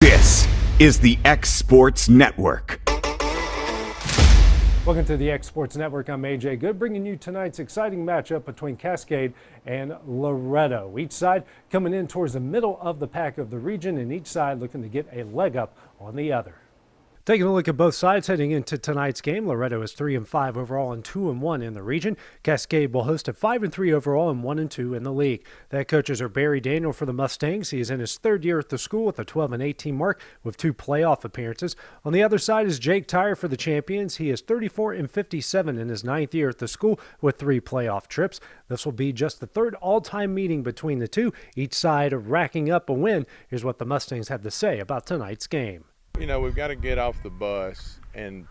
This is the X Sports Network. Welcome to the X Sports Network. I'm AJ Good, bringing you tonight's exciting matchup between Cascade and Loretto. Each side coming in towards the middle of the pack of the region, and each side looking to get a leg up on the other. Taking a look at both sides heading into tonight's game, Loretto is 3-5 overall and 2-1 in the region. Cascade will host at 5-3 overall and 1-2 in the league. The head coaches are Barry Daniel for the Mustangs. He is in his third year at the school with a 12-18 mark with 2 playoff appearances. On the other side is Jake Tyre for the Champions. He is 34-57 in his 9th year at the school with 3 playoff trips. This will be just the third all-time meeting between the two, each side racking up a win. Here's what the Mustangs have to say about tonight's game. You know, we've got to get off the bus and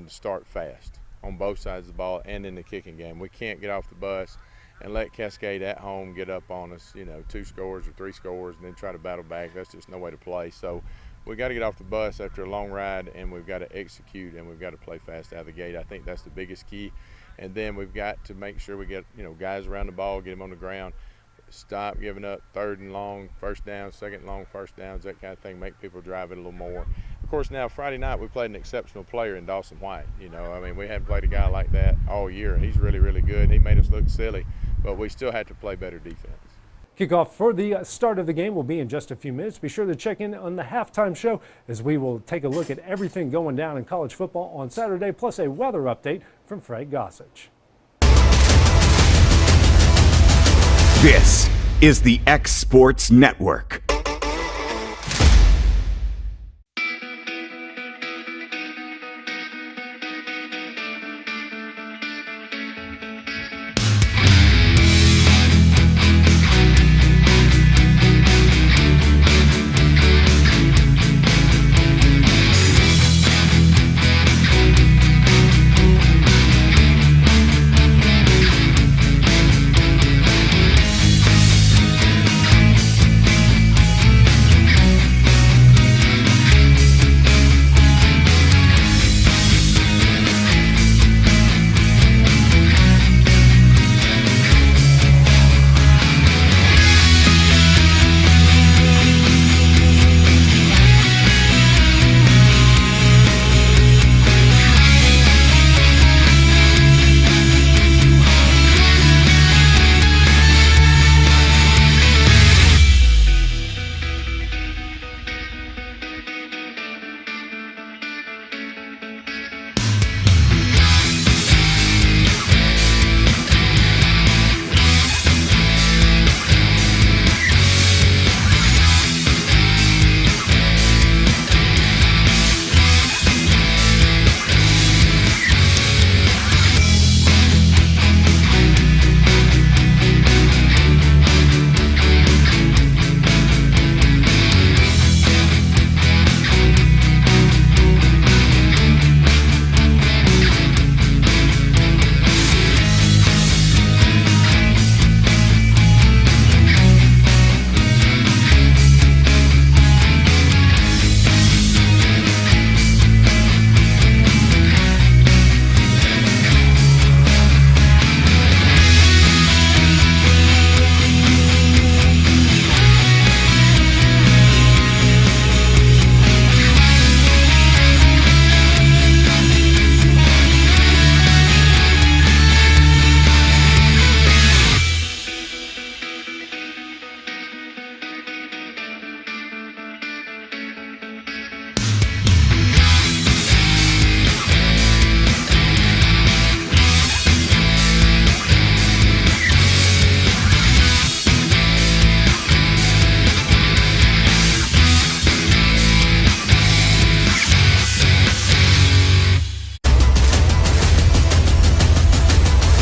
start fast on both sides of the ball and in the kicking game. We can't get off the bus and let Cascade at home get up on us, 2 scores or 3 scores and then try to battle back. That's just no way to play. So we got to get off the bus after a long ride, and we've got to execute, and we've got to play fast out of the gate. I think that's the biggest key. And then we've got to make sure we get, guys around the ball, get them on the ground. Stop giving up 3rd and long, 1st down, 2nd and long, 1st downs, that kind of thing, make people drive it a little more. Of course, now Friday night we played an exceptional player in Dawson White. We hadn't played a guy like that all year. He's really, really good. He made us look silly, but we still had to play better defense. Kickoff for the start of the game will be in just a few minutes. Be sure to check in on the halftime show as we will take a look at everything going down in college football on Saturday, plus a weather update from Fred Gossage. This is the X Sports Network.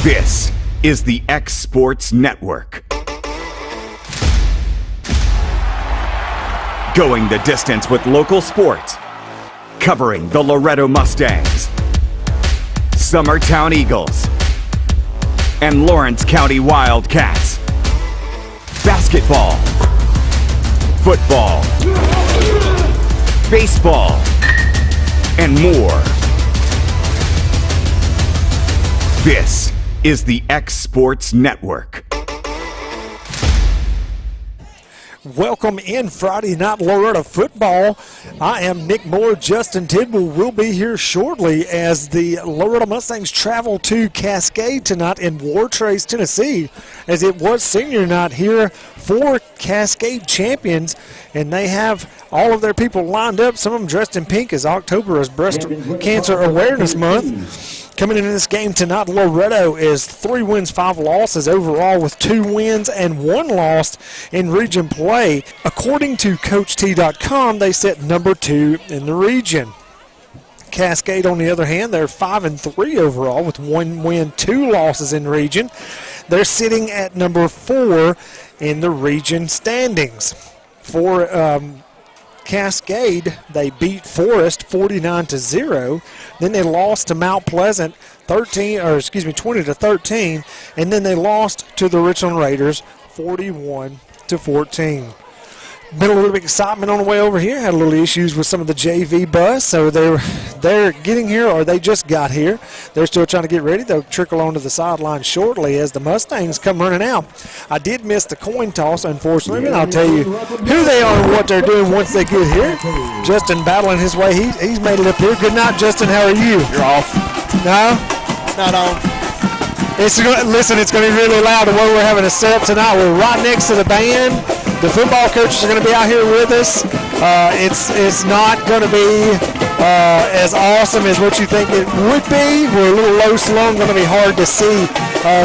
This is the X Sports Network. Going the distance with local sports. Covering the Loretto Mustangs, Summertown Eagles, and Lawrence County Wildcats. Basketball, football, baseball, and more. This is the X Sports Network. Welcome in Friday Night Loretto football. I am Nick Moore. Justin Tidwell will be here shortly as the Loretto Mustangs travel to Cascade tonight in Wartrace, Tennessee, as it was senior night here for Cascade champions, and they have all of their people lined up, some of them dressed in pink, as October is Breast Cancer Awareness Month. Coming into this game tonight, Loretto is 3 wins, 5 losses overall, with 2 wins and 1 loss in region play. According to CoachT.com, they sit number 2 in the region. Cascade, on the other hand, they're 5-3 overall with 1 win, 2 losses in region. They're sitting at number 4 in the region standings. For Cascade, they beat Forest 49-0. Then they lost to Mount Pleasant 20-13, and then they lost to the Richland Raiders 41-14. Been a little bit of excitement on the way over here. Had a little issues with some of the JV bus, so they're getting here, or they just got here. They're still trying to get ready. They'll trickle onto the sideline shortly as the Mustangs come running out. I did miss the coin toss, unfortunately, and I'll tell you who they are and what they're doing once they get here. Justin battling his way. He's made it up here. Good night, Justin. How are you? You're off. No? Not on. Listen, it's going to be really loud the way we're having a setup tonight. We're right next to the band. The football coaches are going to be out here with us. It's not going to be as awesome as what you think it would be. We're a little low slung. Going to be hard to see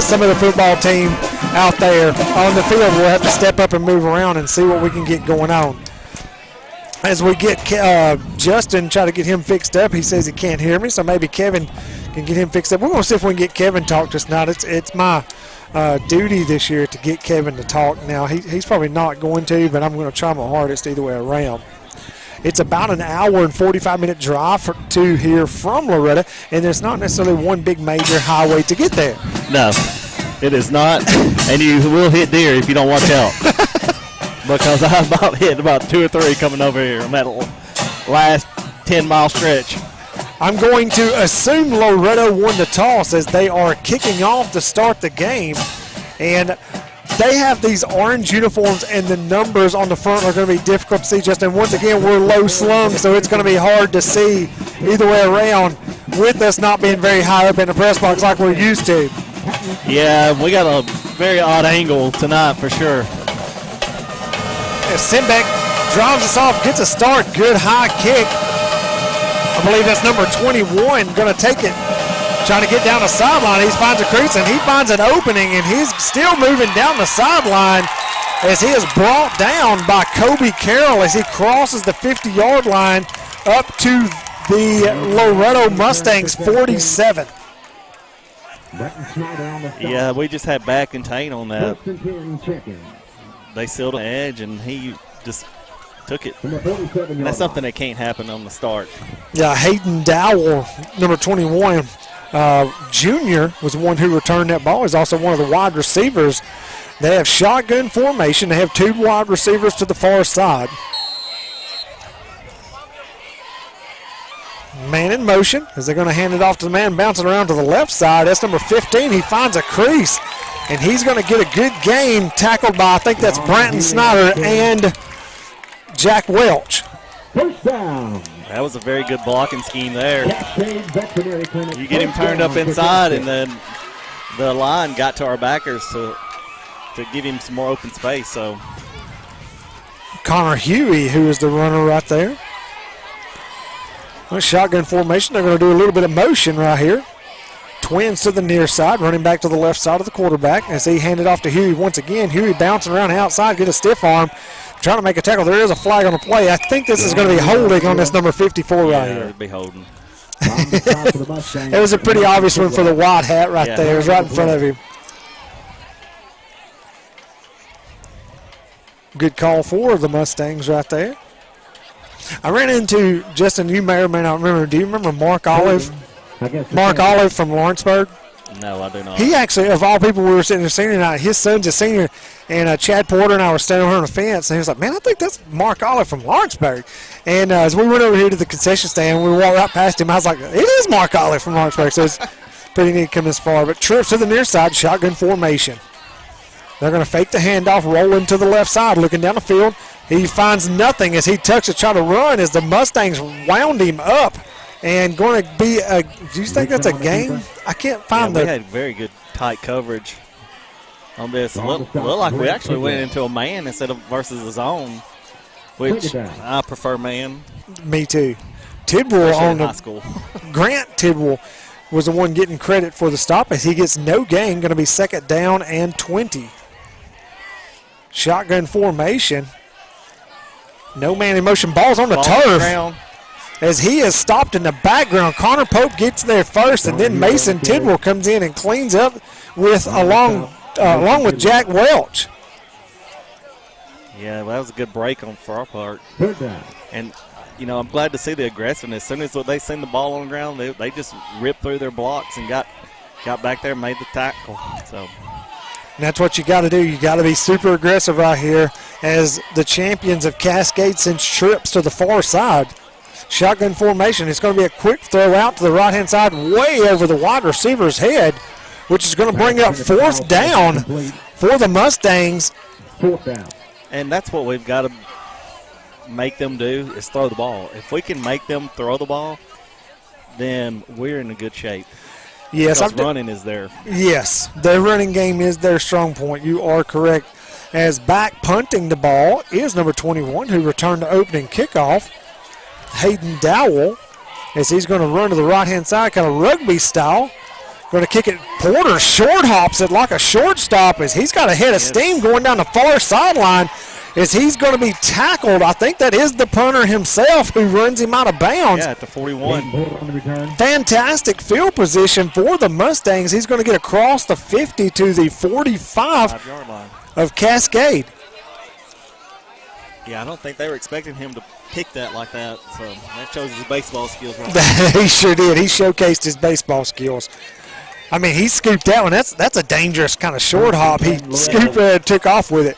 some of the football team out there on the field. We'll have to step up and move around and see what we can get going on. As we get Justin, try to get him fixed up. He says he can't hear me, so maybe Kevin can get him fixed up. We're going to see if we can get Kevin talk to us tonight. It's my duty this year to get Kevin to talk. Now, he's probably not going to, but I'm going to try my hardest either way around. It's about an hour and 45-minute drive to here from Loretto, and there's not necessarily one big major highway to get there. No, it is not, and you will hit deer if you don't watch out. Because I've hit about 2 or 3 coming over here. I'm at the last 10-mile stretch. I'm going to assume Loretto won the toss as they are kicking off to start the game. And they have these orange uniforms, and the numbers on the front are going to be difficult to see. Justin, once again, we're low slung, so it's going to be hard to see either way around with us not being very high up in the press box like we're used to. Yeah, we got a very odd angle tonight for sure. Simbeck drives us off, gets a start, good high kick. I believe that's number 21, going to take it, trying to get down the sideline. He finds a crease, and he finds an opening, and he's still moving down the sideline as he is brought down by Kobe Carroll as he crosses the 50-yard line up to the Loretto Mustangs 47. Yeah, we just had back and Tate on that. They sealed an edge, and he just took it. And that's something that can't happen on the start. Yeah, Hayden Dowell, number 21, junior, was the one who returned that ball. He's also one of the wide receivers. They have shotgun formation. They have 2 wide receivers to the far side. Man in motion as they're going to hand it off to the man bouncing around to the left side. That's number 15. He finds a crease, and he's going to get a good gain, tackled by, I think that's Branton Snyder and Jack Welch. First down. That was a very good blocking scheme there. You get him turned up inside, and then the line got to our backers to give him some more open space. So Connor Huey, who is the runner right there. Well, shotgun formation. They're going to do a little bit of motion right here. Twins to the near side, running back to the left side of the quarterback as he handed off to Huey once again. Huey bouncing around the outside, get a stiff arm, trying to make a tackle. There is a flag on the play. I think this is going to be holding on this number 54 right here. It'll be holding. It was a pretty obvious one for the white hat right there. It was right in front of him. Good call for the Mustangs right there. I ran into, Justin, you may or may not remember, do you remember Mark Olive? Mark Olive from Lawrenceburg? No, I do not. He actually, of all people, we were sitting there senior night, his son's a senior, and Chad Porter and I were standing over on the fence, and he was like, man, I think that's Mark Olive from Lawrenceburg. And as we went over here to the concession stand, we walked right past him, I was like, it is Mark Olive from Lawrenceburg, so it's pretty neat coming this far. But trips to the near side, shotgun formation. They're going to fake the handoff, rolling to the left side, looking down the field. He finds nothing as he tucks to try to run as the Mustangs wound him up. And going to be a – do you think that's a game? I can't find we had very good tight coverage on this. Looked like we actually went into a man instead of versus a zone, which I prefer man. Me too. Tidwell on high the school. Grant Tidwell was the one getting credit for the stop as he gets no gain, going to be second down and 20. Shotgun formation. No man in motion. Ball's on the turf. Ground. As he is stopped in the background. Connor Pope gets there first, and then Mason Tidwell comes in and cleans up with along with Jack Welch. Yeah, that was a good break for our part. And, you know, I'm glad to see the aggressiveness. As soon as they seen the ball on the ground, they just ripped through their blocks and got back there and made the tackle. So. And that's what you got to do. You got to be super aggressive right here as the champions of Cascade sends trips to the far side. Shotgun formation. It's going to be a quick throw out to the right-hand side way over the wide receiver's head, which is going to bring up fourth down for the Mustangs. Fourth down. And that's what we've got to make them do is throw the ball. If we can make them throw the ball, then we're in a good shape. Yes, because running is there. Yes, the running game is their strong point. You are correct. As back punting the ball is number 21, who returned the opening kickoff, Hayden Dowell, as he's going to run to the right-hand side, kind of rugby style. Going to kick it. Porter short hops it like a shortstop as he's got a head of steam going down the far sideline as he's going to be tackled. I think that is the punter himself who runs him out of bounds. Yeah, at the 41. Fantastic field position for the Mustangs. He's going to get across the 50 to the 45 line of Cascade. Yeah, I don't think they were expecting him to pick that like that, so that shows his baseball skills right there. He sure did. He showcased his baseball skills. I mean, he scooped that one. That's a dangerous kind of short hop. He scooped, took off with it.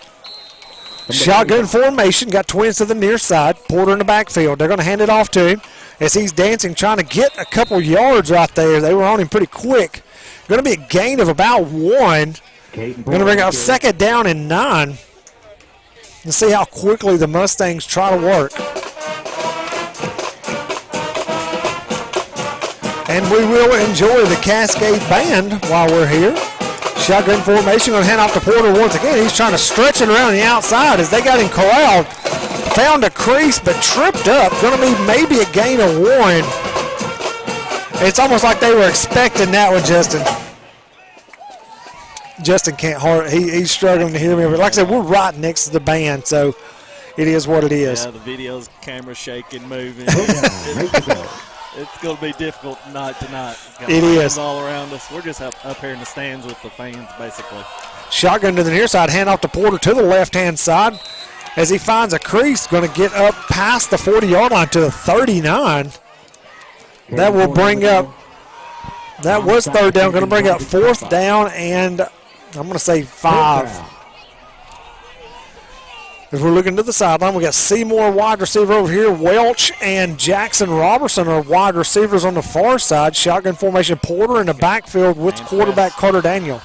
Shotgun formation, got twins to the near side. Porter in the backfield. They're going to hand it off to him as he's dancing, trying to get a couple yards right there. They were on him pretty quick. Going to be a gain of about 1. Going to bring up second down and 9. Let's see how quickly the Mustangs try to work. And we will enjoy the Cascade Band while we're here. Shotgun formation, going to hand off to Porter once again. He's trying to stretch it around the outside as they got him corralled. Found a crease but tripped up. Going to be maybe a gain of 1. It's almost like they were expecting that one, Justin. Justin can't hard. He's struggling to hear me. But like I said, we're right next to the band, so it is what it is. Yeah, the video's camera shaking, moving. It's going to be difficult night to night. It is. All around us. We're just up here in the stands with the fans, basically. Shotgun to the near side, hand off to Porter to the left-hand side. As he finds a crease, going to get up past the 40-yard line to the 39. That will bring up, that was third down, going to bring up fourth down and I'm going to say 5. If we're looking to the sideline, we got Seymour wide receiver over here. Welch and Jackson Robertson are wide receivers on the far side. Shotgun formation, Porter in the backfield with quarterback Carter Daniel.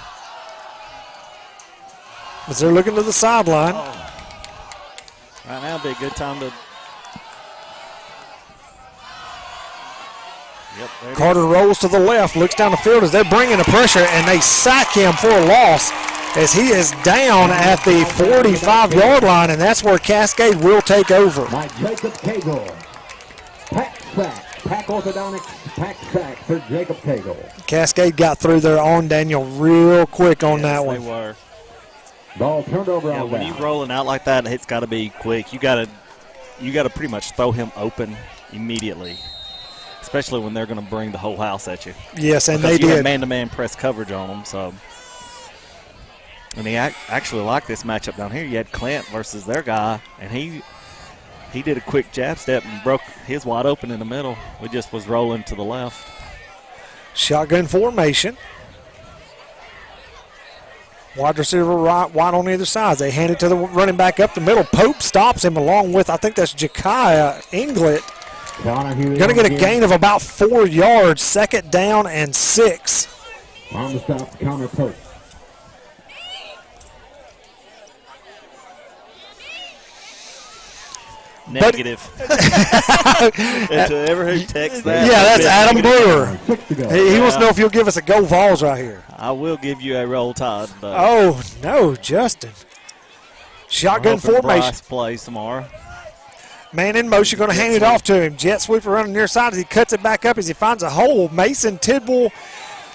As they're looking to the sideline. Right now would be a good time to. Yep, Carter rolls to the left, looks down the field as they're bringing the pressure, and they sack him for a loss as he is down at the 45-yard line, and that's where Cascade will take over. By Jacob Cagle. Pack sack. Pack orthodontics. Pack sack for Jacob Cagle. Cascade got through there on Daniel real quick on that one. They were. Ball turned over on when down. you're rolling out like that, it's got to be quick. You got to pretty much throw him open immediately, especially when they're going to bring the whole house at you. Yes, and because they you did. Have man-to-man press coverage on them. So, and he actually liked this matchup down here. You had Clint versus their guy, and he did a quick jab step and broke his wide open in the middle. We just was rolling to the left. Shotgun formation. Wide receiver right, wide on either side. They hand it to the running back up the middle. Pope stops him along with, I think that's Jekiah Inglet. Going to get a gain of about 4 yards. Second down and 6. On the stop, Connor Pope. Negative. And to ever who texts that. Yeah, that's Adam Brewer. 6 to go. He wants to know if you'll give us a go Vols right here. I will give you a roll tide. But Oh, no, Justin. Shotgun I'm hoping formation. Bryce plays tomorrow. Man in motion, going to hand it off to him. Jet sweeper running near side as he cuts it back up as he finds a hole. Mason Tidwell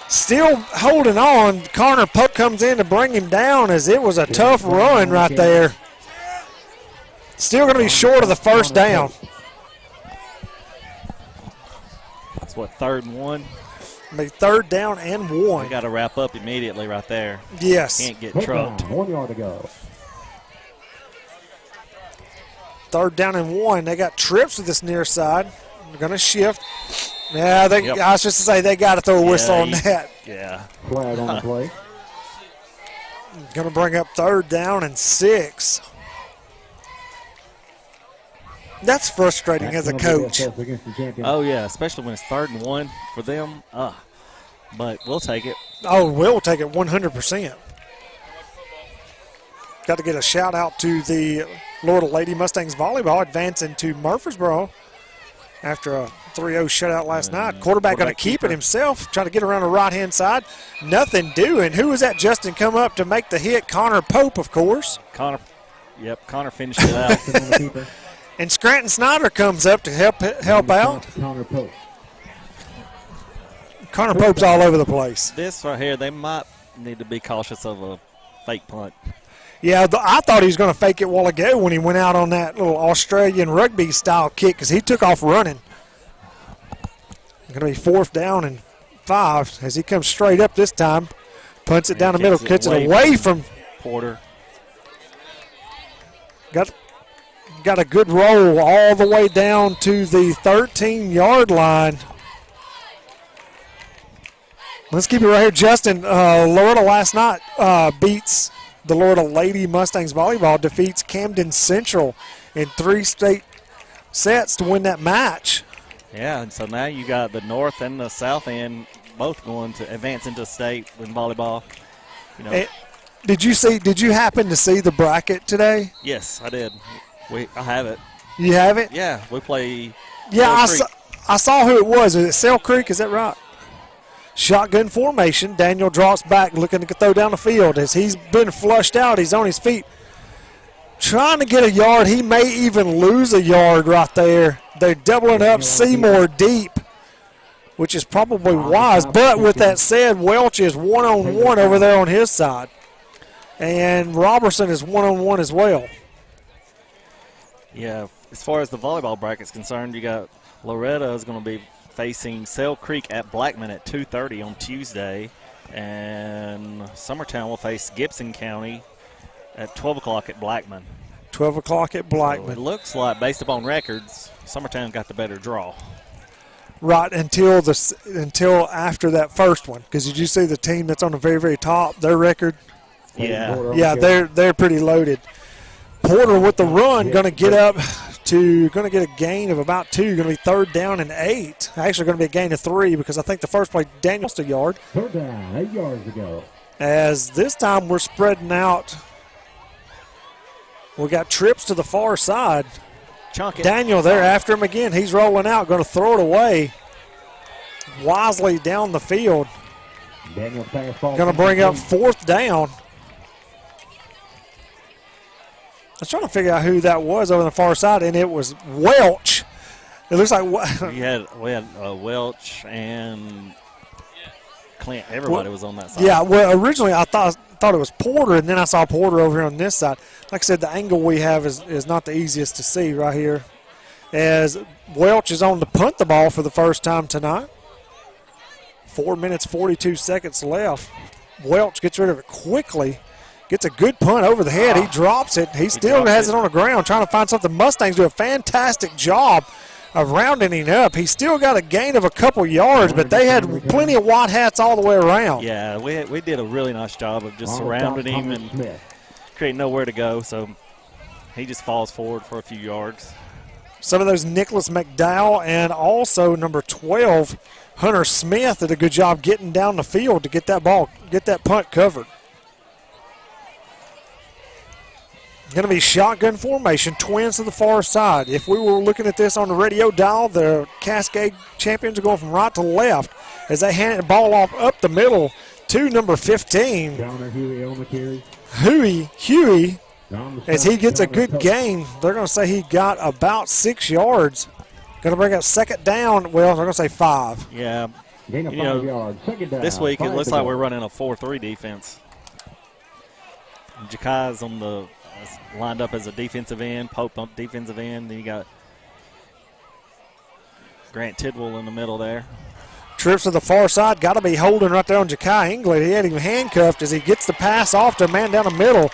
still holding on. Connor Pope comes in to bring him down as it was a tough run right there. Still going to be short of the first down. It's what, 3rd and 1? Maybe 3rd down and 1. We got to wrap up immediately right there. Yes. Can't get Fourth down, trucked. 1 yard to go. 3rd down and 1. They got trips to this near side. They're going to shift. Yeah, I was just to say they got to throw a whistle on that. Yeah. Flag on the play. Going to bring up 3rd down and 6. That's frustrating as a coach. Against the champion. Oh, yeah, especially when it's 3rd and 1 for them. But we'll take it. Oh, we'll take it 100%. Got to get a shout out to the Loretto Lady Mustangs volleyball advancing to Murfreesboro after a 3-0 shutout last night. Quarterback going to keep it himself, trying to get around the right-hand side. Nothing doing. Who was that, Justin, come up to make the hit? Connor Pope, of course. Connor finished it out. And Scranton Snyder comes up to help out. Connor Pope. Connor Pope's all over the place. This right here, they might need to be cautious of a fake punt. Yeah, I thought he was going to fake it a while ago when he went out on that little Australian rugby-style kick because he took off running. Going to be 4th down and 5 as he comes straight up this time. Punts it down the middle, cuts it away from Porter. Got a good roll all the way down to the 13-yard line. Let's keep it right here. Justin, Loretto last night beats the Loretto Lady Mustangs volleyball, defeats Camden Central in 3 state sets to win that match. Yeah, and so now you got the north and the south end both going to advance into state in volleyball. You know. Did you happen to see the bracket today? Yes, I did. I have it. You have it? Yeah, we play. Yeah, Sale I saw who it was. Is it Sale Creek? Is that right? Shotgun formation. Daniel drops back, looking to throw down the field. As he's been flushed out, he's on his feet. Trying to get a yard. He may even lose a yard right there. They're doubling up Seymour deep, which is probably wise. But with that said, Welch is one-on-one over there on his side. And Robertson is one-on-one as well. Yeah, as far as the volleyball bracket's concerned, you got Loretto is going to be facing Sale Creek at Blackman at 2:30 on Tuesday, and Summertown will face Gibson County at 12 o'clock at Blackman. 12 o'clock at Blackman. So it looks like, based upon records, Summertown got the better draw. Right, until after that first one. Because did you see the team that's on the very, very top, their record? Yeah. Yeah, they're pretty loaded. Porter with the run, going to get a gain of about 2. Going to be 3rd down and 8. Actually, going to be a gain of 3 because I think the first play Daniel's a yard. 3rd down, 8 yards to go. As this time we're spreading out. We got trips to the far side. Chunk it. Daniel there after him again. He's rolling out, going to throw it away. Wisely down the field. Daniel pass ball. Going to bring up 4th down. I was trying to figure out who that was over on the far side, and it was Welch. It looks like we had Welch and Clint. Everybody was on that side. Yeah, well, originally I thought it was Porter, and then I saw Porter over here on this side. Like I said, the angle we have is not the easiest to see right here. As Welch is on to punt the ball for the first time tonight. 4 minutes, 42 seconds left. Welch gets rid of it quickly. Gets a good punt over the head. He drops it. He still has it on the ground trying to find something. Mustangs do a fantastic job of rounding him up. He still got a gain of a couple yards, but they had plenty of white hats all the way around. Yeah, we did a really nice job of just surrounding him and creating nowhere to go, so he just falls forward for a few yards. Some of those Nicholas McDowell and also number 12, Hunter Smith, did a good job getting down the field to get that punt covered. Going to be shotgun formation, twins to the far side. If we were looking at this on the radio dial, the Cascade champions are going from right to left as they hand the ball off up the middle to number 15. Huey, as he gets a good gain. They're going to say he got about 6 yards. Going to bring up second down. Well, they're going to say 5. Yeah. Gain of 5 yards. Second down. This week it 5 looks to like go. we're running a 4-3 defense. Jakai's on the lined up as a defensive end, Pope on defensive end. Then you got Grant Tidwell in the middle there. Trips to the far side. Got to be holding right there on Jakai England. He had him handcuffed as he gets the pass off to a man down the middle.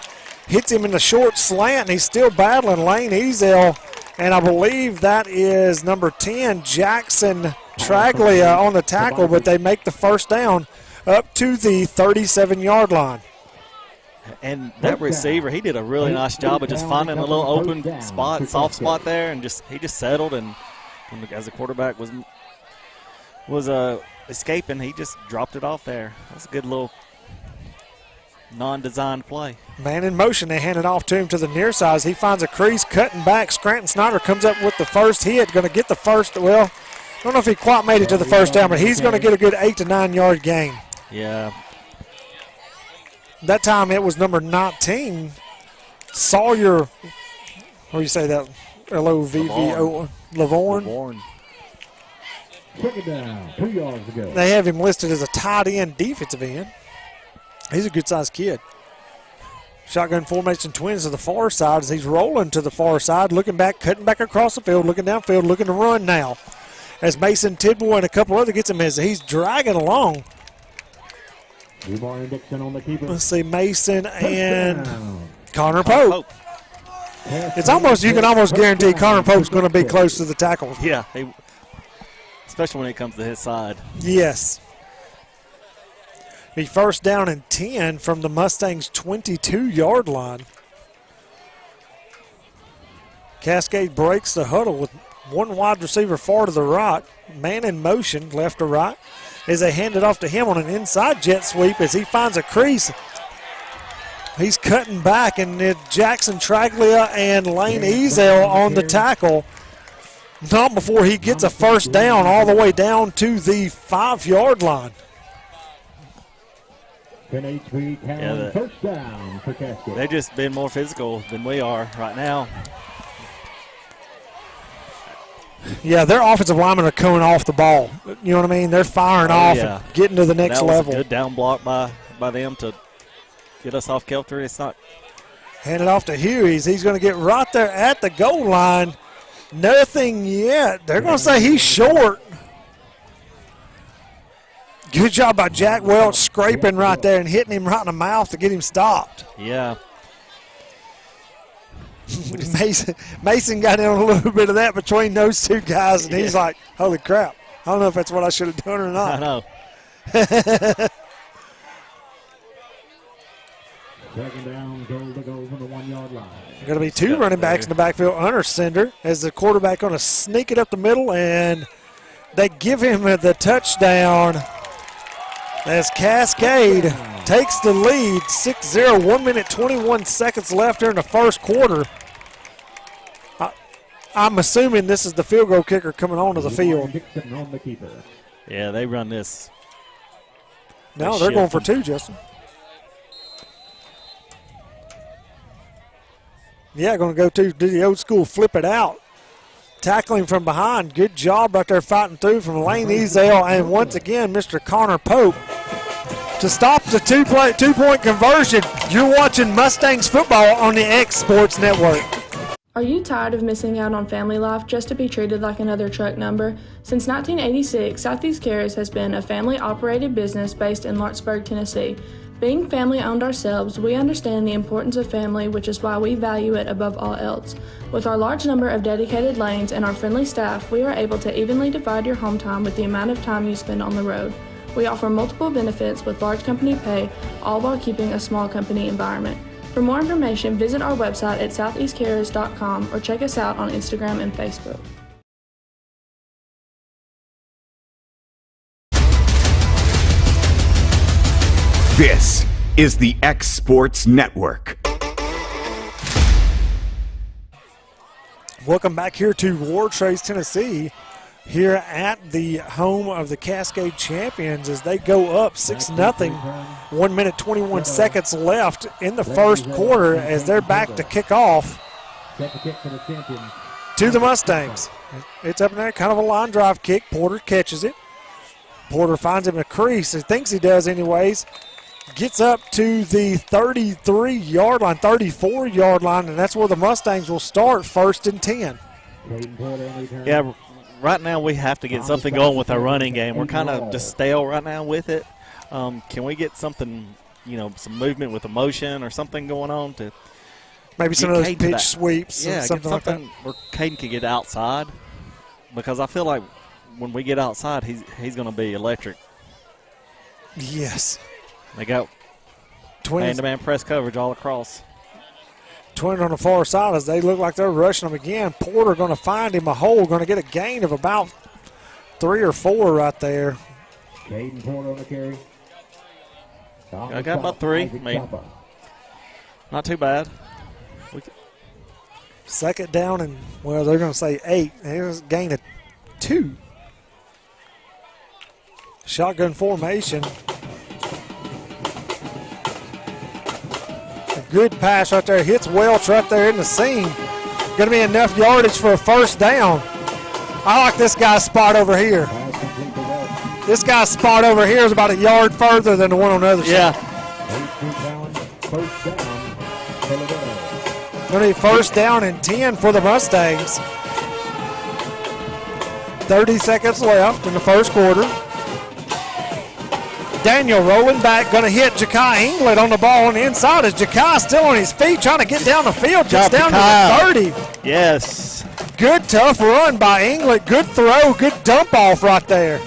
Hits him in the short slant, and he's still battling Lane Ezel. And I believe that is number 10, Jackson Traglia, on the tackle, but they make the first down up to the 37-yard line. And that receiver, he did a really nice job of just finding a little open spot, soft spot there, and he just settled. And as the quarterback was escaping, he just dropped it off there. That's a good little non-designed play. Man in motion, they hand it off to him to the near side. He finds a crease, cutting back. Scranton Snyder comes up with the first hit, going to get the first. Well, I don't know if he quite made it to the first down, but he's going to get a good 8 to 9 yard gain. Yeah. That time it was number 19, Sawyer. What do you say that? L-O-V-V-O. Lavorne. Second down, 2 yards to go. They have him listed as a tight end, defensive end. He's a good-sized kid. Shotgun formation, twins to the far side as he's rolling to the far side, looking back, cutting back across the field, looking downfield, looking to run now. As Mason Tidwell and a couple other gets him as he's dragging along. Dixon on the keeper. Let's see, Mason and Connor Pope. It's almost, you can almost guarantee Connor Pope's going to be close to the tackle. Yeah, especially when it comes to his side. Yes. Be first down and 10 from the Mustangs' 22-yard line. Cascade breaks the huddle with one wide receiver far to the right. Man in motion, left to right, as they hand it off to him on an inside jet sweep as he finds a crease. He's cutting back, and Jackson Traglia and Lane Ezel on the tackle. Not before he gets a first down all the way down to the 5-yard line. First down for Cascade. They've just been more physical than we are right now. Yeah, their offensive linemen are coming off the ball. You know what I mean? They're firing off yeah. and getting to the next that was level. A good down block by them to get us off kilter. It's not. Hand it off to Huey's. He's going to get right there at the goal line. Nothing yet. They're going to say he's short. Good job by Jack Welch scraping right there and hitting him right in the mouth to get him stopped. Yeah. Mason got in a little bit of that between those two guys, and he's like, holy crap. I don't know if that's what I should have done or not. I know. Second down, goal to go from the 1-yard line. Going to be two running backs in the backfield under center as the quarterback going to sneak it up the middle, and they give him the touchdown as Cascade takes the lead, 6-0, 1 minute 21 seconds left here in the first quarter. I'm assuming this is the field goal kicker coming onto the field. Dixon on the keeper. Yeah, they run this. No, they're going for two, Justin. Yeah, going to go to do the old school flip it out. Tackling from behind. Good job right there fighting through from Lane Ezel. And once again, Mr. Connor Pope to stop the two-point conversion. You're watching Mustangs football on the X Sports Network. Are you tired of missing out on family life just to be treated like another truck number? Since 1986, Southeast Cares has been a family-operated business based in Lawrenceburg, Tennessee. Being family-owned ourselves, we understand the importance of family, which is why we value it above all else. With our large number of dedicated lanes and our friendly staff, we are able to evenly divide your home time with the amount of time you spend on the road. We offer multiple benefits with large company pay, all while keeping a small company environment. For more information, visit our website at southeastcarriers.com or check us out on Instagram and Facebook. This is the X Sports Network. Welcome back here to Wartrace, Tennessee, here at the home of the Cascade champions as they go up 6-0. 1 minute, 21 seconds left in the first quarter as they're back to kick off to the Mustangs. It's up in there, kind of a line drive kick. Porter catches it. Porter finds him a crease. He thinks he does anyways. Gets up to the 33-yard line, 34-yard line, and that's where the Mustangs will start, 1st and 10. Yeah, right now we have to get something going with our running game. We're kind of just stale right now with it. Can we get something, some movement with emotion or something going on to maybe some of those pitch sweeps, yeah, something like that? Where Caden can get outside, because I feel like when we get outside, he's going to be electric. Yes. They got man-to-man press coverage all across. Twins on the far side as they look like they're rushing them again. Porter going to find him a hole, going to get a gain of about 3 or 4 right there. Caden Porter on the carry. I got about 3. Not too bad. 2nd down and, well, they're going to say 8. There's a gain of 2. Shotgun formation. Good pass right there. Hits Welch right there in the seam. Going to be enough yardage for a 1st down. I like this guy's spot over here. This guy's spot over here is about a yard further than the one on the other side. Going to be 1st down and 10 for the Mustangs. 30 seconds left in the first quarter. Daniel rolling back, going to hit Ja'Kai England on the ball on the inside as Ja'Kai still on his feet trying to get down the field, just down to the 30. Yes. Good tough run by England. Good throw, good dump off right there.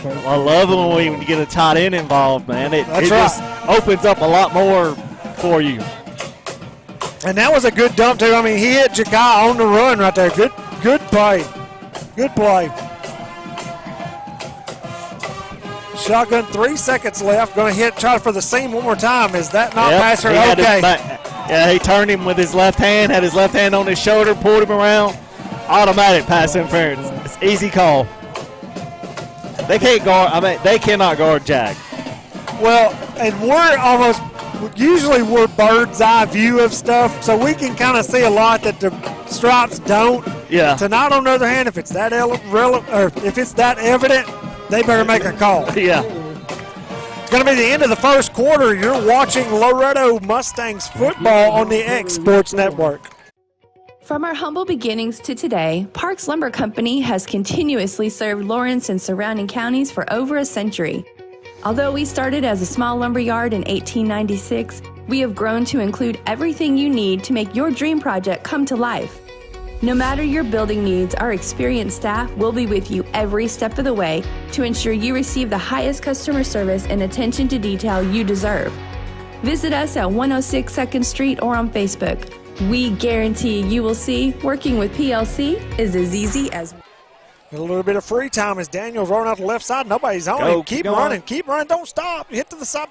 I love it when you get a tight end involved, man. It just opens up a lot more for you. And that was a good dump too. I mean, he hit Ja'Kai on the run right there. Good play. Good play. Shotgun, 3 seconds left. Going to try for the seam one more time. Is that not passer? Okay. Yeah, he turned him with his left hand, had his left hand on his shoulder, pulled him around. Automatic pass interference. It's easy call. They can't guard. They cannot guard Jag. Well, and we're bird's eye view of stuff, so we can kind of see a lot that the Stripes don't. Yeah. Tonight, on the other hand, if it's that evident, they better make a call. Yeah. It's going to be the end of the first quarter. You're watching Loretto Mustangs football on the X Sports Network. From our humble beginnings to today, Parks Lumber Company has continuously served Lawrence and surrounding counties for over a century. Although we started as a small lumber yard in 1896, we have grown to include everything you need to make your dream project come to life. No matter your building needs, our experienced staff will be with you every step of the way to ensure you receive the highest customer service and attention to detail you deserve. Visit us at 106 2nd Street or on Facebook. We guarantee you will see working with PLC is as easy as... A little bit of free time as Daniel's running out the left side. Nobody's on him. Keep running. Don't stop. Hit to the side.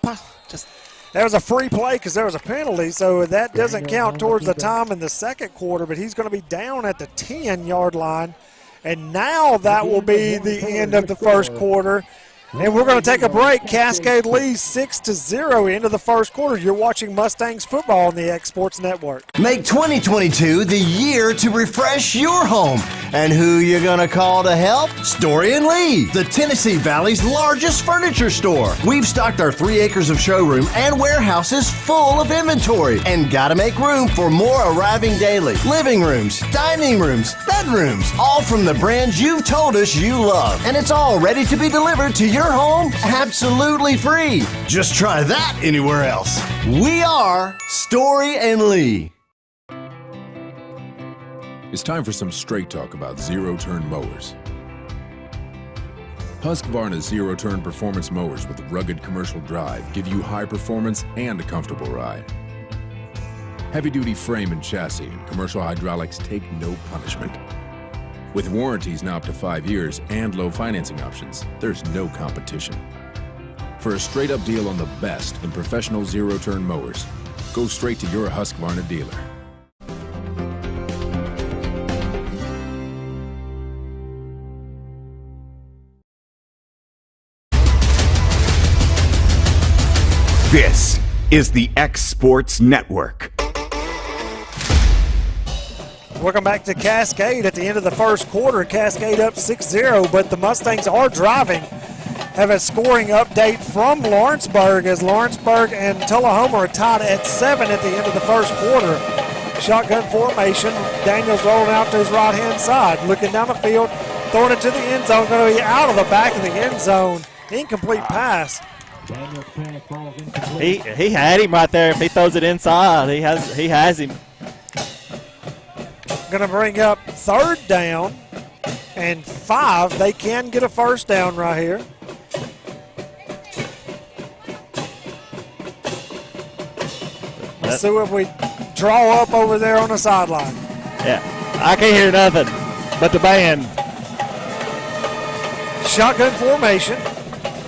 That was a free play because there was a penalty, so that doesn't count towards the time in the second quarter, but he's going to be down at the 10-yard line. And now that will be the end of the first quarter. And we're going to take a break. Cascade leads 6-0 into the first quarter. You're watching Mustangs football on the X Sports Network. Make 2022 the year to refresh your home. And who you going to call to help? Story and Lee, the Tennessee Valley's largest furniture store. We've stocked our 3 acres of showroom and warehouses full of inventory. And got to make room for more arriving daily. Living rooms, dining rooms, bedrooms, all from the brands you've told us you love. And it's all ready to be delivered to your home absolutely free. Just try that anywhere else. We are Story and Lee. It's time for some straight talk about zero-turn mowers. Husqvarna's zero-turn performance mowers with rugged commercial drive give you high performance and a comfortable ride. Heavy-duty frame and chassis and commercial hydraulics take no punishment. With warranties now up to 5 years and low financing options, there's no competition. For a straight-up deal on the best in professional zero-turn mowers, go straight to your Husqvarna dealer. This is the X Sports Network. Welcome back to Cascade at the end of the first quarter. Cascade up 6-0, but the Mustangs are driving. Have a scoring update from Lawrenceburg as Lawrenceburg and Tullahoma are tied at 7 at the end of the first quarter. Shotgun formation. Daniels rolling out to his right-hand side, looking down the field, throwing it to the end zone. Going to be out of the back of the end zone. Incomplete pass. He had him right there. If he throws it inside, he has him. Going to bring up 3rd down and 5. They can get a first down right here. Let's see what we draw up over there on the sideline. Yeah, I can't hear nothing but the band. Shotgun formation.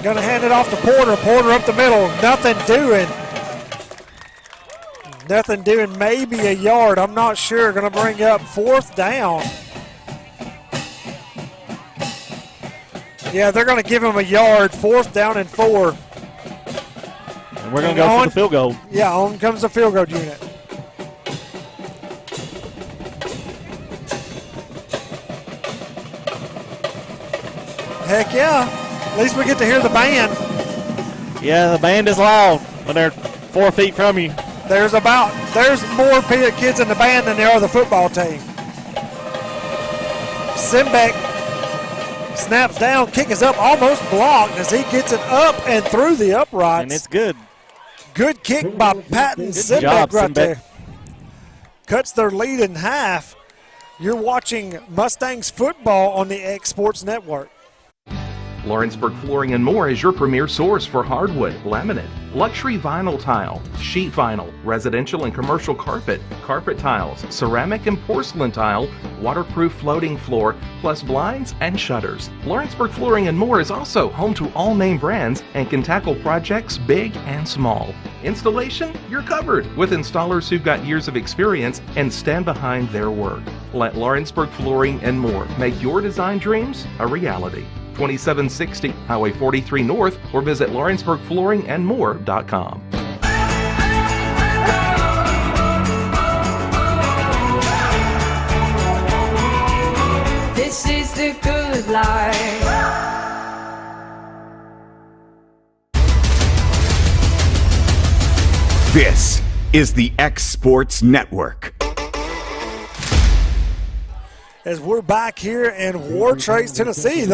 Going to hand it off to Porter. Porter up the middle. Nothing doing. Nothing doing. Maybe a yard. I'm not sure. Going to bring up 4th down. Yeah, they're going to give him a yard. 4th down and 4. And we're going to go for the field goal. Yeah, on comes the field goal unit. Heck yeah. At least we get to hear the band. Yeah, the band is loud when they're 4 feet from you. There's more kids in the band than there are the football team. Simbeck snaps down, kick is up, almost blocked as he gets it up and through the uprights. And it's good. Good kick by Patton Simbeck right there. Cuts their lead in half. You're watching Mustangs football on the X Sports Network. Lawrenceburg Flooring and More is your premier source for hardwood, laminate, luxury vinyl tile, sheet vinyl, residential and commercial carpet, carpet tiles, ceramic and porcelain tile, waterproof floating floor, plus blinds and shutters. Lawrenceburg Flooring and More is also home to all name brands and can tackle projects big and small. Installation? You're covered with installers who've got years of experience and stand behind their work. Let Lawrenceburg Flooring and More make your design dreams a reality. 2760 Highway 43 North or visit LawrenceburgFlooringandMore.com. This is the good life. This is the X Sports Network. As we're back here in War Trace, Tennessee,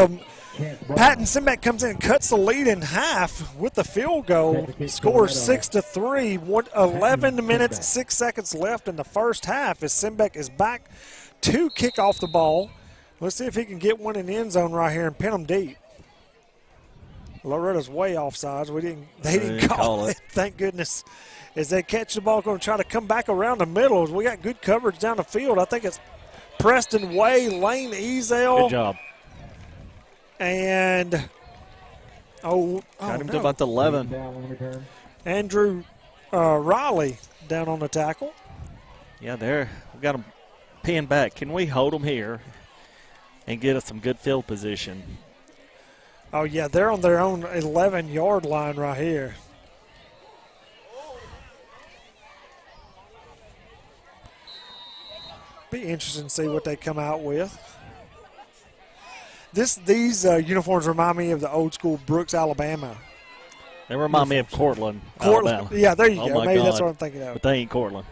Patton Simbeck comes in and cuts the lead in half with the field goal. Scores 6-3. 11 minutes, 6 seconds left in the first half as Simbeck is back to kick off the ball. Let's see if he can get one in the end zone right here and pin them deep. Loretta's way offsides. They didn't call it. Thank goodness. As they catch the ball, going to try to come back around the middle. We got good coverage down the field. I think it's Preston Way, Lane Ezel. Good job. And got him to about 11. Andrew Riley down on the tackle. Yeah, we got him pinned back. Can we hold them here and get us some good field position? Oh yeah, they're on their own 11-yard line right here. Be interesting to see what they come out with. These uniforms remind me of the old school Brooks, Alabama. They remind me of Cortland, Alabama. Yeah, there you go. Maybe God. that's what I'm thinking of. But they ain't Cortland.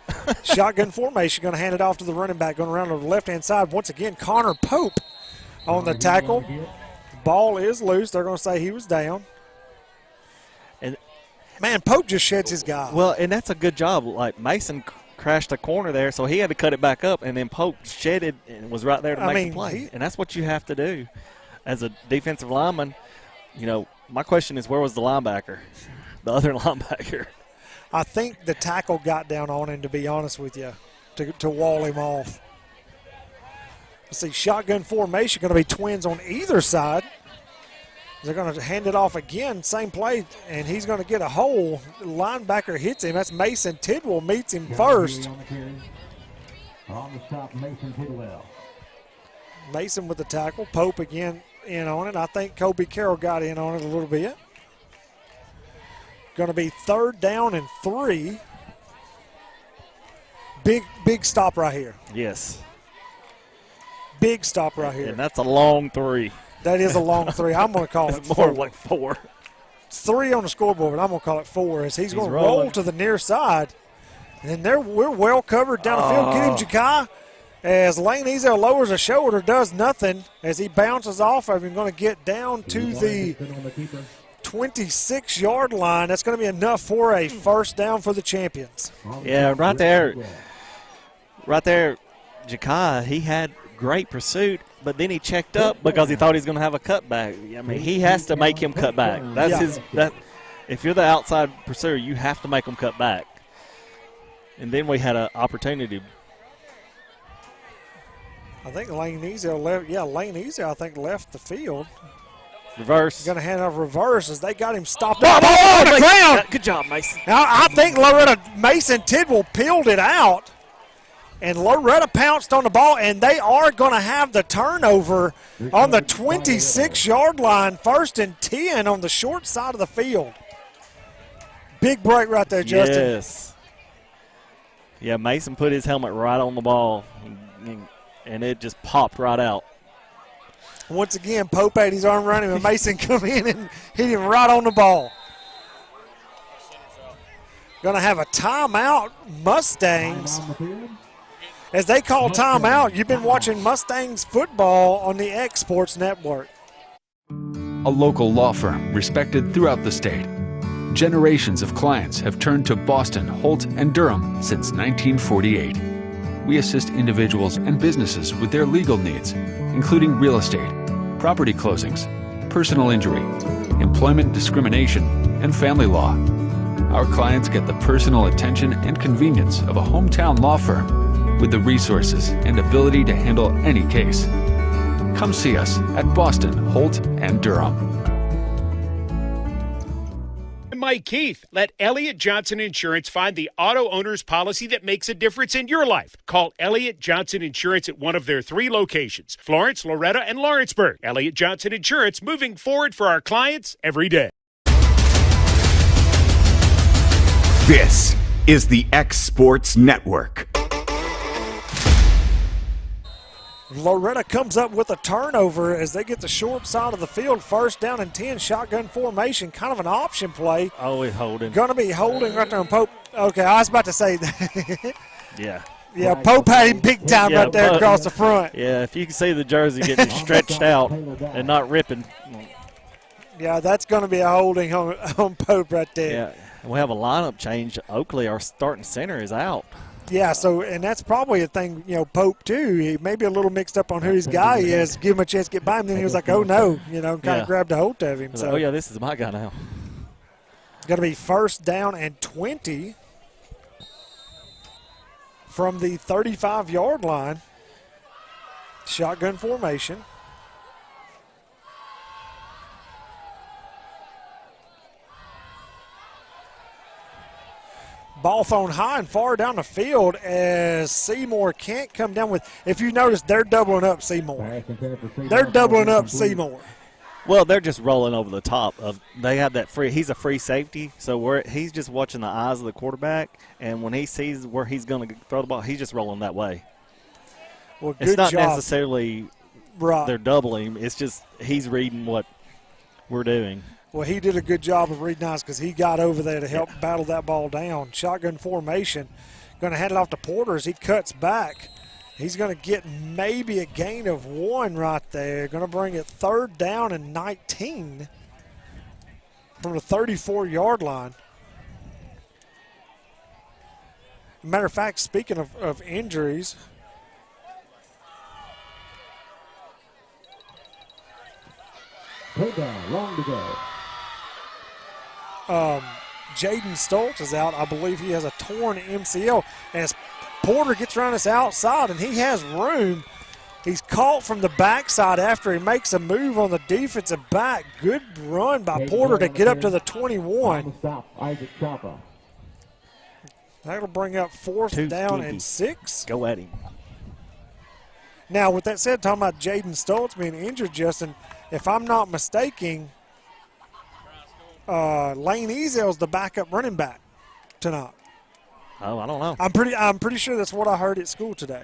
Shotgun formation, going to hand it off to the running back, going around to the left-hand side. Once again, Connor Pope on the tackle. Ball is loose. They're going to say he was down. And man, Pope just sheds his guy. Well, and that's a good job. Like Mason crashed a corner there, so he had to cut it back up, and then Pope shedded and was right there to make the play. And that's what you have to do as a defensive lineman. You know, my question is, where was the linebacker, the other linebacker? I think the tackle got down on him, to be honest with you, to wall him off. Let's see, shotgun formation, going to be twins on either side. They're going to hand it off again, same play, and he's going to get a hole. The linebacker hits him. That's Mason Tidwell meets him first. On the stop, Mason Tidwell. Mason with the tackle. Pope again in on it. I think Kobe Carroll got in on it a little bit. Going to be 3rd down and 3. Big stop right here. Yes. Big stop right here. And that's a long 3. That is a long 3. I'm going to call it It's more 4. like 4. It's 3 on the scoreboard, but I'm going to call it 4 as he's going to rolling. roll to the near side. And we're well covered down the field. Get him, Jakai. As Lane Ezel lowers a shoulder, does nothing as he bounces off of him. Going to get down to the 26-yard line. That's going to be enough for a first down for the champions. Yeah, right there, Jakai, he had great pursuit, but then he checked up because he thought he was going to have a cutback. I mean, he has to make him cut back. That's if you're the outside pursuer, you have to make him cut back. And then we had an opportunity. I think Lane Ezel left. Yeah, Lane Ezel, I think, left the field. Reverse. Going to hand off reverse as they got him stopped Oh, up on the ground. Good job, Mason. Now, I think Loretto Mason Tidwell peeled it out, and Loretto pounced on the ball, and they are going to have the turnover on the 26-yard line, 1st and 10 on the short side of the field. Big break right there, Justin. Yes. Yeah, Mason put his helmet right on the ball, and it just popped right out. Once again, Pope had his arm around him, and Mason come in and hit him right on the ball. Going to have a timeout, Mustangs. As they call timeout, you've been watching Mustangs football on the X Sports Network. A local law firm respected throughout the state. Generations of clients have turned to Boston, Holt, and Durham since 1948. We assist individuals and businesses with their legal needs, including real estate, property closings, personal injury, employment discrimination, and family law. Our clients get the personal attention and convenience of a hometown law firm with the resources and ability to handle any case. Come see us at Boston, Holt, and Durham. Mike Keith. Let Elliott Johnson Insurance find the auto owner's policy that makes a difference in your life. Call Elliott Johnson Insurance at one of their 3 locations, Florence, Loretto, and Lawrenceburg. Elliott Johnson Insurance, moving forward for our clients every day. This is the X Sports Network. Loretto comes up with a turnover as they get the short side of the field. 1st down and 10, shotgun formation, kind of an option play. Always holding. Going to be holding right there on Pope. Okay, I was about to say that. Yeah. Yeah, Pope had him big time right there across the front. Yeah, if you can see the jersey getting stretched out and not ripping. Yeah, that's going to be a holding on Pope right there. Yeah, we have a lineup change. Oakley, our starting center, is out. Yeah, and that's probably a thing, Pope too. He may be a little mixed up on who his guy is. Give him a chance to get by him. Then he was like, oh no, kind of grabbed a hold of him. So, oh yeah, this is my guy now. Going to be 1st down and 20 from the 35-yard line. Shotgun formation. Ball thrown high and far down the field as Seymour can't come down with. If you notice, they're doubling up Seymour. They're doubling up Seymour. Well, they're just rolling over the top of. They have that free. He's a free safety, so he's just watching the eyes of the quarterback, and when he sees where he's going to throw the ball, he's just rolling that way. Well, good it's not job. Necessarily they're doubling. It's just he's reading what we're doing. Well, he did a good job of reading eyes because he got over there to help battle that ball down. Shotgun formation. Going to hand it off to Porter as he cuts back. He's going to get maybe a gain of 1 right there. Going to bring it 3rd down and 19 from the 34-yard line. Matter of fact, speaking of injuries, long to go. Jaden Stoltz is out. I believe he has a torn MCL. As Porter gets around this outside, and he has room. He's caught from the backside after he makes a move on the defensive back. Good run by Porter to get up to the 21. That'll bring up 4th down and 6. Go at him. Now, with that said, talking about Jaden Stoltz being injured, Justin, if I'm not mistaken, Lane Ezel's the backup running back tonight. Oh, I don't know. I'm pretty sure that's what I heard at school today.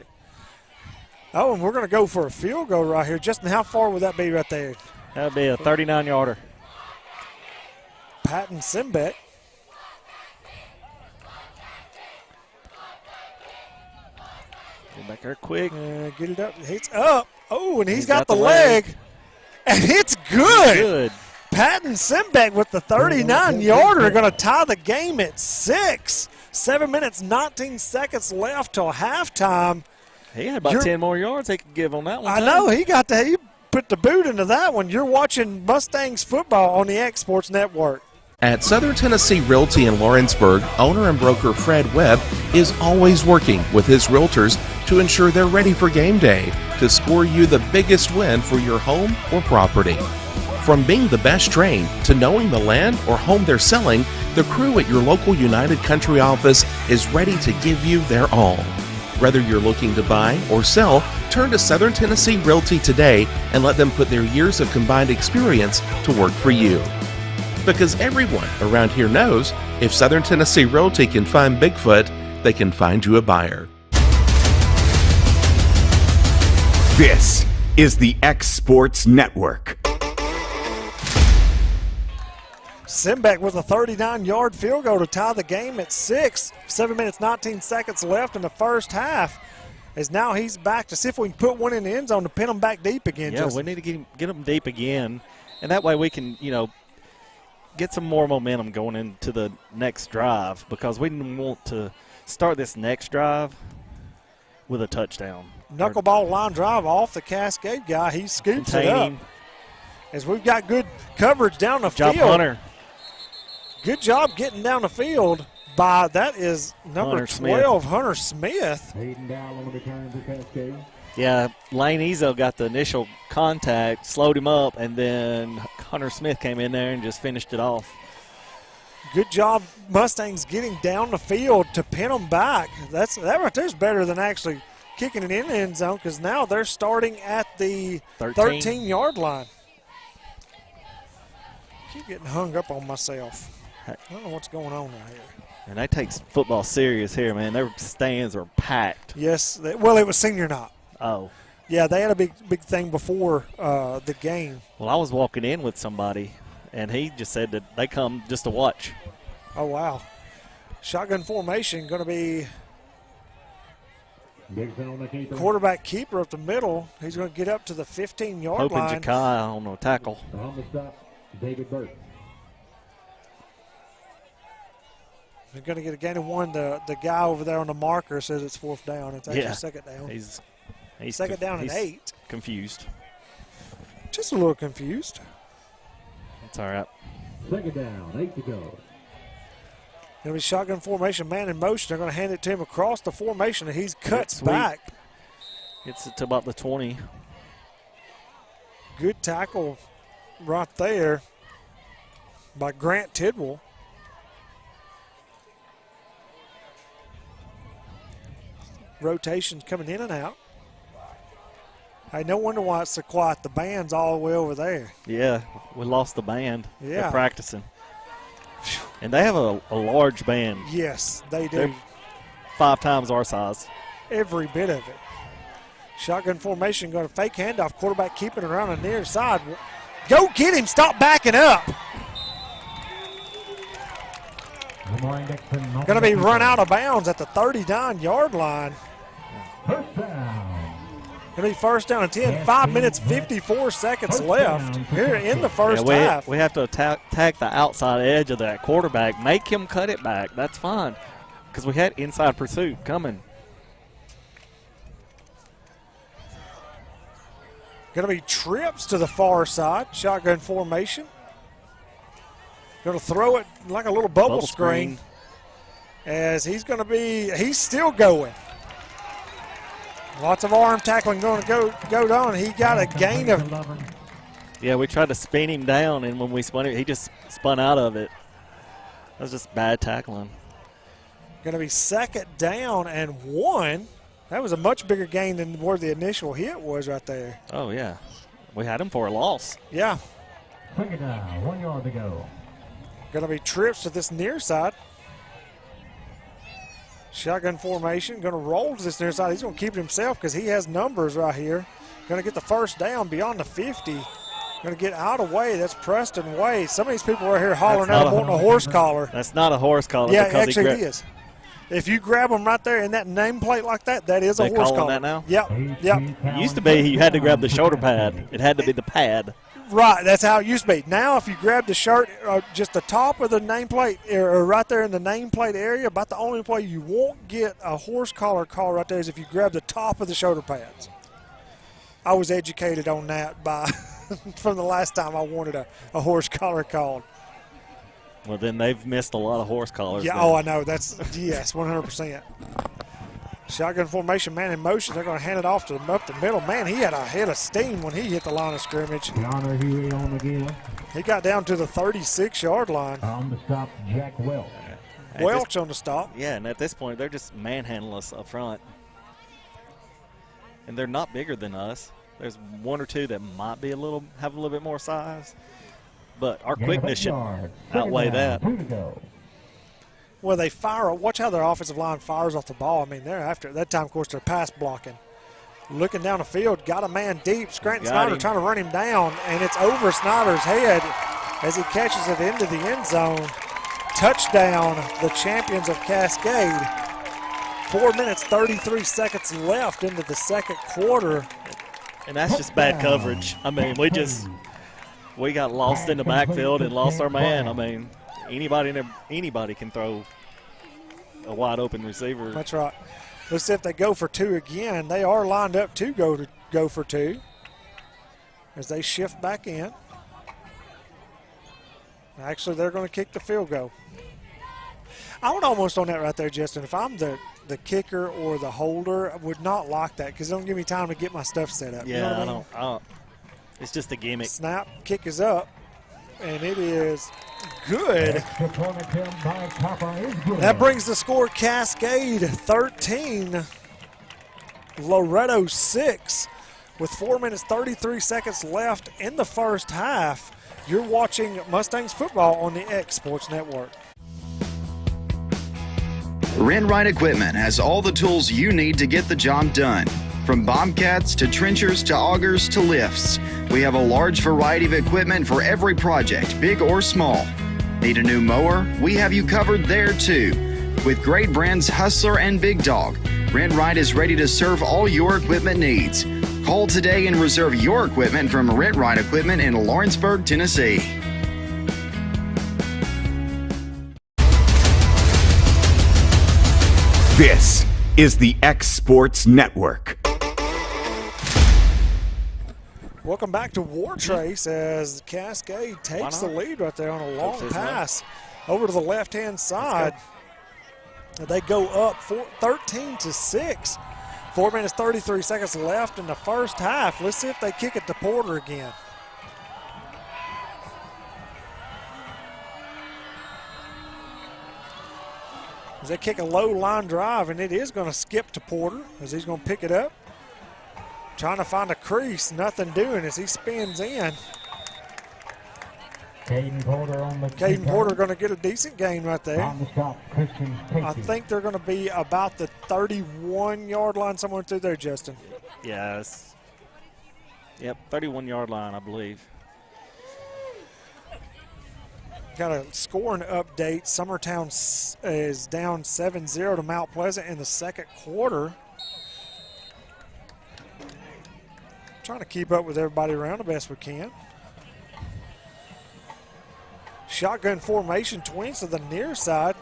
Oh, and we're going to go for a field goal right here. Justin, how far would that be right there? That would be a 39-yarder. Patton Simbeck. Get back there quick. Get it up. It's up. Oh, and he's got the leg. And it's good. Good. Patton Simbeck with the 39-yarder going to tie the game at 6. 7 minutes, 19 seconds left till halftime. He had about 10 more yards he could give on that one. I know. He put the boot into that one. You're watching Mustangs football on the X Sports Network. At Southern Tennessee Realty in Lawrenceburg, owner and broker Fred Webb is always working with his realtors to ensure they're ready for game day to score you the biggest win for your home or property. From being the best trained to knowing the land or home they're selling, the crew at your local United Country office is ready to give you their all. Whether you're looking to buy or sell, turn to Southern Tennessee Realty today and let them put their years of combined experience to work for you. Because everyone around here knows if Southern Tennessee Realty can find Bigfoot, they can find you a buyer. This is the X Sports Network. Simbeck with a 39-yard field goal to tie the game at 6. 7 minutes, 19 seconds left in the first half. As now he's back to see if we can put one in the end zone to pin them back deep again. Yeah, we need to get them deep again. And that way we can, get some more momentum going into the next drive, because we want to start this next drive with a touchdown. Knuckleball line drive off the Cascade guy. He scoops it up. As we've got good coverage down the field. Hunter. Good job getting down the field by, that is number 12, Hunter Smith. Hayden Dow on the return for Cascade. Yeah, Lane Ezel got the initial contact, slowed him up, and then Hunter Smith came in there and just finished it off. Good job, Mustangs, getting down the field to pin them back. That right there is better than actually kicking it in the end zone, because now they're starting at the 13-yard line. I keep getting hung up on myself. I don't know what's going on right here. And they take football serious here, man. Their stands are packed. Yes. Well, it was senior night. Oh. Yeah, they had a big thing before the game. Well, I was walking in with somebody, and he just said that they come just to watch. Oh, wow. Shotgun formation going to be quarterback keeper up the middle. He's going to get up to the 15-yard line. Hoping Jakai on the tackle. On the stop, David Burke. They're going to get a gain of 1. The guy over there on the marker says it's 4th down. It's actually second down. He's second down and 8. Confused. Just a little confused. It's all right. Second down, 8 to go. Going to be shotgun formation, man in motion. They're going to hand it to him across the formation, and he cuts back. Gets it to about the 20. Good tackle right there by Grant Tidwell. Rotations coming in and out. Hey, no wonder why it's so quiet. The band's all the way over there. Yeah, we lost the band. Yeah. They're practicing. And they have a large band. Yes, they do. They're 5 times our size. Every bit of it. Shotgun formation, going to fake handoff. Quarterback keeping it around the near side. Go get him. Stop backing up. Going to be run out of bounds at the 39-yard line. First down. Going to be first down and 10. 5 minutes, 54 seconds left here in the first half. We have to attack the outside edge of that quarterback. Make him cut it back. That's fine, because we had inside pursuit coming. Going to be trips to the far side. Shotgun formation. Going to throw it like a little bubble screen. As he's still going. Lots of arm tackling going to go on. He got a gain of. Yeah, we tried to spin him down, and when we spun it, he just spun out of it. That was just bad tackling. Going to be second down and 1. That was a much bigger gain than where the initial hit was right there. Oh, yeah. We had him for a loss. Yeah. Second down, 1 yard to go. Going to be trips to this near side. Shotgun formation. Going to roll to this near side. He's going to keep it himself because he has numbers right here. Going to get the first down beyond the 50. Going to get out of way. That's Preston Way. Some of these people right here hollering out wanting a horse collar. That's not a horse collar. Yeah, actually it is. If you grab them right there in that nameplate like that, that is a horse collar. That now? Yep. It used to be you had to grab the shoulder pad. It had to be the pad. Right, that's how it used to be. Now, if you grab the shirt, just the top of the nameplate, or right there in the nameplate area, about the only way you won't get a horse collar call right there is if you grab the top of the shoulder pads. I was educated on that by from the last time I wanted a horse collar called. Well, then they've missed a lot of horse collars. Yeah, then. oh, I know. That's, yes, 100%. Shotgun formation, man in motion. They're going to hand it off to him up the middle. Man, he had a head of steam when he hit the line of scrimmage. Connor Huey on again. He got down to the 36-yard line. On the stop, Jack Welch. Welch on the stop. Yeah, and at this point, they're just manhandling us up front. And they're not bigger than us. There's one or two that might be have a little bit more size. But our quickness should outweigh that. Well, they fire. Watch how their offensive line fires off the ball. I mean, they're after at that time, of course, they're pass blocking. Looking down the field, got a man deep. Scranton Snyder trying to run him down, and it's over Snyder's head as he catches it into the end zone. Touchdown, the champions of Cascade. 4 minutes, 33 seconds left into the second quarter. And that's just bad coverage. I mean, we got lost in the backfield and lost our man. I mean, anybody can throw a wide open receiver. That's right. Let's see if they go for two again. They are lined up to go for two as they shift back in. Actually, they're going to kick the field goal. I would almost on that right there, Justin. If I'm the kicker or the holder, I would not like that because it don't give me time to get my stuff set up. Yeah, you know what I don't. It's just a gimmick. Snap, kick is up, and it is good. That brings the score Cascade 13, Loretto 6, with 4 minutes 33 seconds left in the first half. You're watching Mustangs football on the X Sports Network. Renwright Equipment has all the tools you need to get the job done. From bobcats to trenchers to augers to lifts, we have a large variety of equipment for every project, big or small. Need a new mower? We have you covered there too. With great brands Hustler and Big Dog, Renwright is ready to serve all your equipment needs. Call today and reserve your equipment from Renwright Equipment in Lawrenceburg, Tennessee. This is the X Sports Network. Welcome back to War Trace as Cascade takes the lead right there on a long pass over to the left-hand side. They go up 13-6. 4 minutes, 33 seconds left in the first half. Let's see if they kick it to Porter again. As they kick a low line drive, and it is going to skip to Porter as he's going to pick it up. Trying to find a crease, nothing doing as he spins in. Caden Porter going to get a decent gain right there. On the stop, Christian Casey. I think they're going to be about the 31-yard line somewhere through there, Justin. Yes. Yep, 31-yard line, I believe. Got a scoring update. Summertown is down 7-0 to Mount Pleasant in the second quarter. Trying to keep up with everybody around the best we can. Shotgun formation, twins to the near side.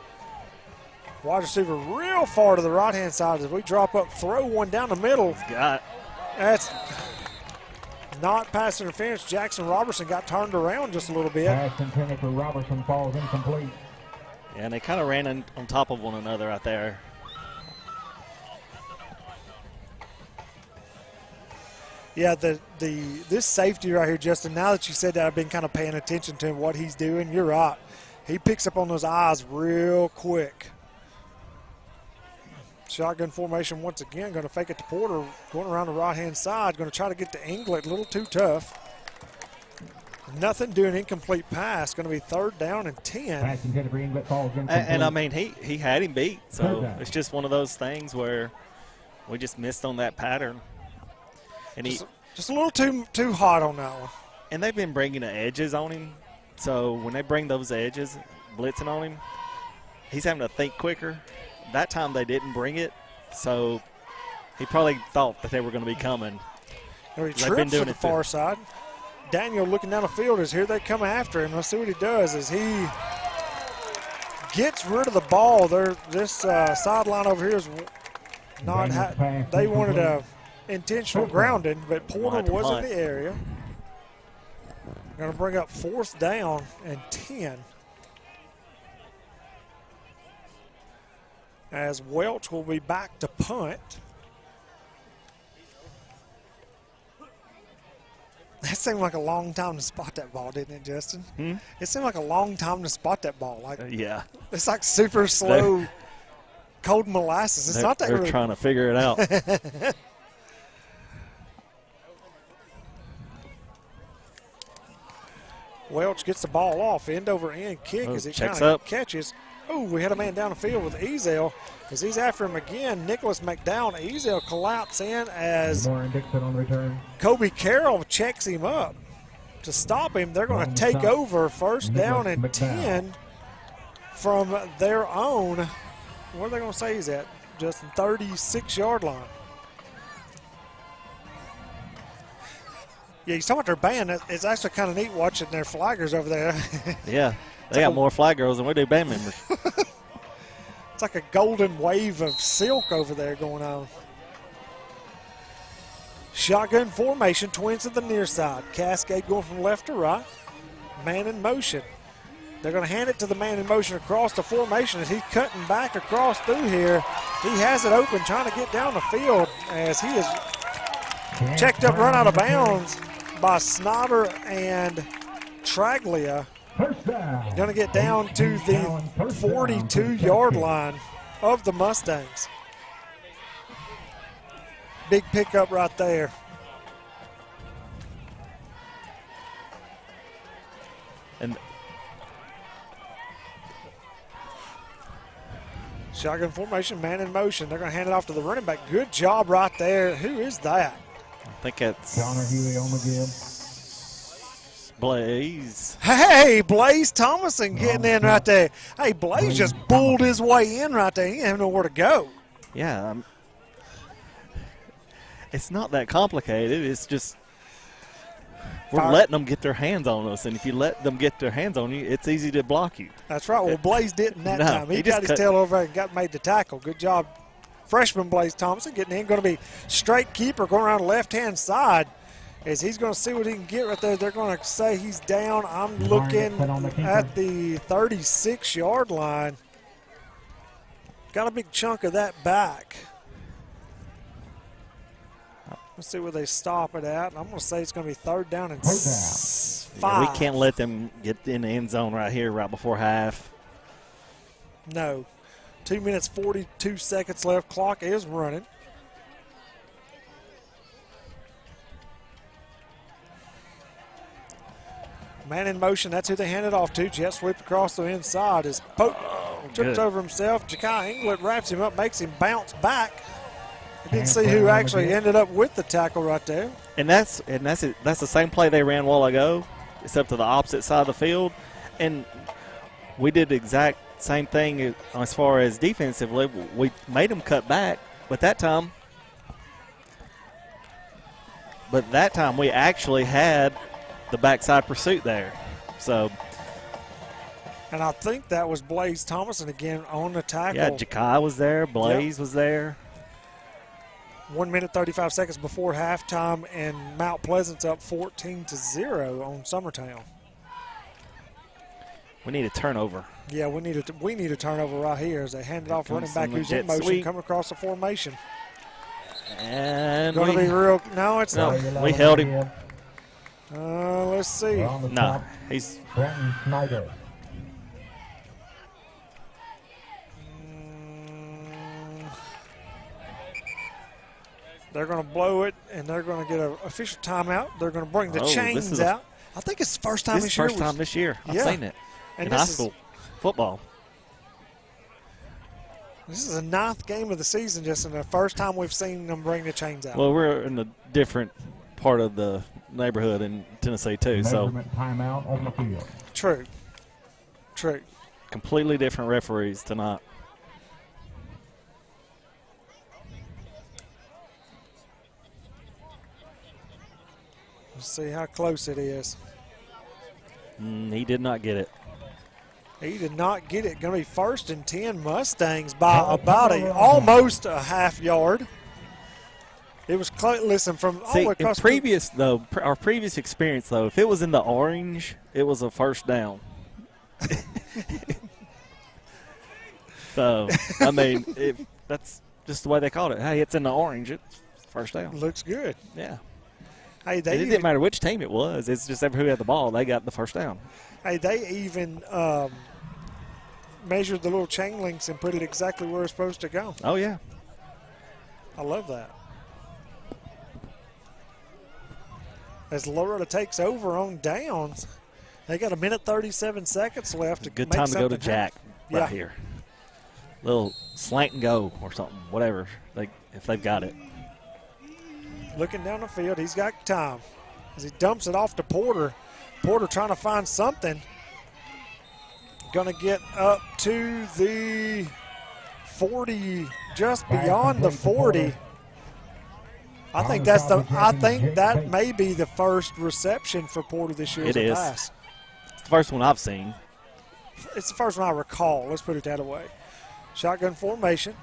Wide receiver real far to the right-hand side as we drop up, throw one down the middle. That's not pass interference. Jackson Robertson got turned around just a little bit. Pass intended for Robertson falls incomplete. Yeah, and they kind of ran on top of one another out there. Yeah, this safety right here, Justin, now that you said that, I've been kind of paying attention to what he's doing. You're right. He picks up on those eyes real quick. Shotgun formation once again, going to fake it to Porter, going around the right-hand side, going to try to get to Inglet, a little too tough. Nothing, do an incomplete pass. Going to be 3rd down and 10. Pass intended for England falls And I mean, he had him beat. So Third down. it's just one of those things where we just missed on that pattern. And just a little too hot on that one. And they've been bringing the edges on him. So when they bring those edges, blitzing on him, he's having to think quicker. That time they didn't bring it, so he probably thought that they were going to be coming. He trips to the far side. Daniel looking down the field as here they come after him. Let's see what he does as he gets rid of the ball. This sideline over here is not they wanted a intentional grounding, but Porter was in the area. Going to bring up 4th down and 10. As Welch will be back to punt. That seemed like a long time to spot that ball, didn't it, Justin? It seemed like a long time to spot that ball. Yeah. It's like super slow, cold molasses. It's not that they're really. Trying to figure it out. Welch gets the ball off, end over end kick as he kind of catches. Oh, we had a man down the field with Ezel as he's after him again. Nicholas McDowell, Ezel collapse in as Kobe Carroll checks him up. To stop him, they're going to take over 1st down and 10 from their own. What are they going to say he's at? Justin, 36-yard line. Yeah, he's talking about their band. It's actually kind of neat watching their flaggers over there. Yeah, they got more flag girls than we do band members. It's like a golden wave of silk over there going on. Shotgun formation, twins to the near side. Cascade going from left to right. Man in motion. They're going to hand it to the man in motion across the formation as he's cutting back across through here. He has it open, trying to get down the field as he is checked up, run out of bounds by Snyder and Traglia. Going to get down to the 42-yard line of the Mustangs. Big pickup right there. And shotgun formation, man in motion. They're going to hand it off to the running back. Good job right there. Who is that? I think it's Connor Huey Omagib. Blaze. Hey, Blaze Thomason getting in right there. Hey, Blaze just bulled his way in right there. He didn't have nowhere to go. Yeah. It's not that complicated. It's just we're letting them get their hands on us. And if you let them get their hands on you, it's easy to block you. That's right. Well, Blaze didn't that time. He got his tail over and made the tackle. Good job. Freshman Blaze Thompson getting in. Going to be straight keeper going around the left-hand side as he's going to see what he can get right there. They're going to say he's down. I'm looking at the 36-yard line. Got a big chunk of that back. Let's see where they stop it at. I'm going to say it's going to be 3rd down and 5. Yeah, we can't let them get in the end zone right here right before half. No. 2 minutes, 42 seconds left. Clock is running. Man in motion, that's who they hand it off to. Jet sweep across the inside as Pope trips over himself. Ja'Kai England wraps him up, makes him bounce back. I didn't see who actually ended up with the tackle right there. And that's the same play they ran a while ago, except to the opposite side of the field. And we did the exact same thing as far as defensively. We made them cut back, but that time we actually had the backside pursuit there. So, and I think that was Blaze Thomason again on the tackle. Yeah, Ja'Kai was there. Blaze was there. 1 minute, 35 seconds before halftime, and Mount Pleasant's up 14-0 on Summertown. We need a turnover. Yeah, we need a turnover right here as they hand it off running back who's in motion, coming across the formation. And going to be real. No, it's not. We held him. Let's see. No, he's Brenton Snyder. They're going to blow it, and they're going to get an official timeout. They're going to bring the chains out. I think it's the first time this year. First time this year. I've seen it and in high school football. This is the 9th game of the season, just in the first time we've seen them bring the chains out. Well, we're in a different part of the neighborhood in Tennessee too, so timeout on the field. True. Completely different referees tonight. Let's see how close it is. He did not get it. He did not get it. Going to be 1st and 10 Mustangs by about almost a half yard. It was close. Listen, from all the way across. Our previous experience, though, if it was in the orange, it was a first down. So, I mean, that's just the way they called it. Hey, it's in the orange. It's first down. Looks good. Yeah. Hey, it didn't matter which team it was. It's just who had the ball. They got the first down. Hey, they even measured the little chain links and put it exactly where it's supposed to go. Oh, yeah. I love that. As Loretto takes over on downs, they got 1:37 left. To good make time to go to something Jack happen. here. Little slant and go or something, whatever, if they've got it. Looking down the field, he's got time. As he dumps it off to Porter. Porter trying to find something. Going to get up to the 40, just beyond the 40. I think that may be the first reception for Porter this year. It is. Pass. It's the first one I've seen. It's the first one I recall. Let's put it that way. Shotgun formation.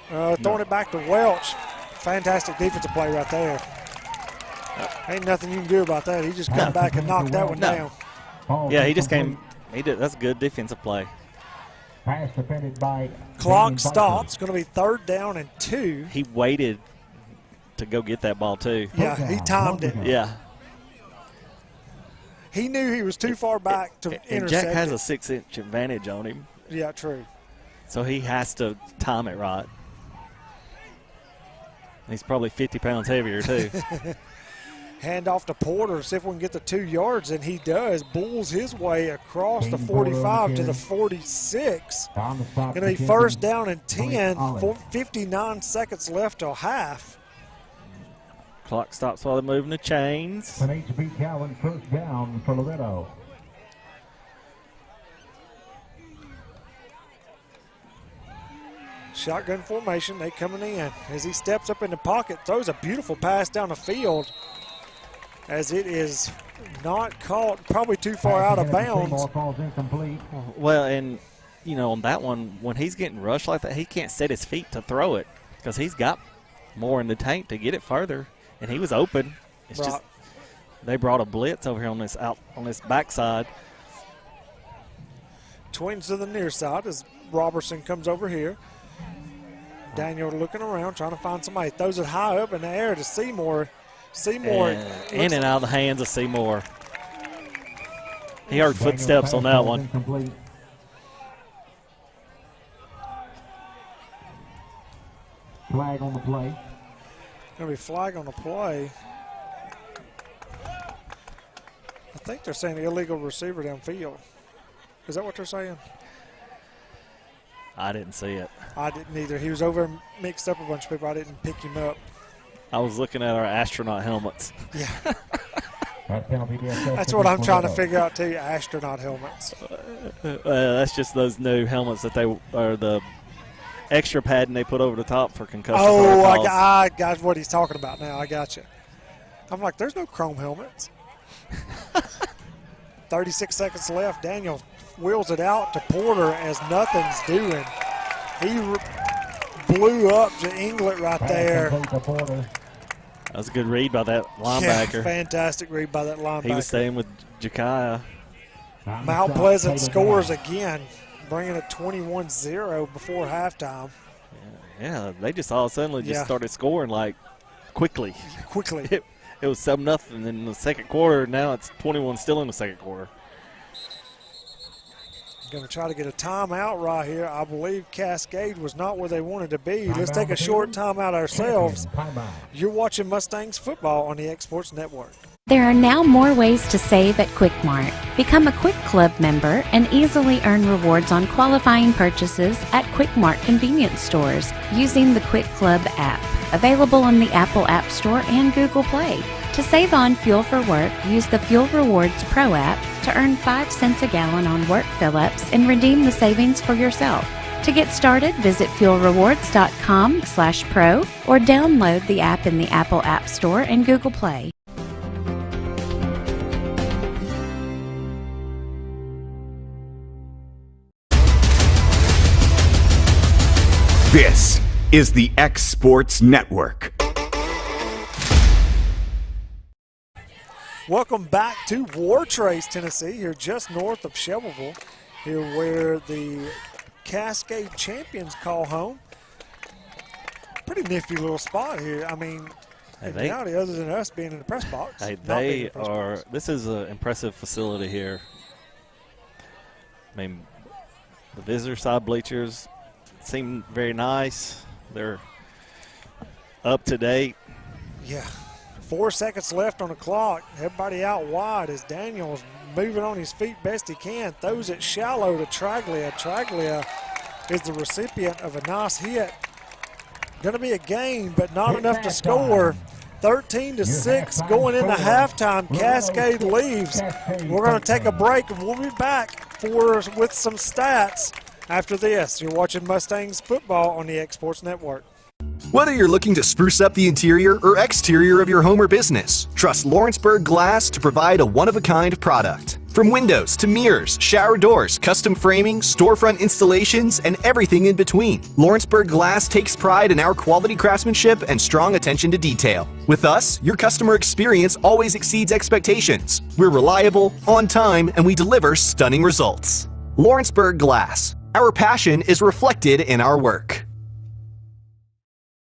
Throwing it back to Welch. Fantastic defensive play right there. Ain't nothing you can do about that. He just come back and knocked that one down. Yeah, he just came. He did. That's a good defensive play. Pass defended by Clock stops. Going to be 3rd down and 2. He waited to go get that ball too. Yeah, he timed it. Yeah. He knew he was too far back to And intercept Jack has it. a 6-inch advantage on him. Yeah, true. So he has to time it right. He's probably 50 pounds heavier too. Hand off to Porter, see if we can get the 2 yards, and he does. Bulls his way across the 45 to the 46. Going to be 1st down and 10, 59 seconds left till half. Clock stops while they're moving the chains. An HB Calvin 1st down for Loretto. Shotgun formation, they coming in. As he steps up in the pocket, throws a beautiful pass down the field. As it is not caught, probably too far out of bounds. Well, and, on that one, when he's getting rushed like that, he can't set his feet to throw it because he's got more in the tank to get it further, and he was open. It's just they brought a blitz over here on this backside. Twins to the near side as Robertson comes over here. Daniel looking around, trying to find somebody. Throws it high up in the air to Seymour. Seymour. In and out of the hands of Seymour. He heard footsteps on that one. Flag on the play. Going to be flag on the play. I think they're saying illegal receiver downfield. Is that what they're saying? I didn't see it. I didn't either. He was over mixed up a bunch of people. I didn't pick him up. I was looking at our astronaut helmets. Yeah. That's what I'm trying to figure out too, astronaut helmets. That's just those new helmets that are the extra padding they put over the top for concussion protocols. I got what he's talking about now. I got you. I'm like, there's no chrome helmets. 36 seconds left. Daniel wheels it out to Porter as nothing's doing. He blew up to Inglet right there. That was a good read by that linebacker. Yeah, fantastic read by that linebacker. He was staying with Jakaya. Mount Pleasant scores again, bringing it 21-0 before halftime. Yeah, they just all of a sudden just started scoring quickly. Quickly. It was 7-0 in the second quarter. Now it's 21 still in the second quarter. Going to try to get a timeout right here. I believe Cascade was not where they wanted to be. Let's take a short timeout ourselves. You're watching Mustangs football on the Exports Network. There are now more ways to save at Quick Mart. Become a Quick Club member and easily earn rewards on qualifying purchases at Quick Mart convenience stores using the Quick Club app, available on the Apple App Store and Google Play. To save on fuel for work, use the Fuel Rewards Pro app to earn 5 cents a gallon on work fill-ups and redeem the savings for yourself. To get started, visit fuelrewards.com/pro or download the app in the Apple App Store and Google Play. This is the X Sports Network. Welcome back to Wartrace, Tennessee, here just north of Shelbyville, here where the Cascade champions call home. Pretty nifty little spot here. I mean, in reality, other than us being in the press box. This is an impressive facility here. I mean, the visitor side bleachers seem very nice. They're up to date. Yeah. 4 seconds left on the clock. Everybody out wide as Daniel's moving on his feet best he can. Throws it shallow to Traglia. Traglia is the recipient of a nice hit. Going to be a gain, but not enough to score. 13-6 going into halftime. Cascade leaves. We're going to take a break, and we'll be back with some stats after this. You're watching Mustangs football on the X Sports Network. Whether you're looking to spruce up the interior or exterior of your home or business, trust Lawrenceburg Glass to provide a one-of-a-kind product. From windows to mirrors, shower doors, custom framing, storefront installations, and everything in between, Lawrenceburg Glass takes pride in our quality craftsmanship and strong attention to detail. With us, your customer experience always exceeds expectations. We're reliable, on time, and we deliver stunning results. Lawrenceburg Glass. Our passion is reflected in our work.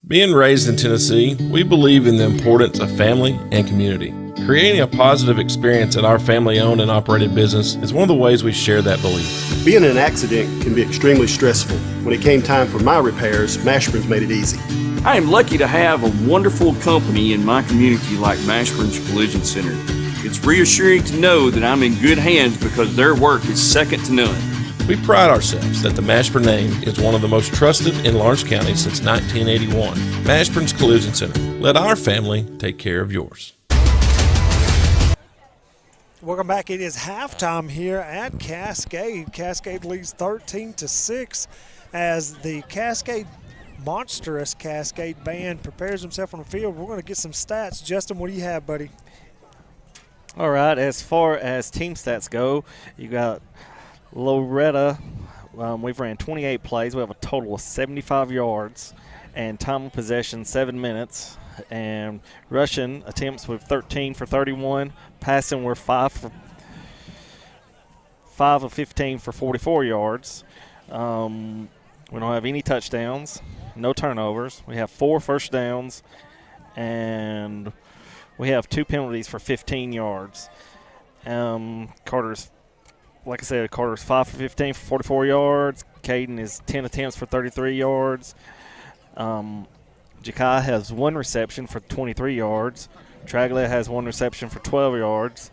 Being raised in Tennessee, we believe in the importance of family and community. Creating a positive experience at our family-owned and operated business is one of the ways we share that belief. Being in an accident can be extremely stressful. When it came time for my repairs, Mashburn's made it easy. I am lucky to have a wonderful company in my community like Mashburn's Collision Center. It's reassuring to know that I'm in good hands because their work is second to none. We pride ourselves that the Mashburn name is one of the most trusted in Lawrence County since 1981. Mashburn's Collision Center. Let our family take care of yours. Welcome back. It is halftime here at Cascade. Cascade leads 13-6 as the monstrous Cascade band prepares himself on the field. We're going to get some stats. Justin, what do you have, buddy? All right, as far as team stats go, you got Loretto. We've ran 28 plays. We have a total of 75 yards and time of possession 7 minutes. And rushing attempts with 13 for 31. Passing we're 5 of 15 for 44 yards. We don't have any touchdowns, no turnovers. We have 4 first downs, and we have 2 penalties for 15 yards. Carter's 5 for 15 for 44 yards. Caden is 10 attempts for 33 yards. Jakai has 1 reception for 23 yards. Traglia has 1 reception for 12 yards.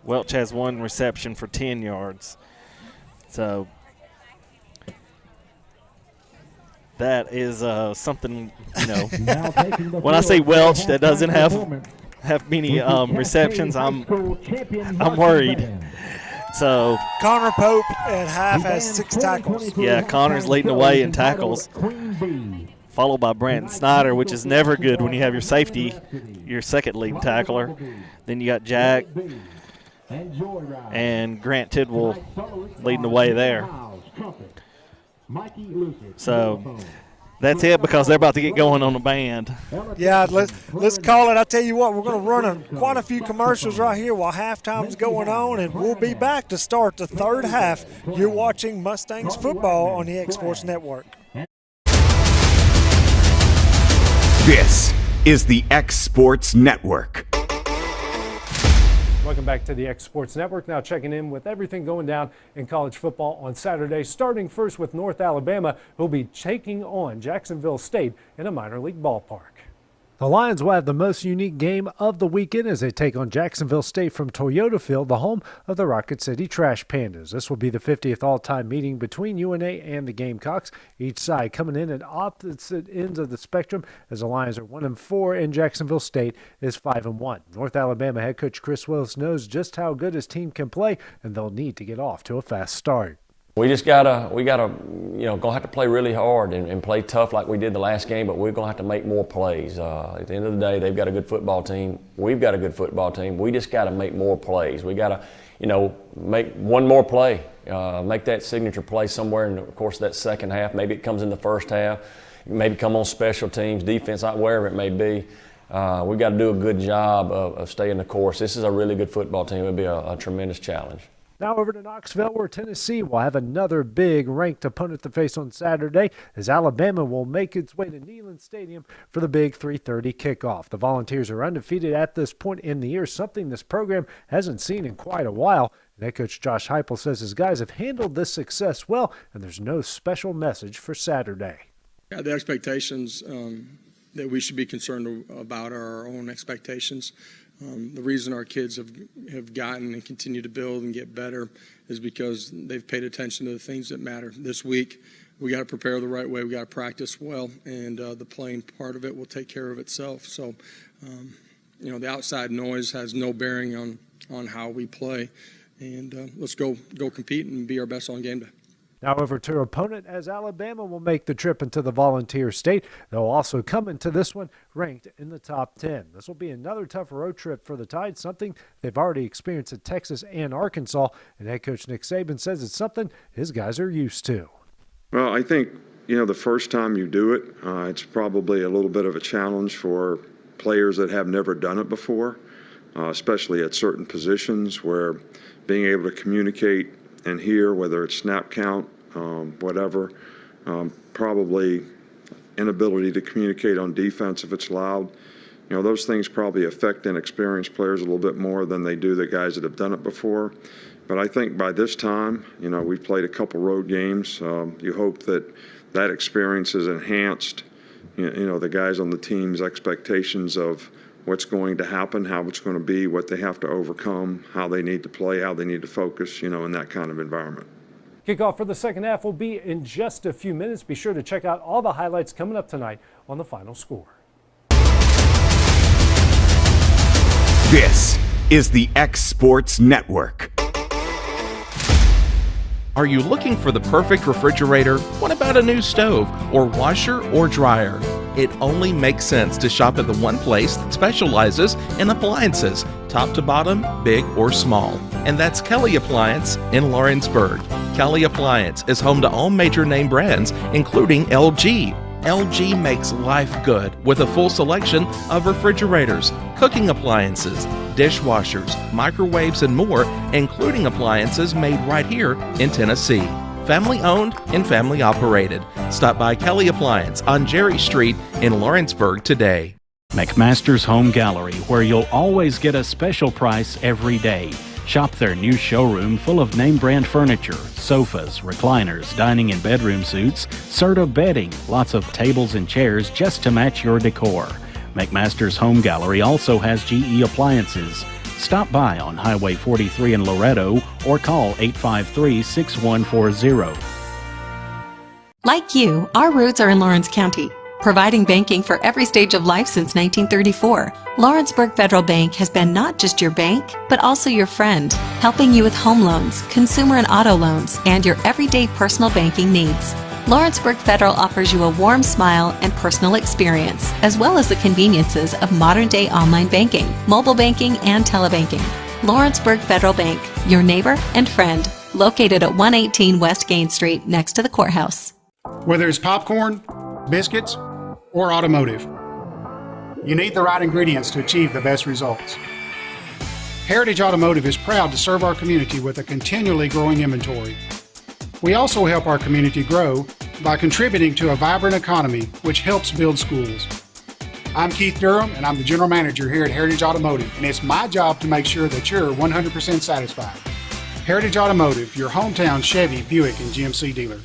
Welch has 1 reception for 10 yards. So that is something, when I say Welch that doesn't have many receptions, I'm worried. So Connor Pope at half has 6 tackles. Yeah, Connor's leading the way in tackles, followed by Brandon Snyder, which is never good when you have your safety, your second leading tackler. Then you got Jack and Grant Tidwell leading the way there. So that's it, because they're about to get going on the band. Yeah, let's call it. I tell you what, we're going to run quite a few commercials right here while halftime's going on, and we'll be back to start the third half. You're watching Mustangs football on the X Sports Network. This is the X Sports Network. Welcome back to the X Sports Network. Now checking in with everything going down in college football on Saturday, starting first with North Alabama, who'll be taking on Jacksonville State in a minor league ballpark. The Lions will have the most unique game of the weekend as they take on Jacksonville State from Toyota Field, the home of the Rocket City Trash Pandas. This will be the 50th all-time meeting between UNA and the Gamecocks, each side coming in at opposite ends of the spectrum as the Lions are 1-4 and Jacksonville State is 5-1. North Alabama head coach Chris Willis knows just how good his team can play, and they'll need to get off to a fast start. We gotta, gonna have to play really hard and play tough like we did the last game, but we're gonna have to make more plays. At the end of the day, they've got a good football team. We've got a good football team. We just gotta make more plays. We gotta, make one more play, make that signature play somewhere in the course of that second half. Maybe it comes in the first half. Maybe come on special teams, defense, wherever it may be. We've got to do a good job of staying the course. This is a really good football team. It'll be a tremendous challenge. Now over to Knoxville, where Tennessee will have another big ranked opponent to face on Saturday as Alabama will make its way to Neyland Stadium for the big 3:30 kickoff. The Volunteers are undefeated at this point in the year, something this program hasn't seen in quite a while. And head coach Josh Heupel says his guys have handled this success well, and there's no special message for Saturday. Yeah, the expectations that we should be concerned about are our own expectations. The reason our kids have gotten and continue to build and get better is because they've paid attention to the things that matter. This week, we got to prepare the right way. We got to practice well, and the playing part of it will take care of itself. So, the outside noise has no bearing on how we play, and let's go compete and be our best on game day. Now over to our opponent as Alabama will make the trip into the Volunteer State. They'll also come into this one ranked in the top 10. This will be another tough road trip for the Tide, something they've already experienced at Texas and Arkansas. And head coach Nick Saban says it's something his guys are used to. Well, I think, the first time you do it, it's probably a little bit of a challenge for players that have never done it before, especially at certain positions where being able to communicate and hear, whether it's snap count, whatever, probably inability to communicate on defense if it's loud. Those things probably affect inexperienced players a little bit more than they do the guys that have done it before. But I think by this time, we've played a couple road games. You hope that experience is enhanced, the guys on the team's expectations of what's going to happen, how it's going to be, what they have to overcome, how they need to play, how they need to focus, in that kind of environment. Kickoff for the second half will be in just a few minutes. Be sure to check out all the highlights coming up tonight on The Final Score. This is the X Sports Network. Are you looking for the perfect refrigerator? What about a new stove or washer or dryer? It only makes sense to shop at the one place that specializes in appliances, top to bottom, big or small. And that's Kelly Appliance in Lawrenceburg. Kelly Appliance is home to all major name brands, including LG. LG makes life good with a full selection of refrigerators, cooking appliances, dishwashers, microwaves, and more, including appliances made right here in Tennessee. Family owned and family operated. Stop by Kelly Appliance on Jerry Street in Lawrenceburg today. McMaster's Home Gallery, where you'll always get a special price every day. Shop their new showroom full of name brand furniture, sofas, recliners, dining and bedroom suites, Serta bedding, lots of tables and chairs just to match your decor. McMaster's Home Gallery also has GE appliances. Stop by on Highway 43 in Loretto or call 853-6140. Like you, our roots are in Lawrence County, providing banking for every stage of life since 1934. Lawrenceburg Federal Bank has been not just your bank, but also your friend, helping you with home loans, consumer and auto loans, and your everyday personal banking needs. Lawrenceburg Federal offers you a warm smile and personal experience, as well as the conveniences of modern-day online banking, mobile banking, and telebanking. Lawrenceburg Federal Bank, your neighbor and friend, located at 118 West Gain Street, next to the courthouse. Whether it's popcorn, biscuits, or automotive, you need the right ingredients to achieve the best results. Heritage Automotive is proud to serve our community with a continually growing inventory. We also help our community grow by contributing to a vibrant economy, which helps build schools. I'm Keith Durham, and I'm the General Manager here at Heritage Automotive, and it's my job to make sure that you're 100% satisfied. Heritage Automotive, your hometown Chevy, Buick, and GMC dealer.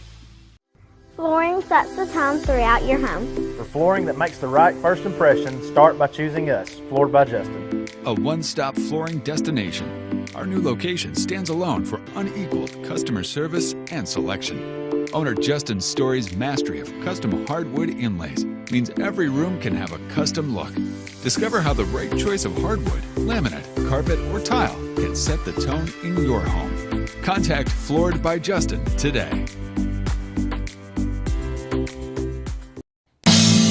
Flooring sets the tone throughout your home. For flooring that makes the right first impression, start by choosing us, Floored by Justin. A one-stop flooring destination. Our new location stands alone for unequaled customer service and selection. Owner Justin Story's mastery of custom hardwood inlays means every room can have a custom look. Discover how the right choice of hardwood, laminate, carpet, or tile can set the tone in your home. Contact Floored by Justin today.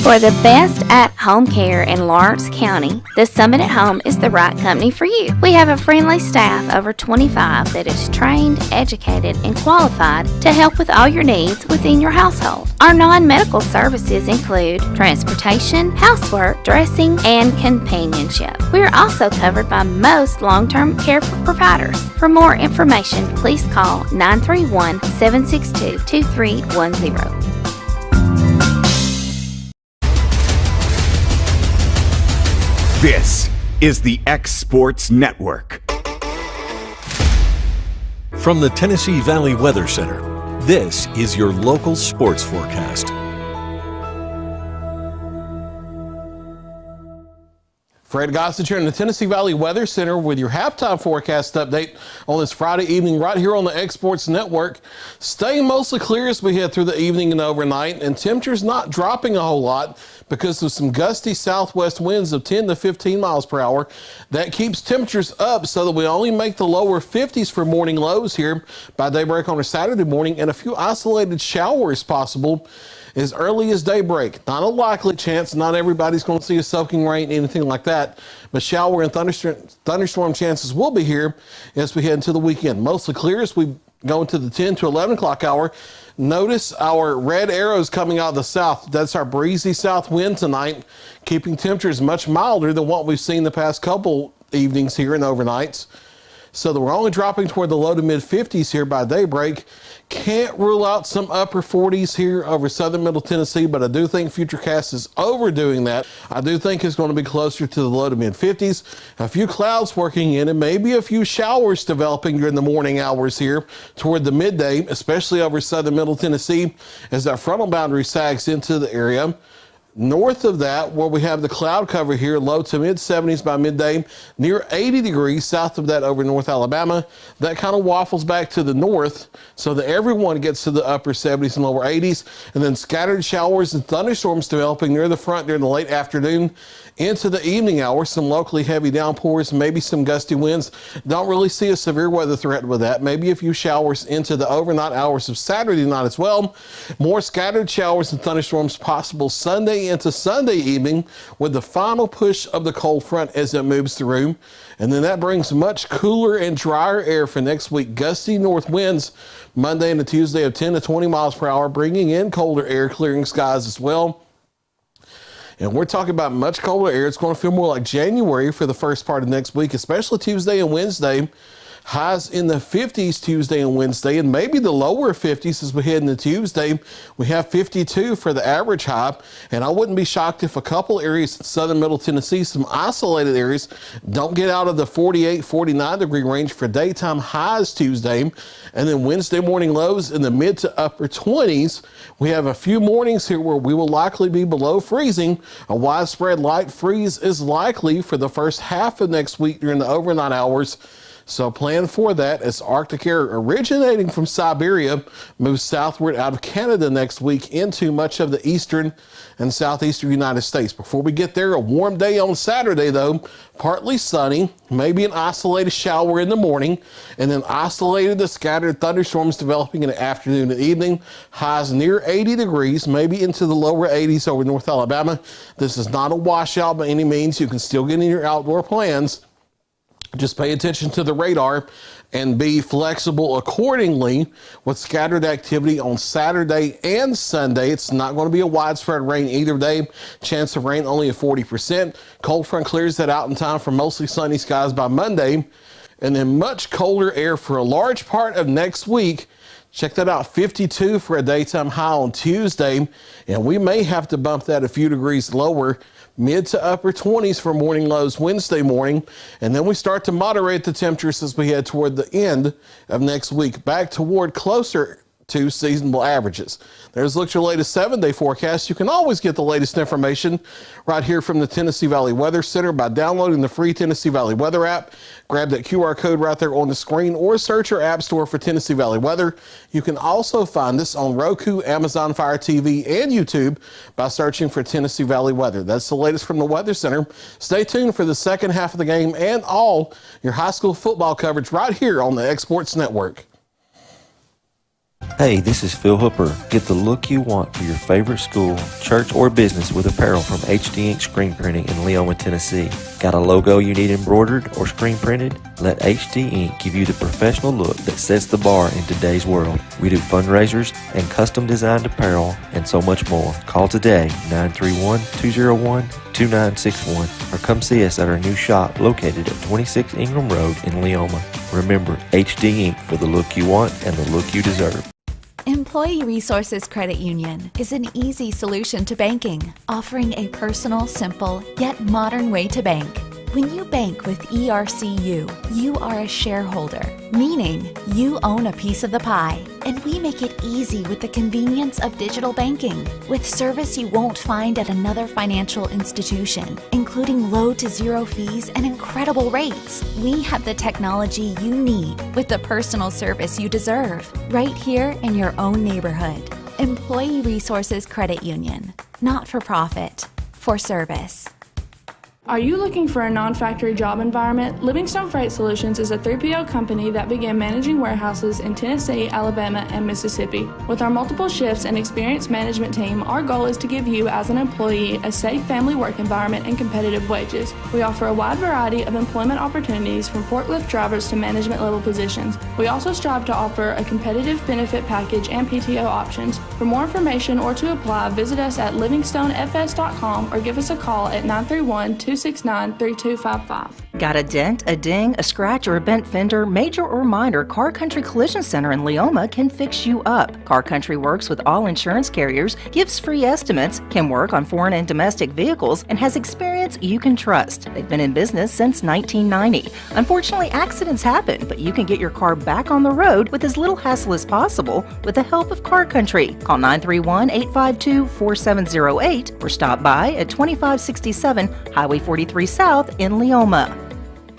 For the best at-home care in Lawrence County, the Summit at Home is the right company for you. We have a friendly staff over 25 that is trained, educated, and qualified to help with all your needs within your household. Our non-medical services include transportation, housework, dressing, and companionship. We are also covered by most long-term care providers. For more information, please call 931-762-2310. This is the X Sports Network. From the Tennessee Valley Weather Center, this is your local sports forecast. Fred Gossett here in the Tennessee Valley Weather Center with your halftime forecast update on this Friday evening right here on the X Sports Network. Staying mostly clear as we head through the evening and overnight, and temperatures not dropping a whole lot because of some gusty southwest winds of 10 to 15 miles per hour. That keeps temperatures up so that we only make the lower 50s for morning lows here by daybreak on a Saturday morning, and a few isolated showers possible as early as daybreak. Not a likely chance. Not everybody's going to see a soaking rain, anything like that. But shower and thunderstorm chances will be here as we head into the weekend. Mostly clear as we go into the 10 to 11 o'clock hour. Notice our red arrows coming out of the south. That's our breezy south wind tonight, keeping temperatures much milder than what we've seen the past couple evenings here and overnights. So that we're only dropping toward the low to mid 50s here by daybreak. Can't rule out some upper 40s here over southern middle Tennessee, but I do think Futurecast is overdoing that. I do think it's going to be closer to the low to mid 50s. A few clouds working in and maybe a few showers developing during the morning hours here toward the midday, especially over southern middle Tennessee as that frontal boundary sags into the area. North of that, where we have the cloud cover here, low to mid 70s by midday, near 80 degrees south of that over North Alabama. That kind of waffles back to the north so that everyone gets to the upper 70s and lower 80s, and then scattered showers and thunderstorms developing near the front during the late afternoon into the evening hours. Some locally heavy downpours, maybe some gusty winds. Don't really see a severe weather threat with that. Maybe a few showers into the overnight hours of Saturday night as well. More scattered showers and thunderstorms possible Sunday into Sunday evening with the final push of the cold front as it moves through. And then that brings much cooler and drier air for next week. Gusty north winds Monday and Tuesday of 10 to 20 miles per hour, bringing in colder air, clearing skies as well. And we're talking about much colder air. It's going to feel more like January for the first part of next week, especially Tuesday and Wednesday. Highs in the 50s Tuesday and Wednesday, and maybe the lower 50s as we head into Tuesday. We have 52 for the average high, and I wouldn't be shocked if a couple areas in southern middle Tennessee, some isolated areas, don't get out of the 48, 49 degree range for daytime highs Tuesday. And then Wednesday morning lows in the mid to upper 20s. We have a few mornings here where we will likely be below freezing. A widespread light freeze is likely for the first half of next week during the overnight hours. So plan for that as Arctic air originating from Siberia moves southward out of Canada next week into much of the eastern and southeastern United States. Before we get there, a warm day on Saturday though, partly sunny, maybe an isolated shower in the morning, and then isolated to scattered thunderstorms developing in the afternoon and evening. Highs near 80 degrees, maybe into the lower 80s over North Alabama. This is not a washout by any means. You can still get in your outdoor plans. Just pay attention to the radar and be flexible accordingly with scattered activity on Saturday and Sunday. It's not going to be a widespread rain either day. Chance of rain only at 40%. Cold front clears that out in time for mostly sunny skies by Monday. And then much colder air for a large part of next week. Check that out, 52 for a daytime high on Tuesday. And we may have to bump that a few degrees lower, mid to upper 20s for morning lows Wednesday morning. And then we start to moderate the temperatures as we head toward the end of next week, back toward closer to seasonable averages. There's look at your latest 7-day forecast. You can always get the latest information right here from the Tennessee Valley Weather Center by downloading the free Tennessee Valley Weather app. Grab that QR code right there on the screen or search your app store for Tennessee Valley Weather. You can also find us on Roku, Amazon Fire TV, and YouTube by searching for Tennessee Valley Weather. That's the latest from the Weather Center. Stay tuned for the second half of the game and all your high school football coverage right here on the Exports Network. Hey, this is Phil Hooper. Get the look you want for your favorite school, church, or business with apparel from HD Ink Screen Printing in Leoma, Tennessee. Got a logo you need embroidered or screen printed? Let HD Ink give you the professional look that sets the bar in today's world. We do fundraisers and custom designed apparel and so much more. Call today, 931-201-2961, or come see us at our new shop located at 26 Ingram Road in Leoma. Remember, HD Ink for the look you want and the look you deserve. Employee Resources Credit Union is an easy solution to banking, offering a personal, simple, yet modern way to bank. When you bank with ERCU, you are a shareholder, meaning you own a piece of the pie, and we make it easy with the convenience of digital banking, with service you won't find at another financial institution, including low to zero fees and incredible rates. We have the technology you need with the personal service you deserve, right here in your own neighborhood. Employee Resources Credit Union, not for profit, for service. Are you looking for a non-factory job environment? Livingstone Freight Solutions is a 3PL company that began managing warehouses in Tennessee, Alabama, and Mississippi. With our multiple shifts and experienced management team, our goal is to give you, as an employee, a safe family work environment and competitive wages. We offer a wide variety of employment opportunities from forklift drivers to management level positions. We also strive to offer a competitive benefit package and PTO options. For more information or to apply, visit us at livingstonefs.com or give us a call at 931-269-3255. Got a dent, a ding, a scratch, or a bent fender? Major or minor, Car Country Collision Center in Leoma can fix you up. Car Country works with all insurance carriers, gives free estimates, can work on foreign and domestic vehicles, and has experience you can trust. They've been in business since 1990. Unfortunately, accidents happen, but you can get your car back on the road with as little hassle as possible with the help of Car Country. Call 931-852-4708 or stop by at 2567 Highway 43 South in Leoma.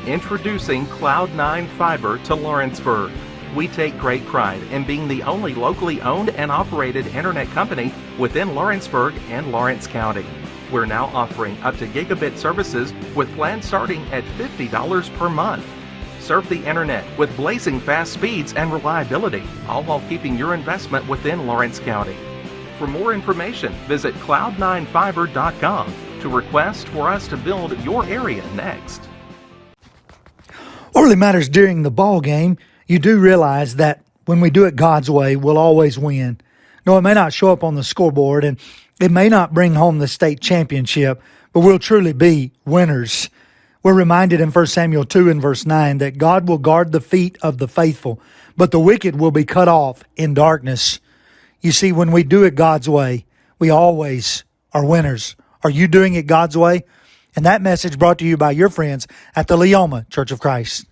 Introducing Cloud9 Fiber to Lawrenceburg. We take great pride in being the only locally owned and operated internet company within Lawrenceburg and Lawrence County. We're now offering up to gigabit services with plans starting at $50 per month. Surf the internet with blazing fast speeds and reliability, all while keeping your investment within Lawrence County. For more information, visit cloud9fiber.com to request for us to build your area next. What really matters during the ball game, you do realize that when we do it God's way, we'll always win. No, it may not show up on the scoreboard, and it may not bring home the state championship, but we'll truly be winners. We're reminded in 1 Samuel 2 and verse 9 that God will guard the feet of the faithful, but the wicked will be cut off in darkness. You see, when we do it God's way, we always are winners. Are you doing it God's way? And that message brought to you by your friends at the Leoma Church of Christ.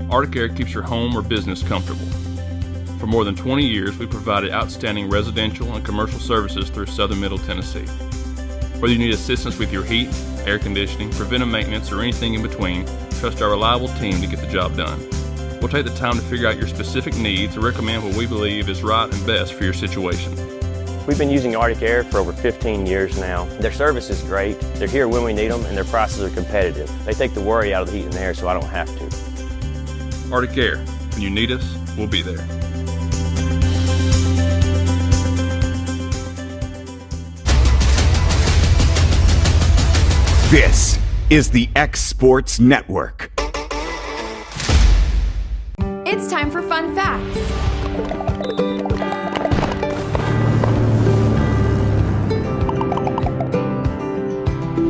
Arctic Air keeps your home or business comfortable. For more than 20 years, we provided outstanding residential and commercial services through southern Middle Tennessee. Whether you need assistance with your heat, air conditioning, preventive maintenance, or anything in between, trust our reliable team to get the job done. We'll take the time to figure out your specific needs and recommend what we believe is right and best for your situation. We've been using Arctic Air for over 15 years now. Their service is great, they're here when we need them, and their prices are competitive. They take the worry out of the heat and air so I don't have to. Arctic Air, when you need us, we'll be there. This is the X Sports Network. It's time for fun facts.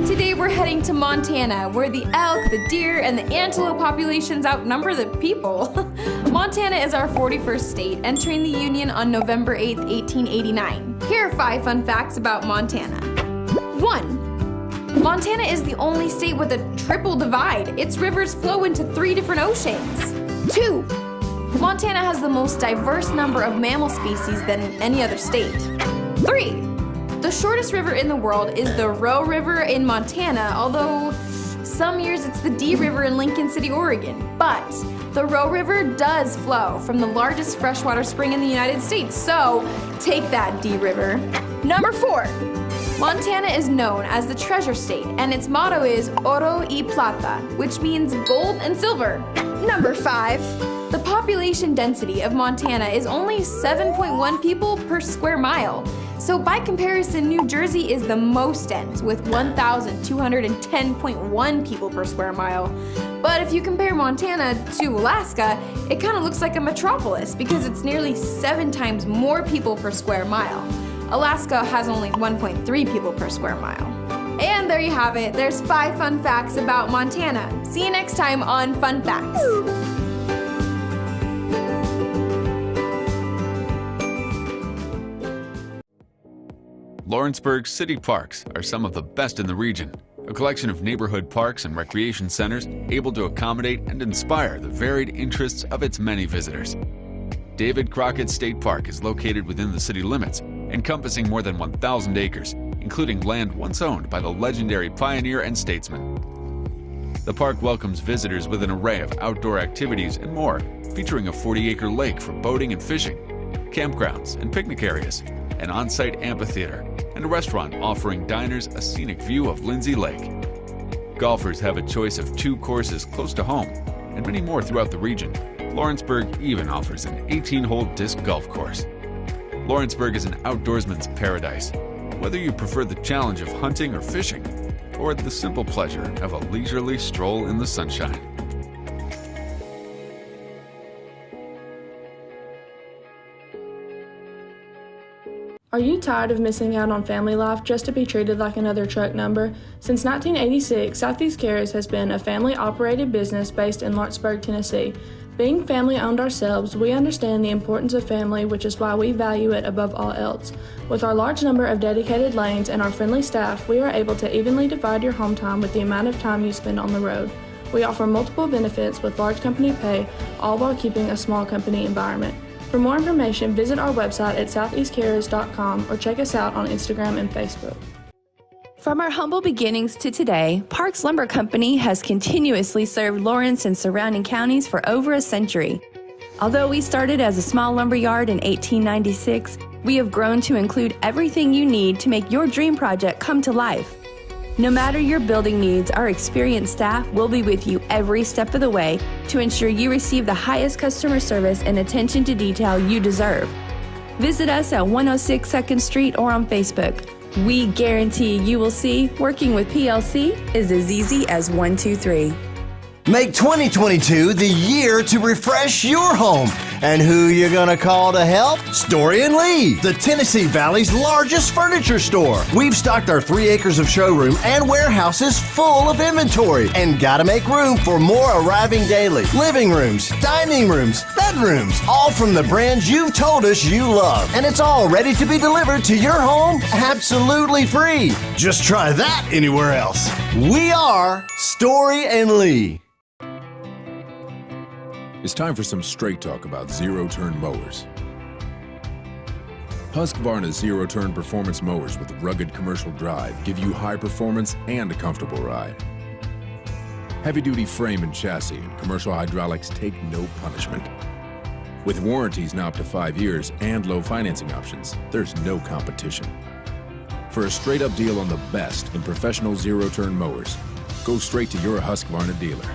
Today we're heading to Montana, where the elk, the deer, and the antelope populations outnumber the people. Montana is our 41st state, entering the Union on November 8th, 1889. Here are 5 fun facts about Montana. 1. Montana is the only state with a triple divide. Its rivers flow into 3 different oceans. 2. Montana has the most diverse number of mammal species than any other state. 3. The shortest river in the world is the Roe River in Montana, although some years it's the Dee River in Lincoln City, Oregon. But the Roe River does flow from the largest freshwater spring in the United States, so take that, Dee River. Number 4. Montana is known as the Treasure State, and its motto is Oro y Plata, which means gold and silver. Number 5. The population density of Montana is only 7.1 people per square mile. So by comparison, New Jersey is the most dense with 1,210.1 people per square mile. But if you compare Montana to Alaska, it kind of looks like a metropolis because it's nearly 7 times more people per square mile. Alaska has only 1.3 people per square mile. And there you have it. There's 5 fun facts about Montana. See you next time on Fun Facts. Lawrenceburg City Parks are some of the best in the region. A collection of neighborhood parks and recreation centers able to accommodate and inspire the varied interests of its many visitors. David Crockett State Park is located within the city limits, encompassing more than 1,000 acres, including land once owned by the legendary pioneer and statesman. The park welcomes visitors with an array of outdoor activities and more, featuring a 40-acre lake for boating and fishing, campgrounds and picnic areas, an on-site amphitheater, and a restaurant offering diners a scenic view of Lindsay Lake. Golfers have a choice of 2 courses close to home, and many more throughout the region. Lawrenceburg even offers an 18-hole disc golf course. Lawrenceburg is an outdoorsman's paradise, whether you prefer the challenge of hunting or fishing, or the simple pleasure of a leisurely stroll in the sunshine. Are you tired of missing out on family life just to be treated like another truck number? Since 1986, Southeast Cares has been a family-operated business based in Lawrenceburg, Tennessee. Being family-owned ourselves, we understand the importance of family, which is why we value it above all else. With our large number of dedicated lanes and our friendly staff, we are able to evenly divide your home time with the amount of time you spend on the road. We offer multiple benefits with large company pay, all while keeping a small company environment. For more information, visit our website at southeastcarriers.com or check us out on Instagram and Facebook. From our humble beginnings to today, Parks Lumber Company has continuously served Lawrence and surrounding counties for over a century. Although we started as a small lumber yard in 1896, we have grown to include everything you need to make your dream project come to life. No matter your building needs, our experienced staff will be with you every step of the way to ensure you receive the highest customer service and attention to detail you deserve. Visit us at 106 2nd Street or on Facebook. We guarantee you will see working with PLC is as easy as 1, 2, 3. Make 2022 the year to refresh your home. And who you gonna call to help? Story & Lee, the Tennessee Valley's largest furniture store. We've stocked our 3 acres of showroom and warehouses full of inventory and gotta make room for more arriving daily. Living rooms, dining rooms, bedrooms, all from the brands you've told us you love. And it's all ready to be delivered to your home absolutely free. Just try that anywhere else. We are Story & Lee. It's time for some straight talk about zero-turn mowers. Husqvarna's zero-turn performance mowers with rugged commercial drive give you high performance and a comfortable ride. Heavy-duty frame and chassis and commercial hydraulics take no punishment. With warranties now up to 5 years and low financing options, there's no competition. For a straight-up deal on the best in professional zero-turn mowers, go straight to your Husqvarna dealer.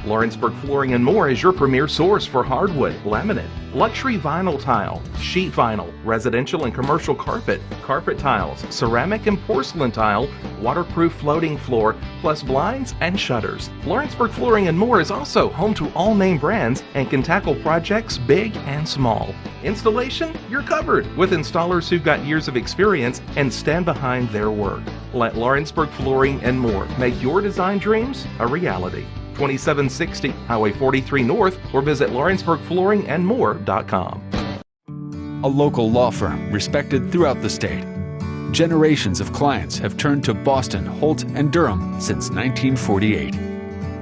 Lawrenceburg Flooring and More is your premier source for hardwood, laminate, luxury vinyl tile, sheet vinyl, residential and commercial carpet, carpet tiles, ceramic and porcelain tile, waterproof floating floor, plus blinds and shutters. Lawrenceburg Flooring and More is also home to all name brands and can tackle projects big and small. Installation? You're covered with installers who've got years of experience and stand behind their work. Let Lawrenceburg Flooring and More make your design dreams a reality. 2760 Highway 43 North or visit LawrenceburgFlooringandMore.com. a local law firm respected throughout the state. Generations of clients have turned to Boston, Holt, and Durham since 1948.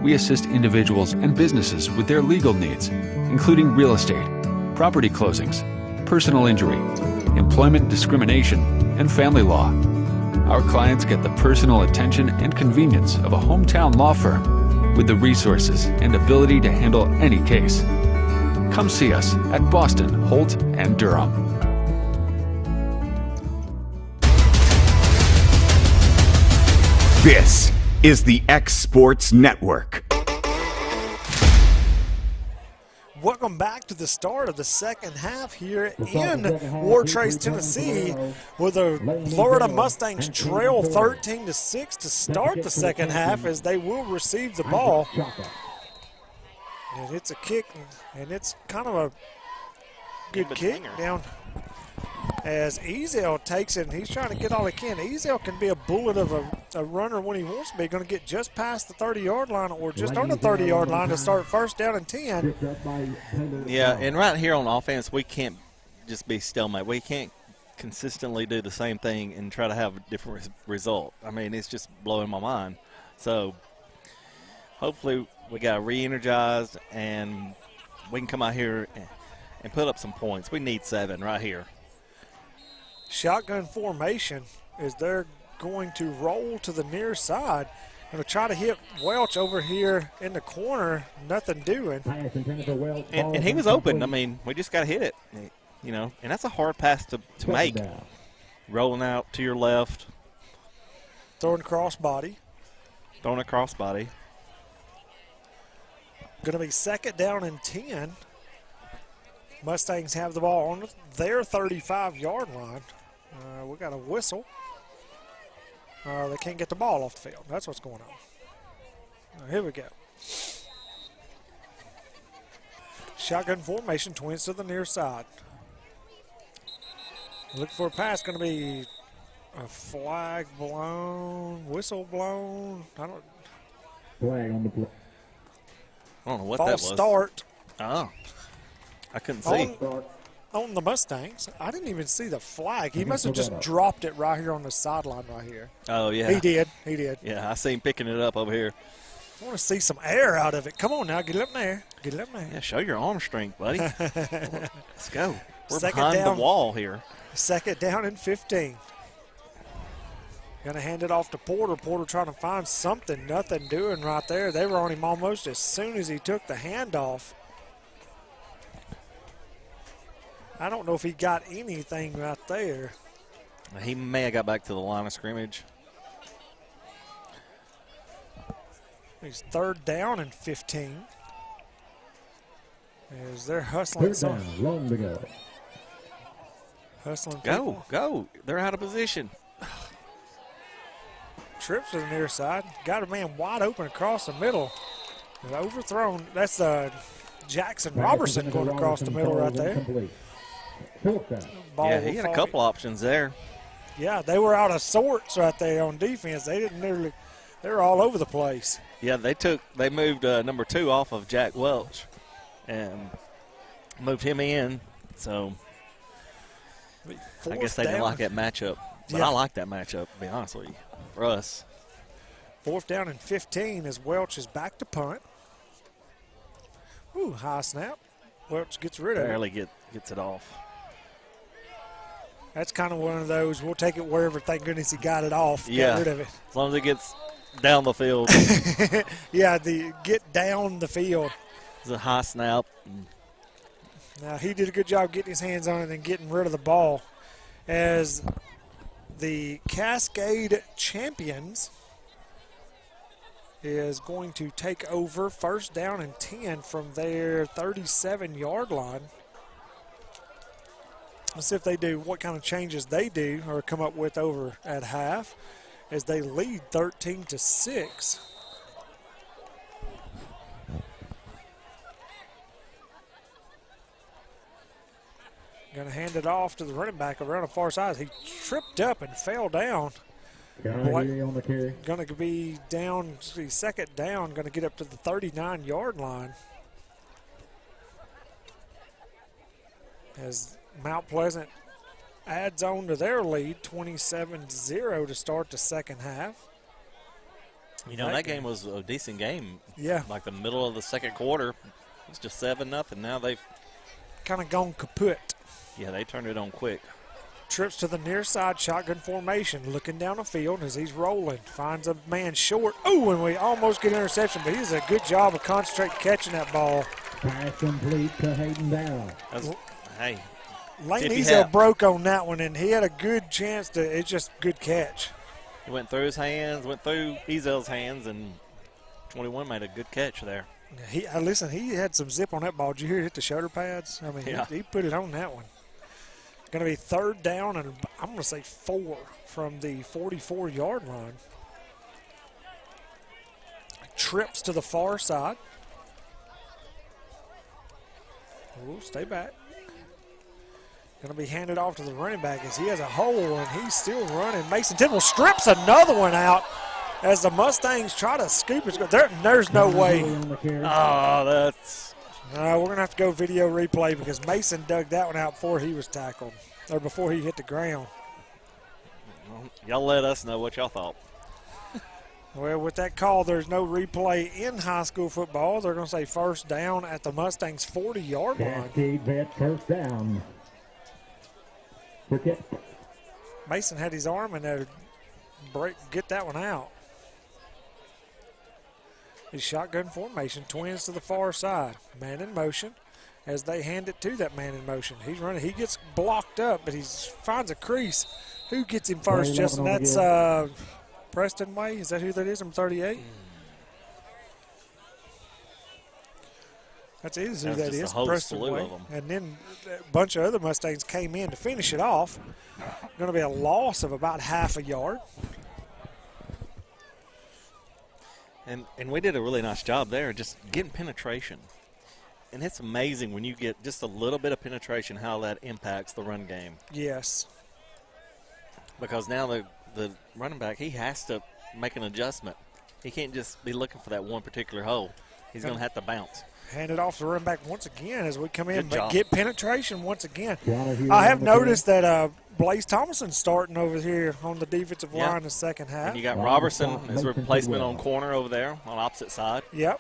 We assist individuals and businesses with their legal needs, including real estate, property closings, personal injury, employment discrimination, and family law. Our clients get the personal attention and convenience of a hometown law firm with the resources and ability to handle any case. Come see us at Boston, Holt, and Durham. This is the X Sports Network. Welcome back to the start of the second half here in Wartrace, Tennessee, where the Florida Mustangs trail 13-6 to start the second half as they will receive the ball. And it's a kick, and it's kind of a good kick down as Ezel takes it, and he's trying to get all he can. Ezel can be a bullet of a runner when he wants to be. Going to get just past the 30-yard line or just on the 30-yard line to start first down and 10. Yeah, and right here on offense, we can't just be stalemate. We can't consistently do the same thing and try to have a different result. I mean, it's just blowing my mind. So hopefully we got re-energized and we can come out here and put up some points. We need 7 right here. Shotgun formation is they're going to roll to the near side. Going to try to hit Welch over here in the corner. Nothing doing. And he was open. I mean, we just got to hit it, you know. And that's a hard pass to make. Rolling out to your left. Throwing crossbody. Throwing a crossbody. Going to be second down and 10. Mustangs have the ball on their 35-yard line. We got a whistle. They can't get the ball off the field. That's what's going on. Here we go. Shotgun formation, twins to the near side. Look for a pass. Going to be a flag blown, whistle blown. Flag on the play. I don't know what that was. False start. Oh. I couldn't see. On the Mustangs. I didn't even see the flag. He must have just dropped it right here on the sideline right here. Oh, yeah. He did. He did. Yeah, I see him picking it up over here. I want to see some air out of it. Come on now. Get it up there. Get it up there. Yeah, show your arm strength, buddy. Let's go. We're Second behind down, the wall here. Second down and 15. Going to hand it off to Porter. Porter trying to find something. Nothing doing right there. They were on him almost as soon as he took the handoff. I don't know if he got anything right there. He may have got back to the line of scrimmage. He's third down and 15. As they're hustling. Long to go. Hustling. Go. They're out of position. Trips to the near side. Got a man wide open across the middle. And overthrown. That's Jackson Robertson going across the middle right there. Yeah, he had a couple options there. Yeah, they were out of sorts right there on defense. They were all over the place. Yeah, they moved number 2 off of Jack Welch and moved him in. So I guess they didn't like that matchup. But I like that matchup, to be honest with you, for us. Fourth down and 15 as Welch is back to punt. Ooh, high snap. Welch gets rid of it. Barely gets it off. That's kind of one of those, we'll take it wherever, thank goodness he got it off. Yeah. Get rid of it. As long as it gets down the field. Yeah, get down the field. It's a high snap. Now, he did a good job getting his hands on it and getting rid of the ball. As the Cascade champions is going to take over first down and 10 from their 37-yard line. Let's see if they do, what kind of changes they do or come up with over at half as they lead 13-6. Going to hand it off to the running back around the far side. He tripped up and fell down. Going to be down, second down, going to get up to the 39-yard line. As Mount Pleasant adds on to their lead, 27-0 to start the second half. You know, that game was a decent game. Yeah. Like the middle of the second quarter, it's just 7-0. Now they've kind of gone kaput. Yeah, they turned it on quick. Trips to the near side, shotgun formation, looking down the field as he's rolling. Finds a man short. Oh, and we almost get an interception, but he does a good job of concentrating catching that ball. Pass complete to Hayden Darrell. Hey. Lane Ezel broke on that one, and he had a good chance to, it's just good catch. He went through his hands, went through Ezel's hands, and 21 made a good catch there. Listen, he had some zip on that ball. Did you hear it hit the shoulder pads? I mean, yeah. he put it on that one. Going to be third down, and I'm going to say 4 from the 44-yard line. Trips to the far side. Oh, stay back. Going to be handed off to the running back as he has a hole, and he's still running. Mason Tidwell strips another one out as the Mustangs try to scoop it. There's no way. Oh, that's... we're going to have to go video replay because Mason dug that one out before he was tackled, or before he hit the ground. Y'all let us know what y'all thought. Well, with that call, there's no replay in high school football. They're going to say first down at the Mustangs' 40-yard line. Cascade vet first down. Mason had his arm in there to get that one out. His shotgun formation, twins to the far side. Man in motion as they hand it to that man in motion. He's running. He gets blocked up, but he finds a crease. Who gets him first, Justin? That's Preston Way. Is that who that is? Number 38? That's who that is, Preston Way. And then a bunch of other Mustangs came in to finish it off. Going to be a loss of about half a yard. And we did a really nice job there just getting penetration. And it's amazing when you get just a little bit of penetration how that impacts the run game. Yes. Because now the running back, he has to make an adjustment. He can't just be looking for that one particular hole. He's going to have to bounce. Hand it off to the running back once again as we come in, but get penetration once again. I have noticed that Blaze Thomason's starting over here on the defensive line in the second half. And you got Robertson as replacement on corner over there on opposite side. Yep.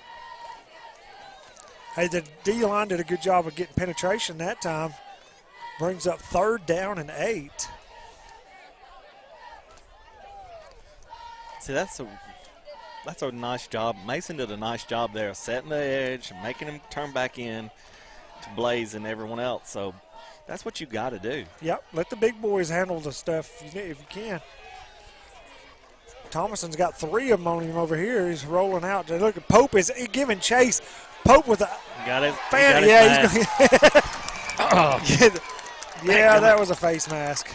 Hey, the D-line did a good job of getting penetration that time. Brings up third down and 8. See, that's a nice job. Mason did a nice job there, setting the edge, making him turn back in to Blaze and everyone else. So that's what you got to do. Yep, let the big boys handle the stuff if you can. Thomason's got 3 of them on him over here. He's rolling out. Look at Pope is giving chase. Pope with a got it. Fan. Yeah, yeah, that was a face mask.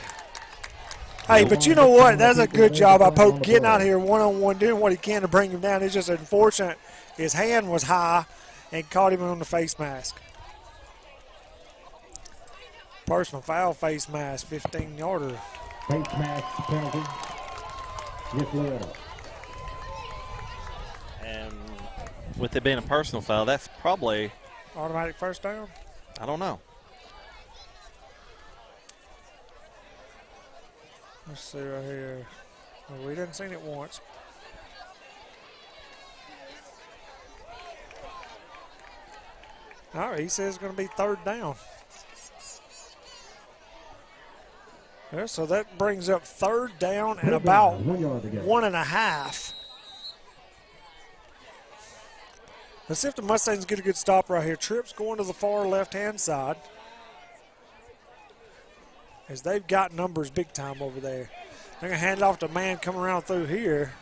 Hey, but you know what? That's a good job by Pope getting out here one-on-one, doing what he can to bring him down. It's just unfortunate his hand was high and caught him on the face mask. Personal foul face mask, 15-yarder. Face mask penalty. Yes, Loretto. And with it being a personal foul, that's probably automatic first down? I don't know. Let's see right here. Well, we didn't see it once. All right, he says it's going to be third down. Yeah, so that brings up third down and about 1.5. Let's see if the Mustangs get a good stop right here. Trips going to the far left-hand side, as they've got numbers big time over there. They're going to hand it off to a man coming around through here.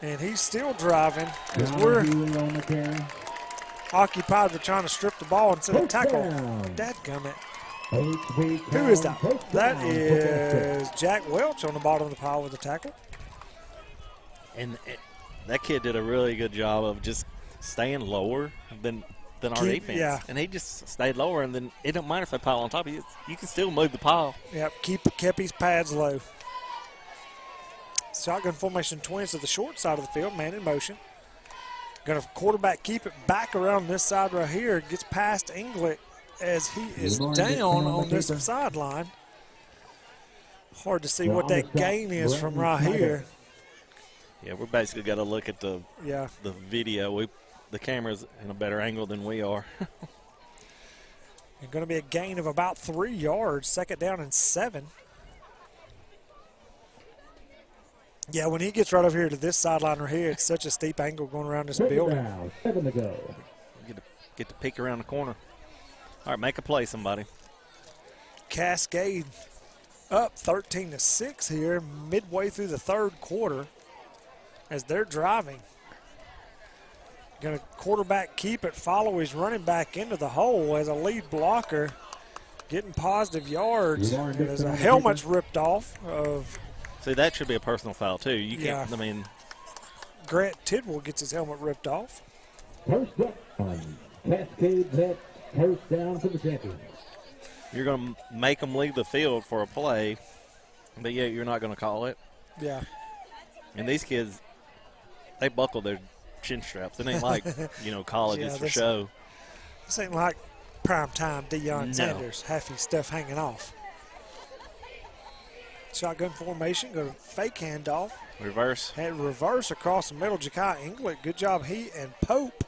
And he's still driving as we're occupied with trying to strip the ball and send a tackle. Dadgummit. Who is that? That is Jack Welch on the bottom of the pile with the tackle. And that kid did a really good job of just staying lower than our defense. Yeah. And he just stayed lower, and then it don't matter if they pile on top of you. You can still move the pile. Yep, kept his pads low. Shotgun formation twins to the short side of the field, man in motion. Going to quarterback keep it back around this side right here. Gets past Inglet as he is down on this sideline. Hard to see what that gain is from right here. Yeah, we're basically got to look at the video. The camera's in a better angle than we are. It's going to be a gain of about 3 yards, 2nd down and 7. Yeah, when he gets right over here to this sideline right here, it's such a steep angle going around this building. 7 to go. Get to peek around the corner. All right, make a play, somebody. Cascade up 13-6 here, midway through the 3rd quarter as they're driving. Going to quarterback keep it, follow his running back into the hole as a lead blocker, getting positive yards. There's a helmet's ripped off of. See, that should be a personal foul too. You can't. Yeah. I mean, Grant Tidwell gets his helmet ripped off. First down. Cascade's at first down for the champions. you're going to make them leave the field for a play, but yet you're not going to call it. Yeah. And these kids, they buckle their chin straps. It ain't like, colleges for show. This ain't like primetime Deion Sanders, half his stuff hanging off. Shotgun formation, go to fake handoff. Reverse. Had reverse across the middle. Ja'Kai Inglet, good job, he and Pope.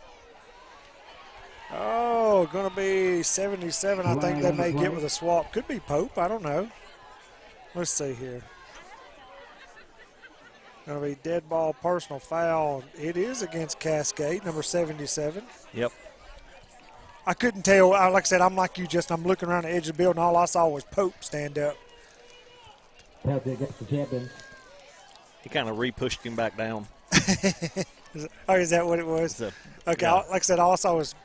Oh, going to be 77. I think they may get with a swap. Could be Pope, I don't know. Let's see here. Going to be dead ball, personal foul. It is against Cascade, number 77. Yep. I couldn't tell. Like I said, I'm like you, I'm looking around the edge of the building. All I saw was Pope stand up. Penalty against the champions. He kind of re-pushed him back down. Is that what it was? Okay, yeah. Like I said, all I saw was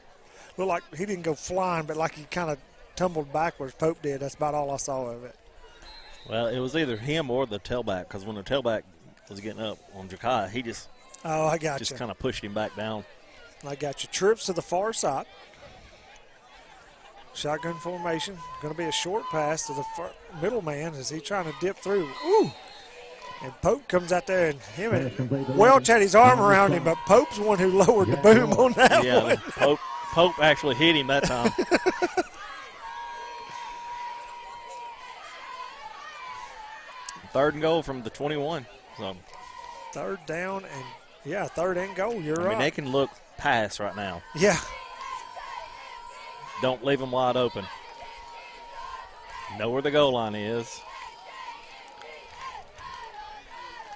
looked like he didn't go flying, but like he kind of tumbled backwards. Pope did. That's about all I saw of it. Well, it was either him or the tailback, because when the tailback was getting up on Ja'Kai, he just kind of pushed him back down. I got you. Trips to the far side. Shotgun formation. Going to be a short pass to the middle man as he trying to dip through. Ooh! And Pope comes out there, and him and Welch had his arm around him, but Pope's the one who lowered the boom on that one. Pope actually hit him that time. Third and goal from the 21. So. Third down and, third and goal. You're right. I mean, they can look pass right now. Yeah. Don't leave them wide open. Know where the goal line is.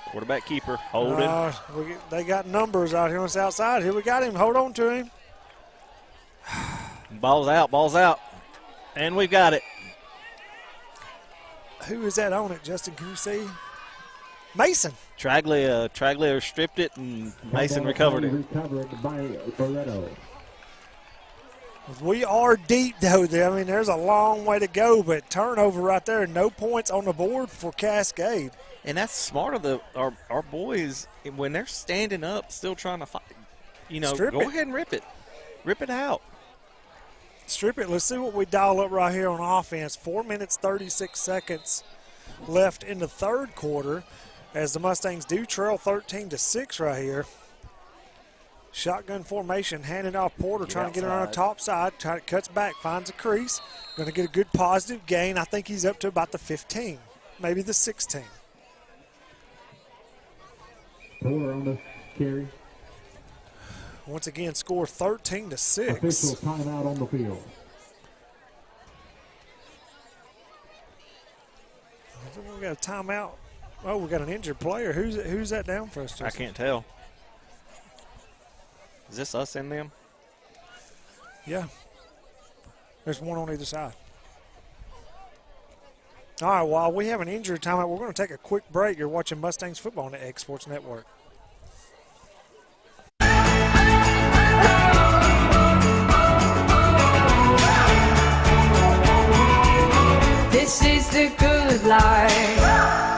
Quarterback keeper, holding. They got numbers out here on the outside. Here we got him. Hold on to him. Ball's out. And we've got it. Who is that on it, Justin? Can you see? Mason. Traglia stripped it, and Mason recovered it. Recovered by Loretto. We are deep, though. I mean, there's a long way to go, but turnover right there. No points on the board for Cascade. And that's smart of our boys when they're standing up, still trying to fight. Go ahead and rip it. Rip it out. Strip it. Let's see what we dial up right here on offense. 4 minutes, 36 seconds left in the third quarter as the Mustangs do trail 13-6 right here. Shotgun formation, handing off Porter, trying to get it on the top side. Cuts back, finds a crease. Going to get a good positive gain. I think he's up to about the 15, maybe the 16. Porter on the carry. Once again, score 13-6. Official timeout on the field. I think we got a timeout. Oh, we got an injured player. Who's that down for us, Justin? I can't tell. Is this us and them? Yeah. There's one on either side. All right, while we have an injury timeout, we're going to take a quick break. You're watching Mustangs football on the X Sports Network. This is the good life.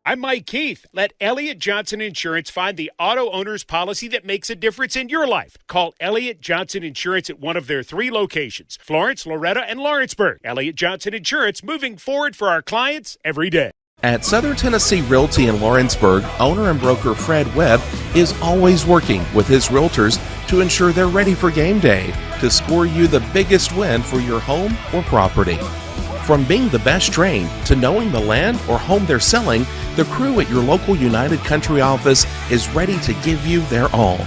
I'm Mike Keith. Let Elliott Johnson Insurance find the auto owner's policy that makes a difference in your life. Call Elliott Johnson Insurance at one of their 3 locations, Florence, Loretto, and Lawrenceburg. Elliott Johnson Insurance, moving forward for our clients every day. At Southern Tennessee Realty in Lawrenceburg, owner and broker Fred Webb is always working with his realtors to ensure they're ready for game day to score you the biggest win for your home or property. From being the best trained to knowing the land or home they're selling, the crew at your local United Country office is ready to give you their all.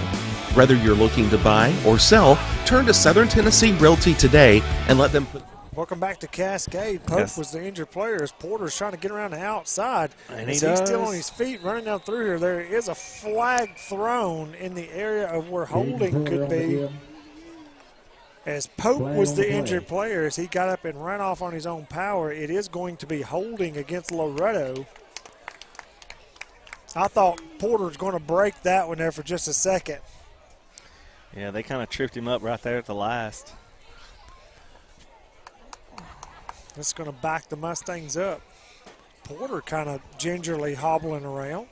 Whether you're looking to buy or sell, turn to Southern Tennessee Realty today and let them put... Welcome back to Cascade. Pope Yes. was the injured player as Porter's trying to get around the outside. And He's still on his feet running down through here. There is a flag thrown in the area of where holding could be. As Pope was the injured player, as he got up and ran off on his own power, it is going to be holding against Loretto. I thought Porter was going to break that one there for just a second. Yeah, they kind of tripped him up right there at the last. That's going to back the Mustangs up. Porter kind of gingerly hobbling around.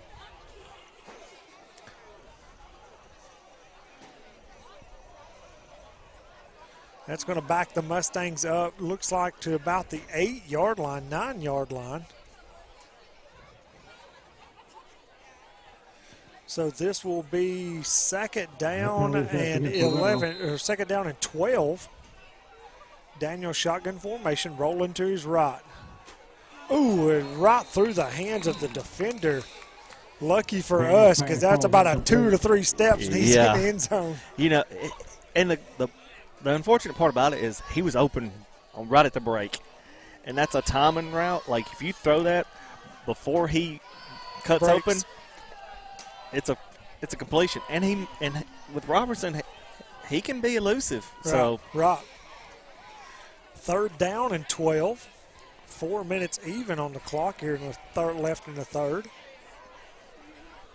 That's going to back the Mustangs up, looks like, to about the 8-yard line, 9-yard line. So this will be second down and 11, or second down and 12. Daniel shotgun formation, rolling to his right. Ooh, and right through the hands of the defender. Lucky for us, because that's about a 2 to 3 steps, and he's in the end zone. You know, and the unfortunate part about it is he was open right at the break, and that's a timing route. Like, if you throw that before he cuts open, it's a completion. And with Robertson, he can be elusive. So right. Third down and 12. 4 minutes even on the clock here in the third, left in the third.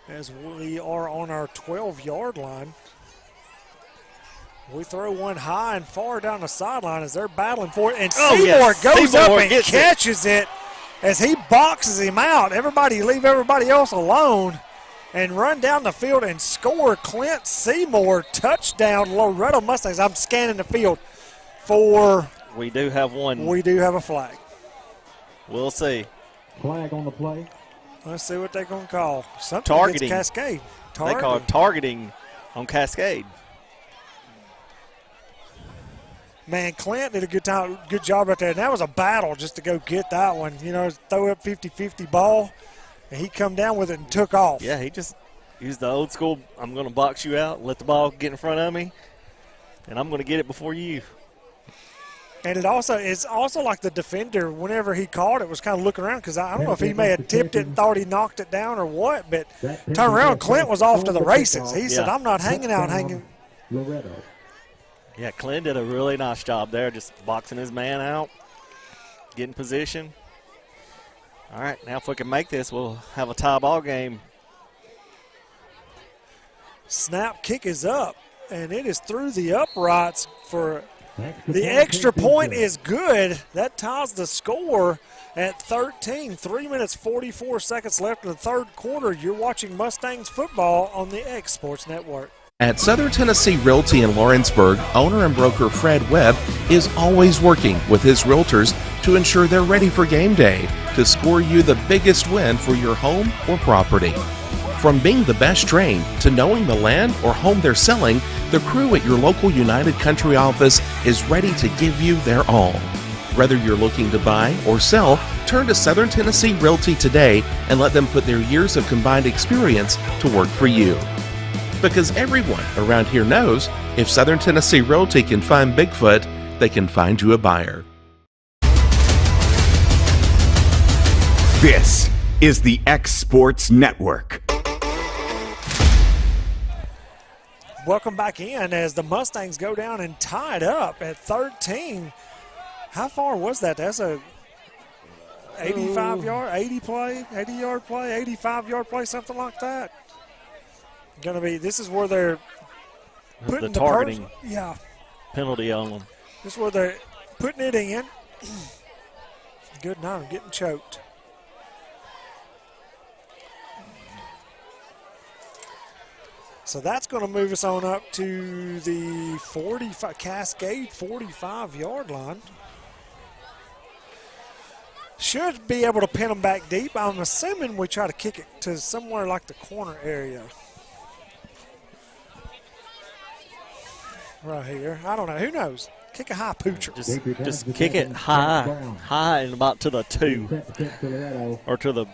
As we are on our 12-yard line. We throw one high and far down the sideline as they're battling for it. And Seymour goes up and catches it as he boxes him out. Everybody leave everybody else alone and run down the field and score. Clint Seymour, touchdown, Loretto Mustangs. I'm scanning the field for... We do have one. We do have a flag. We'll see. Flag on the play. Let's see what they're going to call. Something Targeting. against Cascade. They call it targeting on Cascade. Man, Clint did a good job right there. And that was a battle just to go get that one. You know, throw up 50-50 ball, and he come down with it and took off. Yeah, he just used the old school, I'm going to box you out, let the ball get in front of me, and I'm going to get it before you. And it's also like the defender, whenever he caught it, was kind of looking around because I don't know if he may have tipped it and thought he knocked it down or what, but turn around, Clint was off to the races. He said, I'm not hanging out, Loretto. Yeah, Clint did a really nice job there, just boxing his man out, getting position. All right, now if we can make this, we'll have a tie ball game. Snap kick is up, and it is through the uprights for the extra point is good. That ties the score at 13. 3 minutes, 44 seconds left in the third quarter. You're watching Mustangs football on the X Sports Network. At Southern Tennessee Realty in Lawrenceburg, owner and broker Fred Webb is always working with his realtors to ensure they're ready for game day to score you the biggest win for your home or property. From being the best trained to knowing the land or home they're selling, the crew at your local United Country office is ready to give you their all. Whether you're looking to buy or sell, turn to Southern Tennessee Realty today and let them put their years of combined experience to work for you. Because everyone around here knows if Southern Tennessee Realty can find Bigfoot, they can find you a buyer. This is the X Sports Network. Welcome back in as the Mustangs go down and tied up at 13. How far was that? That's a 85-yard, 80-yard play, 85-yard play, something like that. Going to be, this is where they're putting the targeting penalty on them. This is where they're putting it in. Good night, I'm getting choked. So that's going to move us on up to the Cascade 45-yard line. Should be able to pin them back deep. I'm assuming we try to kick it to somewhere like the corner area. right here. I don't know. Who knows? Kick a high poocher. Just kick it high and about to the 2. Or to the...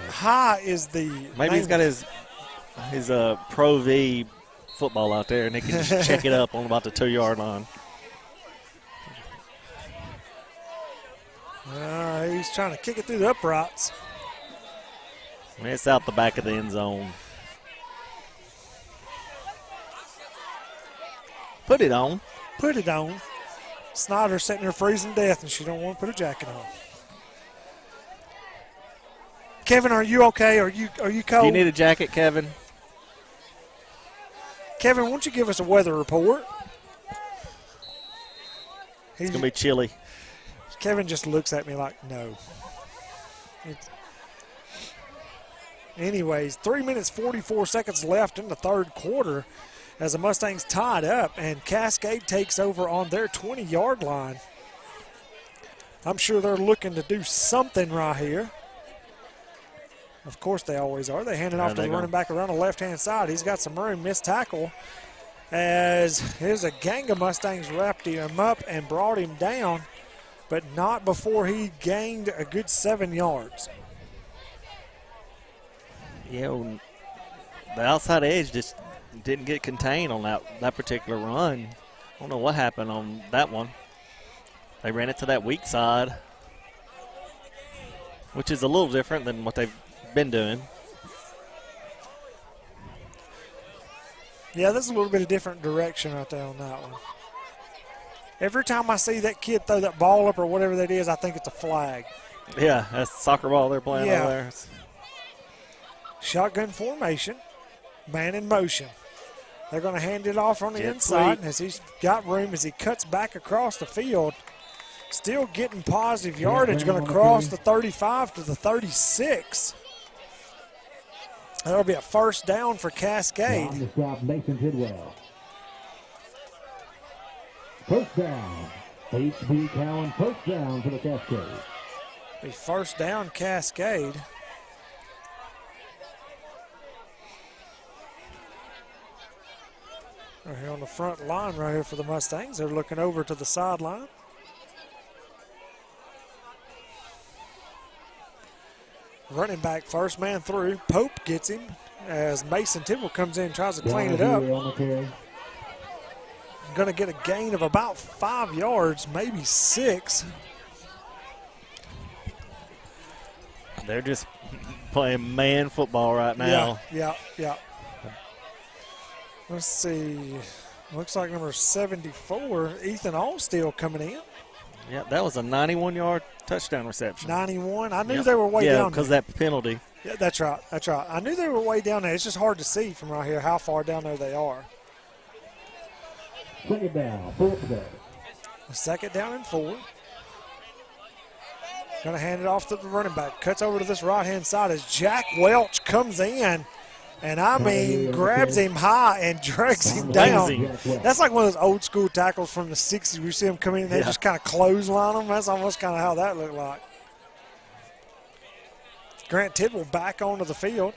High is the... Maybe he's got his Pro V football out there, and he can just check it up on about the 2-yard line. He's trying to kick it through the uprights. It's out the back of the end zone. Put it on. Put it on. Snyder's sitting there freezing to death, and she don't want to put a jacket on. Kevin, are you okay? Are you cold? Do you need a jacket, Kevin? Kevin, why don't you give us a weather report? It's going to be chilly. Kevin just looks at me like, no. Anyways, 3 minutes, 44 seconds left in the third quarter as the Mustangs tied up, and Cascade takes over on their 20-yard line. I'm sure they're looking to do something right here. Of course they always are. They hand it off to the running back around the left-hand side. He's got some room, missed tackle. As here's a gang of Mustangs wrapped him up and brought him down, but not before he gained a good 7 yards. Yeah, the outside edge just didn't get contained on that particular run. I don't know what happened on that one. They ran it to that weak side, which is a little different than what they've been doing. Yeah, there's a little bit of different direction right there on that one. Every time I see that kid throw that ball up or whatever that is, I think it's a flag. Yeah, that's soccer ball they're playing over there. Shotgun formation, man in motion. They're going to hand it off on the inside as he's got room as he cuts back across the field. Still getting positive yardage, going to cross the 35 to the 36. That'll be a first down for Cascade. On the stop, Mason Tidwell. First down. H.B. Cowan, first down for the Cascade. A first down, Cascade. Right here on the front line right here for the Mustangs. They're looking over to the sideline. Running back first man through. Pope gets him as Mason Tidwell comes in and tries to clean it up. Going to get a gain of about 5 yards, maybe 6. They're just playing man football right now. Yeah. Let's see. Looks like number 74, Ethan Allsteele coming in. Yeah, that was a 91-yard touchdown reception. 91. I knew they were way down there. Yeah, because that penalty. Yeah, that's right. I knew they were way down there. It's just hard to see from right here how far down there they are. Second down, 4th down. Second down and 4. Going to hand it off to the running back. Cuts over to this right-hand side as Jack Welch comes in. And grabs him high and drags him down. That's like one of those old school tackles from the 60s. We see him come in and they just kind of clothesline him. That's almost kind of how that looked like. Grant Tidwell back onto the field.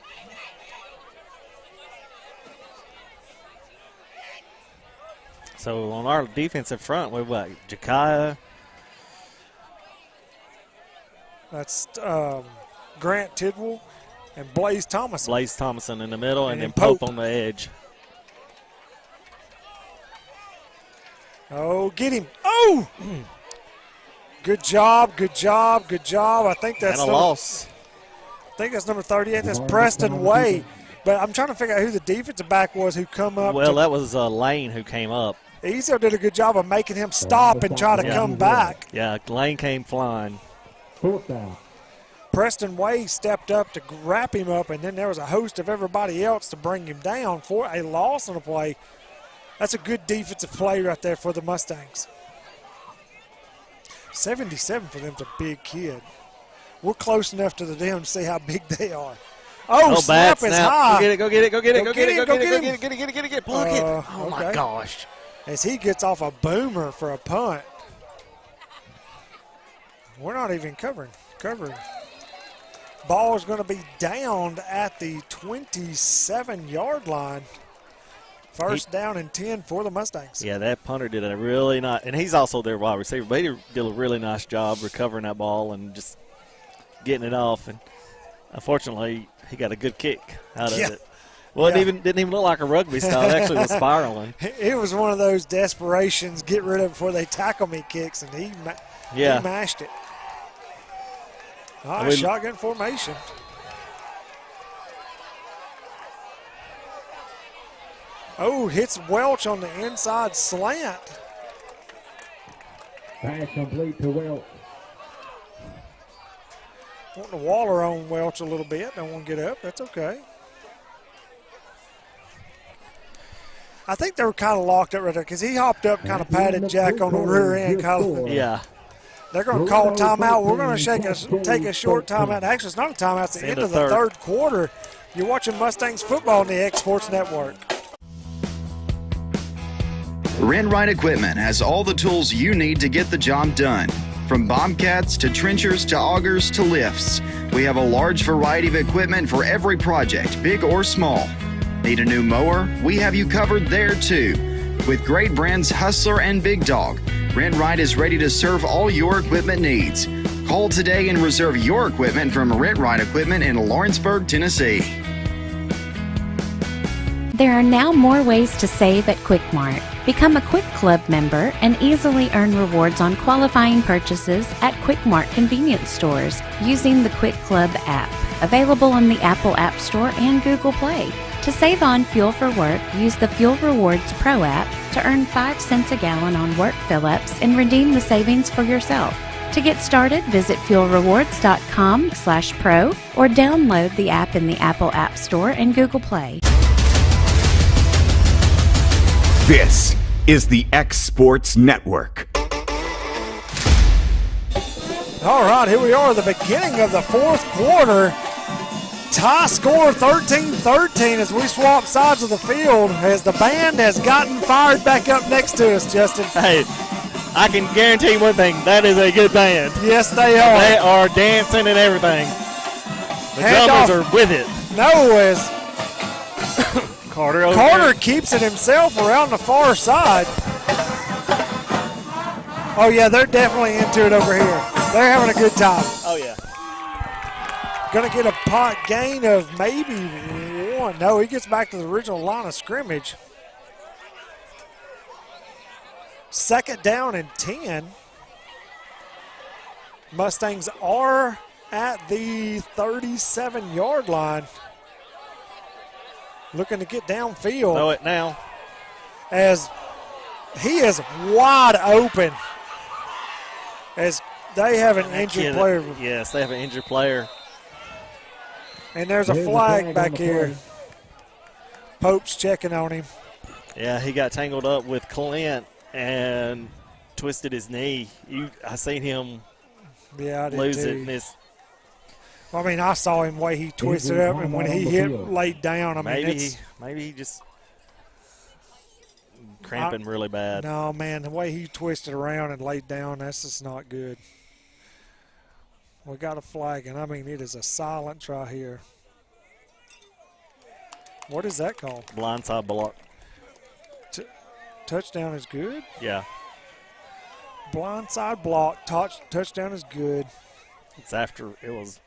So on our defensive front, we've got Jakaya. That's Grant Tidwell. And Blaze Thomason in the middle, and then Pope on the edge. Oh, get him. Oh! Good job. I think that's a loss. I think that's number 38. That's Preston Way. But I'm trying to figure out who the defensive back was who come up. Well, that was Lane who came up. Ezo did a good job of making him stop and try to come back. Yeah, Lane came flying. 4th down. Preston Way stepped up to wrap him up, and then there was a host of everybody else to bring him down for a loss on a play. That's a good defensive play right there for the Mustangs. 77 for them's a big kid. We're close enough to them to see how big they are. Oh, snap is high. Go get it. Block it. Oh, my gosh. As he gets off a boomer for a punt. We're not even covering. Ball is going to be downed at the 27-yard line. First down and 10 for the Mustangs. Yeah, that punter did a really nice, and he's also their wide receiver, but he did a really nice job recovering that ball and just getting it off. And unfortunately, he got a good kick out of it. Well, it didn't even look like a rugby style. It actually was spiraling. It was one of those desperations, get rid of it before they tackle me kicks, and he mashed it. All right, shotgun formation. Oh, hits Welch on the inside slant. Pass complete to Welch. Wanting to waller on Welch a little bit. Don't want to get up. That's okay. I think they were kind of locked up right there because he hopped up, kind of patted Jack on the rear end. Yeah. They're going to call a timeout. We're going to take a short timeout. Actually, it's not a timeout. It's the end of the third quarter. You're watching Mustangs football on the X Sports Network. Renwright Equipment has all the tools you need to get the job done. From bombcats to trenchers to augers to lifts, we have a large variety of equipment for every project, big or small. Need a new mower? We have you covered there too. With great brands Hustler and Big Dog, Renwright is ready to serve all your equipment needs. Call today and reserve your equipment from Renwright Equipment in Lawrenceburg, Tennessee. There are now more ways to save at Quick Mart. Become a Quick Club member and easily earn rewards on qualifying purchases at Quick Mart convenience stores using the Quick Club app, available on the Apple App Store and Google Play. To save on fuel for work, use the Fuel Rewards Pro app to earn 5 cents a gallon on work fill-ups and redeem the savings for yourself. To get started, visit fuelrewards.com/pro or download the app in the Apple App Store and Google Play. This is the X Sports Network. All right, here we are at the beginning of the fourth quarter. Tie score 13-13 as we swap sides of the field as the band has gotten fired back up next to us, Justin. Hey, I can guarantee you one thing. That is a good band. Yes, they are. They are dancing and everything. The drummers are with it. No, as Carter keeps it himself around the far side. Oh, yeah, they're definitely into it over here. They're having a good time. Oh, yeah. Going to get a pot gain of maybe one. No, he gets back to the original line of scrimmage. Second down and 10. Mustangs are at the 37-yard line. Looking to get downfield. Throw it now. As he is wide open. As they have an injured player. Yes, they have an injured player. And there's a flag back here. Pope's checking on him. Yeah, he got tangled up with Clint and twisted his knee. I seen him lose it. I mean, I saw him the way he twisted up, and when he laid down, maybe he just cramping really bad. No, man, the way he twisted around and laid down, that's just not good. We got a flag, and I mean, it is a silence right here. What is that called? Blindside block. Touchdown is good? Yeah. Blindside block. Touchdown is good. It's after it was.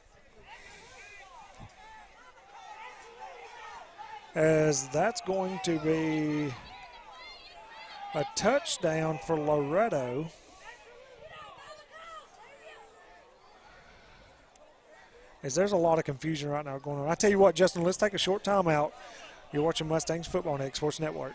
As that's going to be a touchdown for Loretto. As there's a lot of confusion right now going on. I tell you what, Justin, let's take a short time out. You're watching Mustangs football on X Sports Network.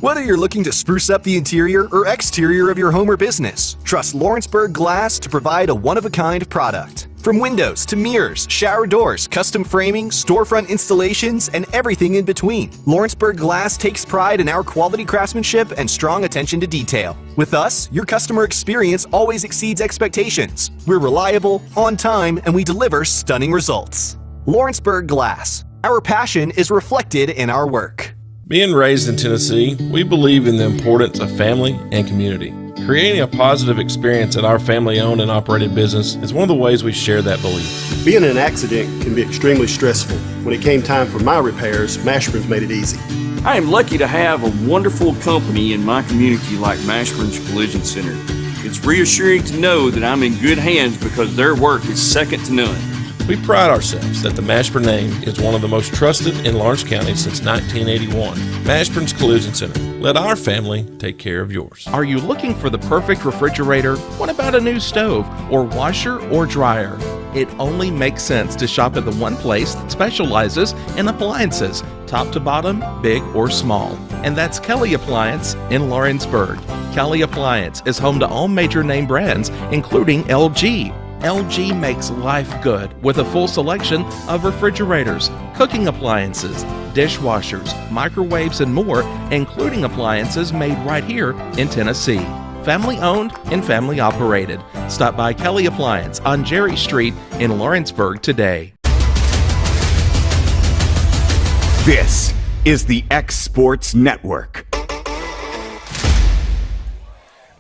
Whether you're looking to spruce up the interior or exterior of your home or business, trust Lawrenceburg Glass to provide a one-of-a-kind product. From windows to mirrors, shower doors, custom framing, storefront installations, and everything in between, Lawrenceburg Glass takes pride in our quality craftsmanship and strong attention to detail. With us, your customer experience always exceeds expectations. We're reliable, on time, and we deliver stunning results. Lawrenceburg Glass. Our passion is reflected in our work. Being raised in Tennessee, we believe in the importance of family and community. Creating a positive experience at our family-owned and operated business is one of the ways we share that belief. Being in an accident can be extremely stressful. When it came time for my repairs, Mashburn's made it easy. I am lucky to have a wonderful company in my community like Mashburn's Collision Center. It's reassuring to know that I'm in good hands because their work is second to none. We pride ourselves that the Mashburn name is one of the most trusted in Lawrence County since 1981. Mashburn's Collision Center. Let our family take care of yours. Are you looking for the perfect refrigerator? What about a new stove or washer or dryer? It only makes sense to shop at the one place that specializes in appliances, top to bottom, big or small. And that's Kelly Appliance in Lawrenceburg. Kelly Appliance is home to all major name brands, including LG. LG makes life good with a full selection of refrigerators, cooking appliances, dishwashers, microwaves, and more, including appliances made right here in Tennessee. Family owned and family operated. Stop by Kelly Appliance on Jerry Street in Lawrenceburg today. This is the X Sports Network.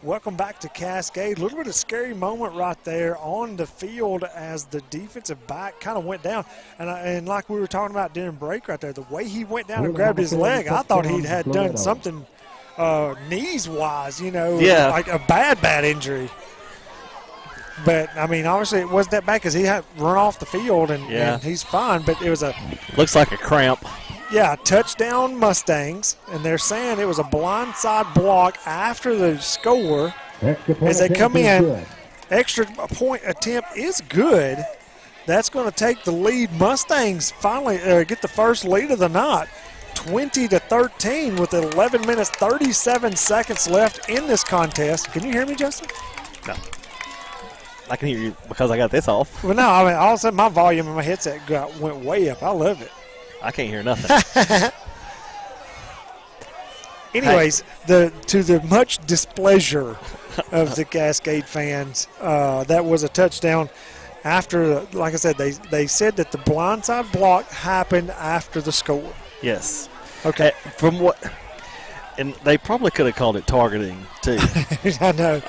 Welcome back to Cascade. A little bit of scary moment right there on the field as the defensive back kind of went down. And like we were talking about during break right there, the way he went down and grabbed his leg, I thought he had done something knees-wise, like a bad injury. But, I mean, obviously it wasn't that bad because he had run off the field and he's fine. But it was a – looks like a cramp. Yeah, touchdown Mustangs, and they're saying it was a blindside block after the score. As they come in, extra point attempt is good. That's going to take the lead. Mustangs finally get the first lead of the night, 20-13 with 11 minutes, 37 seconds left in this contest. Can you hear me, Justin? No. I can hear you because I got this off. Well, no, I mean, all of a sudden my volume in my headset went way up. I love it. I can't hear nothing. Anyways, to the much displeasure of the Cascade fans, that was a touchdown after, like I said, they said that the blindside block happened after the score. Yes. Okay. From what, and they probably could have called it targeting too. I know.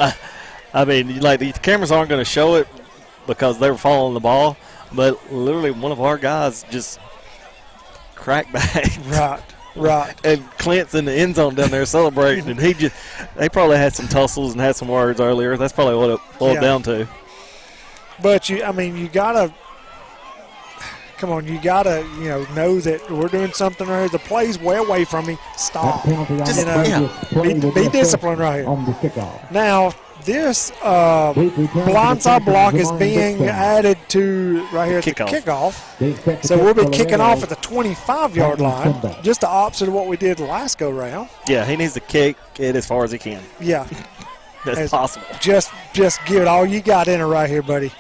I mean, like the cameras aren't going to show it because they were following the ball, but literally one of our guys just cracked back. Right. And Clint's in the end zone down there celebrating, and they probably had some tussles and had some words earlier. That's probably what it boiled down to. But you gotta know that we're doing something right here. The play's way away from me. Stop. Be disciplined right here. On the kickoff. Now, this blindside block is being added to right here at the kickoff. So we'll be kicking off at the 25-yard line, just the opposite of what we did last go-round. Yeah, he needs to kick it as far as he can. Yeah. That's possible. Just give it all you got in it right here, buddy.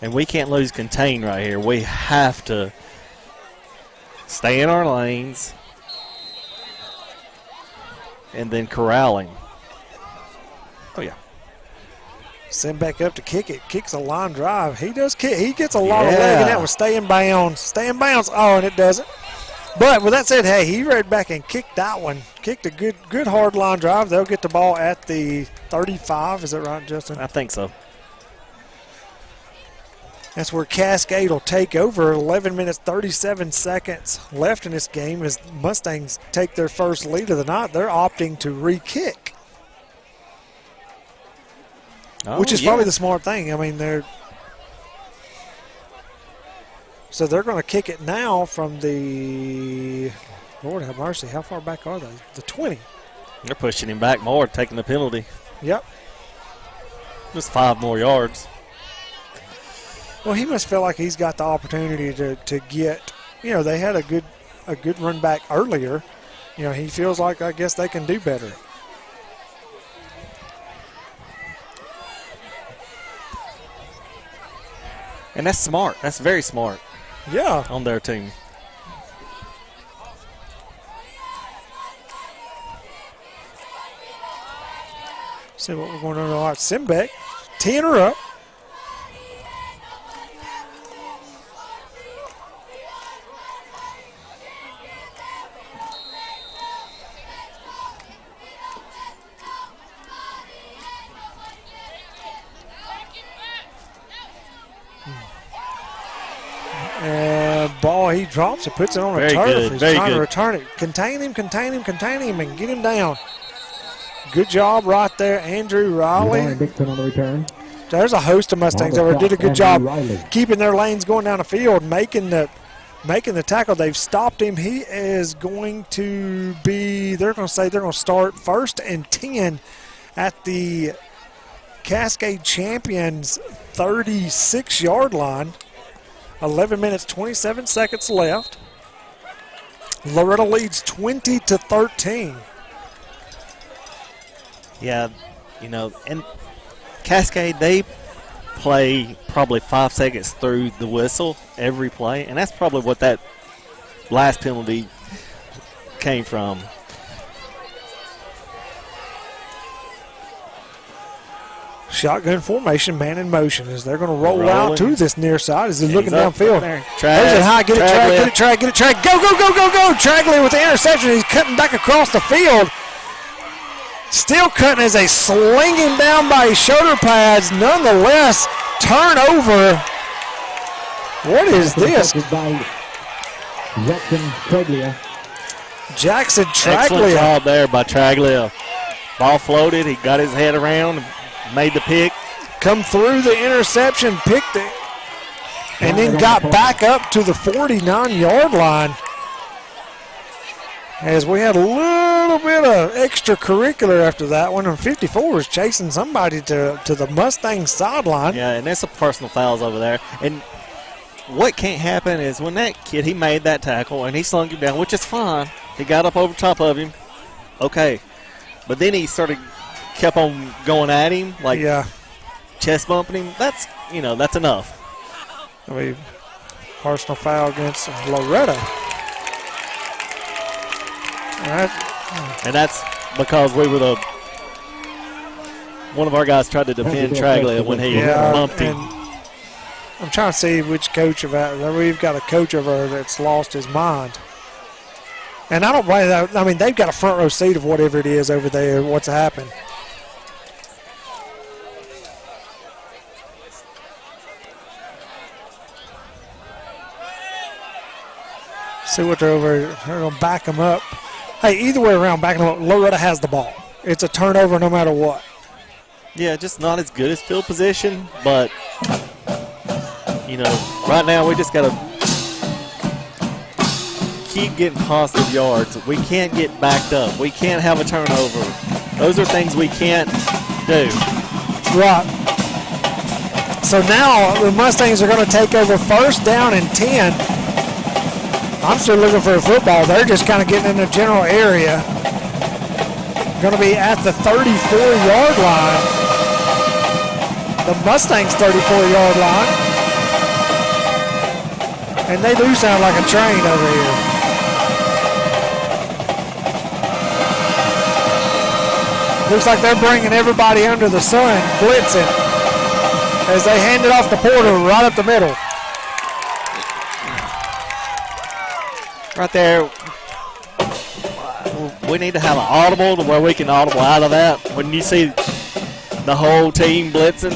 And we can't lose contain right here. We have to stay in our lanes and then corralling. Oh, yeah. Send back up to kick it. Kicks a line drive. He does kick. He gets a lot of leg in that one. Stay in bounds. Stay in bounds. Oh, and it doesn't. But with that said, hey, he ran back and kicked that one. Kicked a good hard line drive. They'll get the ball at the 35. Is that right, Justin? I think so. That's where Cascade will take over. 11 minutes, 37 seconds left in this game as Mustangs take their first lead of the night. They're opting to re-kick. Which is probably the smart thing. I mean, they're going to kick it now from the, Lord have mercy, how far back are they? The 20. They're pushing him back more, taking the penalty. Yep. Just 5 more yards. Well, he must feel like he's got the opportunity to get, they had a good run back earlier. He feels like, I guess they can do better. And that's smart. That's very smart. Yeah. On their team. See what we're going on. All right, Simbeck, 10 her up. ball. He drops it, puts it on Very a turf. good, He's very trying to good. return it. Contain him, and get him down. Good job right there, Andrew Riley. Dixon on the return. There's a host of Mustangs over there. Did a good job keeping their lanes going down the field, making the tackle. They've stopped him. He is going to be, they're going to start 1st and 10 at the Cascade Champions 36-yard line. 11 minutes, 27 seconds left. Loretto leads 20-13. Yeah, and Cascade, they play probably 5 seconds through the whistle every play, and that's probably what that last penalty came from. Shotgun formation, man in motion as they're going to roll out to this near side as they're looking downfield. There's it high, get it, track. Go. Tragley with the interception. He's cutting back across the field. Still cutting as they sling him down by his shoulder pads. Nonetheless, turnover. What is this? Jackson Traglia. Excellent job there by Traglia. Ball floated. He got his head around, made the pick. Come through the interception, picked it, and then got back up to the 49-yard line. As we had a little bit of extracurricular after that one, and 54 was chasing somebody to the Mustang sideline. Yeah, and there's some personal fouls over there. And what can't happen is when that kid, he made that tackle and he slung him down, which is fine. He got up over top of him. Okay. But then he kept on going at him, like chest bumping him. That's enough. I mean, personal foul against Loretto. And that's because one of our guys tried to defend Traglia when he bumped him. I'm trying to see which coach of that. We've got a coach over there that's lost his mind. And I don't blame that. I mean, they've got a front row seat of whatever it is over there, what's happened. See what they're over. They're going to back them up. Hey, either way around, backing them up, Loretto has the ball. It's a turnover no matter what. Yeah, just not as good as field position, but, right now we just got to keep getting positive yards. We can't get backed up. We can't have a turnover. Those are things we can't do. Right. So now the Mustangs are going to take over 1st down and 10. I'm still looking for a football. They're just kind of getting in the general area. Going to be at the 34-yard line. The Mustangs' 34-yard line. And they do sound like a train over here. Looks like they're bringing everybody under the sun, blitzing, as they hand it off to Porter right up the middle. Right there, we need to have an audible to where we can audible out of that. When you see the whole team blitzing,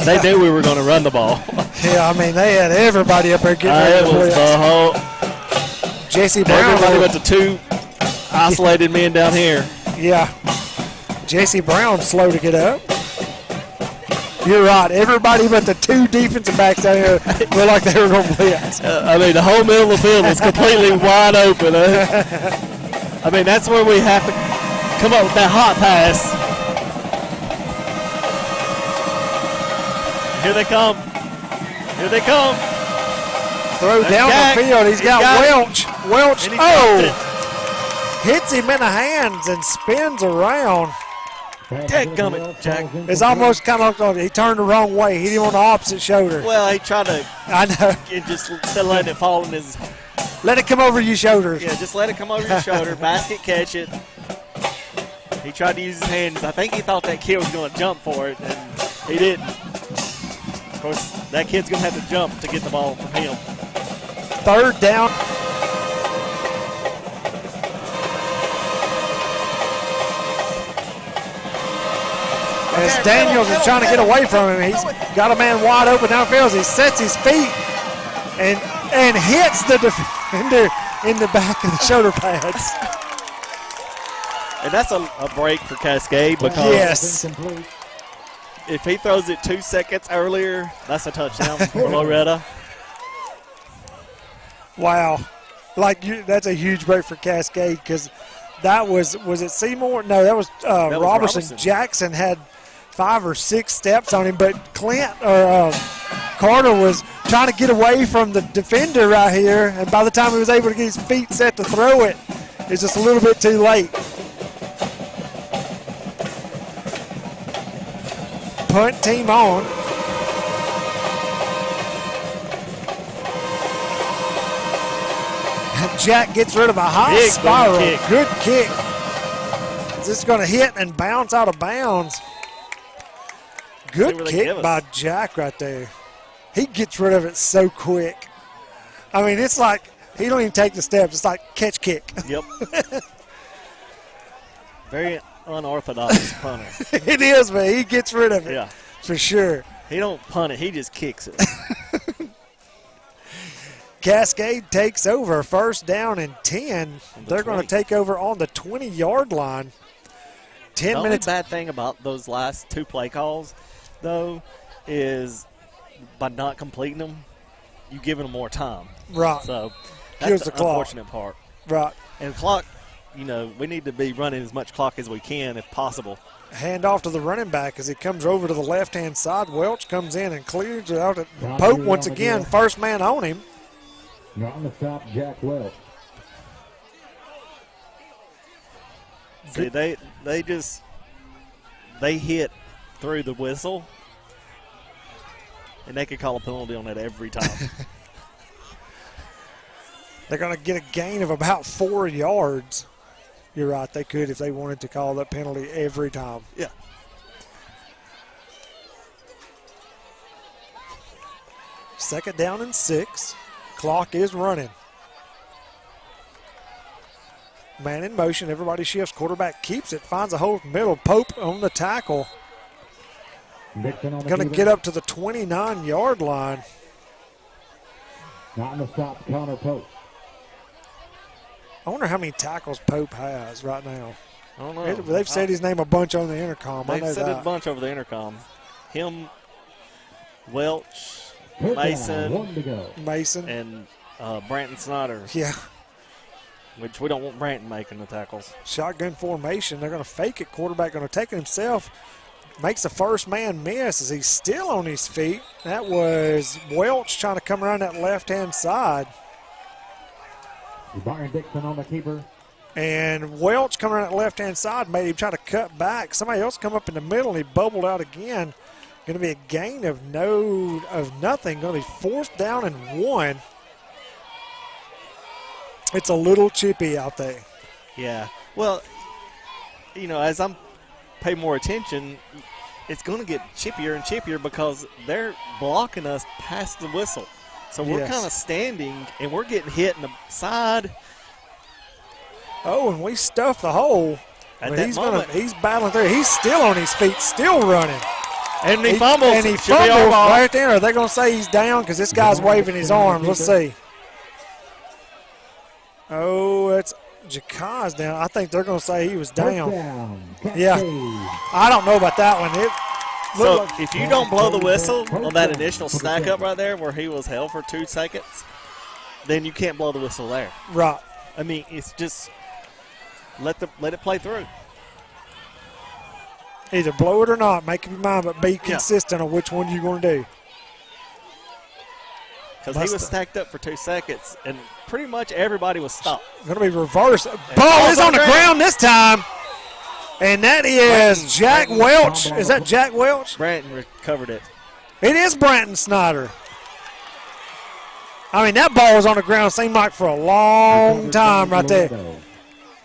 they knew we were going to run the ball. Yeah, I mean, they had everybody up there getting ready to blitz. The whole Jesse Brown. Everybody but the two isolated men down here. Yeah. Jesse Brown slow to get up. You're right. Everybody but the two defensive backs down here looked like they were going to blitz. I mean, the whole middle of the field is completely wide open. I mean, that's where we have to come up with that hot pass. Here they come. Here they come. Throw down the field. He's got Welch. Welch, hits him in the hands and spins around. Dadgummit, Jack. It's almost kind of like he turned the wrong way. He didn't on the opposite shoulder. Well, he tried to. I know. Just letting it fall in his. Let it come over your shoulders. Yeah, just let it come over your shoulder. Basket catch it. He tried to use his hands. I think he thought that kid was going to jump for it, and he didn't. Of course, that kid's going to have to jump to get the ball from him. 3rd down. As Daniels is trying to get away from him, he's got a man wide open downfield. He sets his feet, and and hits the defender in the back of the shoulder pads. And that's a break for Cascade because yes. if he throws it 2 seconds earlier, that's a touchdown for Loretto. Wow. That's a huge break for Cascade because that was it Seymour? No, that was Robertson. Jackson had 5 or 6 steps on him, but Carter was trying to get away from the defender right here, and by the time he was able to get his feet set to throw it, it's just a little bit too late. Punt team on. Jack gets rid of a high spiral. Good kick. Is this going to hit and bounce out of bounds? Good kick by Jack right there. He gets rid of it so quick. I mean, it's like he don't even take the steps. It's like catch kick. Yep. Very unorthodox punter. It is, man. He gets rid of it. Yeah. For sure. He don't punt it. He just kicks it. Cascade takes over. First down and 10. They're going to take over on the 20-yard line. 10 minutes. The only bad thing about those last 2 play calls, though, is by not completing them, you're giving them more time. Right. So Kills that's the the clock. unfortunate part. Right. And clock, we need to be running as much clock as we can if possible. Hand off to the running back as he comes over to the left-hand side. Welch comes in and clears it out. Pope once again, first man on him. You're on the stop, Jack Welch. See, they hit through the whistle, and they could call a penalty on that every time. They're going to get a gain of about 4 yards. You're right, they could if they wanted to call that penalty every time. Yeah. Second down and 6. Clock is running. Man in motion, everybody shifts. Quarterback keeps it, finds a hole in the middle. Pope on the tackle. Going to get up to the 29-yard line. Not in the stop, Connor Pope. I wonder how many tackles Pope has right now. I don't know. They've said his name a bunch on the intercom. I know They've said that. it a bunch over the intercom. Him, Welch, Mason, and Branton Snyder. Yeah. Which we don't want Branton making the tackles. Shotgun formation. They're going to fake it. Quarterback going to take it himself. Makes the first man miss as he's still on his feet. That was Welch trying to come around that left-hand side. Byron Dixon on the keeper. And Welch coming around that left-hand side made him try to cut back. Somebody else come up in the middle and he bubbled out again. Going to be a gain of nothing. Going to be 4th down and 1. It's a little chippy out there. Yeah. Well, as I'm paying more attention, it's going to get chippier and chippier because they're blocking us past the whistle. So we're kind of standing, and we're getting hit in the side. Oh, and we stuffed the hole. At But that moment. he's battling through. He's still on his feet, still running. And he fumbles. And he Should be fumbles all right there. Are they going to say he's down because this guy's waving his arms? Let's see. Oh, it's Jakai's down. I think they're going to say he was down. Yeah. I don't know about that one. So if you don't blow the whistle on that initial snack up right there where he was held for 2 seconds, then you can't blow the whistle there. Right. I mean, it's just let it play through. Either blow it or not. Make up your mind, but be consistent on which one you're going to do. Because he was stacked up for 2 seconds, and pretty much everybody was stopped. Going to be reversed. Ball is on the ground this time. And that is Jack Welch. Is that Jack Welch? Branton recovered it. It is Branton Snyder. I mean, that ball was on the ground, seemed like for a long time right there.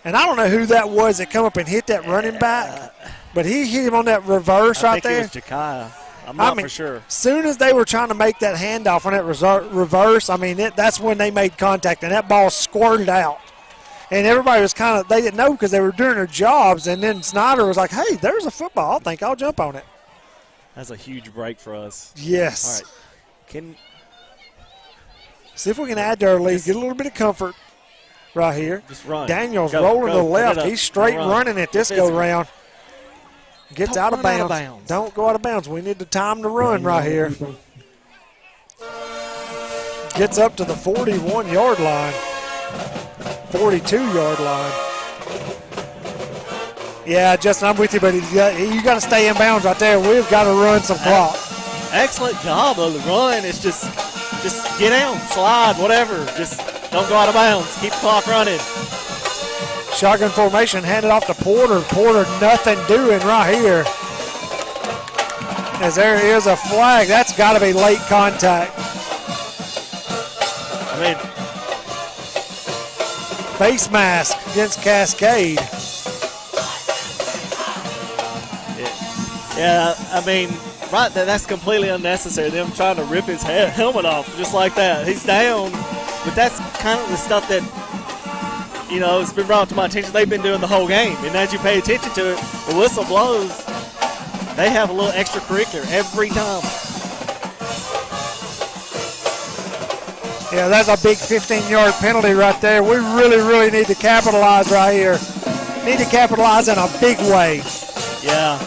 And I don't know who that was that come up and hit that running back, but he hit him on that reverse right there. I think it was Jakiah. I'm not for sure. Soon as they were trying to make that handoff on that reverse, I mean, that's when they made contact, and that ball squirted out. And everybody was they didn't know because they were doing their jobs. And then Snyder was like, hey, there's a football. I think I'll jump on it. That's a huge break for us. Yes. All right. See if we can add to our lead, get a little bit of comfort right here. Just run. Daniels rolling to the left. He's straight running it this Physical. go-round. Gets out of bounds. Don't go out of bounds. We need the time to run right here. Gets up to the 41-yard line. 42-yard line. Yeah, Justin, I'm with you, but you got to stay in bounds right there. We've got to run some clock. Excellent job of the run. It's just get down, slide, whatever. Just don't go out of bounds. Keep the clock running. Shotgun formation, handed off to Porter. Porter, nothing doing right here. As there is a flag. That's got to be late contact. I mean, face mask against Cascade. Yeah, I mean, right there, that's completely unnecessary. Them trying to rip his helmet off just like that. He's down, but that's kind of the stuff that, you know, it's been brought to my attention. They've been doing the whole game, and as you pay attention to it, the whistle blows. They have a little extracurricular every time. Yeah, that's a big 15-yard penalty right there. We really, really need to capitalize right here. Need to capitalize in a big way. Yeah.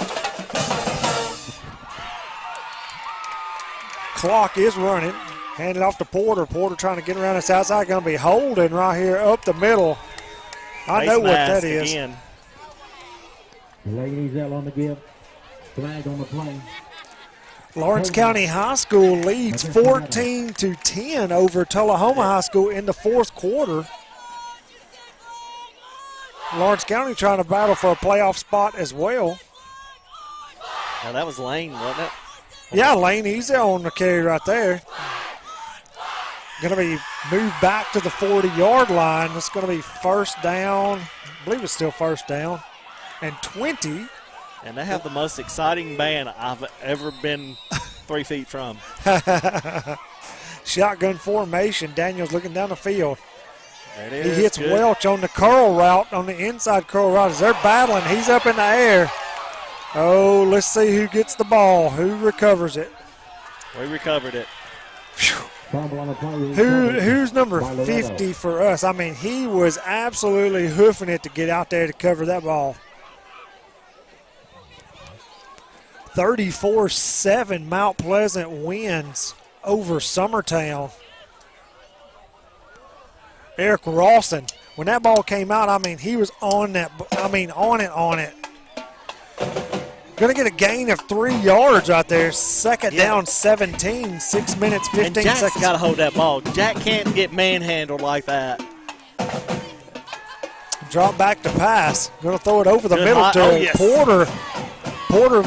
Clock is running. Handed off to Porter. Porter trying to get around this outside. Going to be holding right here up the middle. I know what that is. Again. Ladies out on the give. Flag on the play. Lawrence County High School leads 14-10 over Tullahoma High School in the fourth quarter. Lawrence County trying to battle for a playoff spot as well. Now that was Lane, wasn't it? Yeah, Lane, he's on the carry right there. Going to be moved back to the 40-yard line. It's going to be first down. I believe it's still first down. And 20. And they have the most exciting band I've ever been 3 feet from. Shotgun formation. Daniels looking down the field. There it He is. hits Good. Welch on the curl route, on the inside curl route as they're battling. He's up in the air. Oh, let's see who gets the ball. Who recovers it? We recovered it. Who's number 50 for us? I mean, he was absolutely hoofing it to get out there to cover that ball. 34-7 Mount Pleasant wins over Summertown. Eric Rawson, when that ball came out, I mean, he was on that, on it. Going to get a gain of 3 yards right there. Second down, 17, 6 minutes, 15 and Jack's seconds. got to hold that ball. Jack can't get manhandled like that. Drop back to pass. Going to throw it over the Good middle hot- to oh, yes. Porter. Porter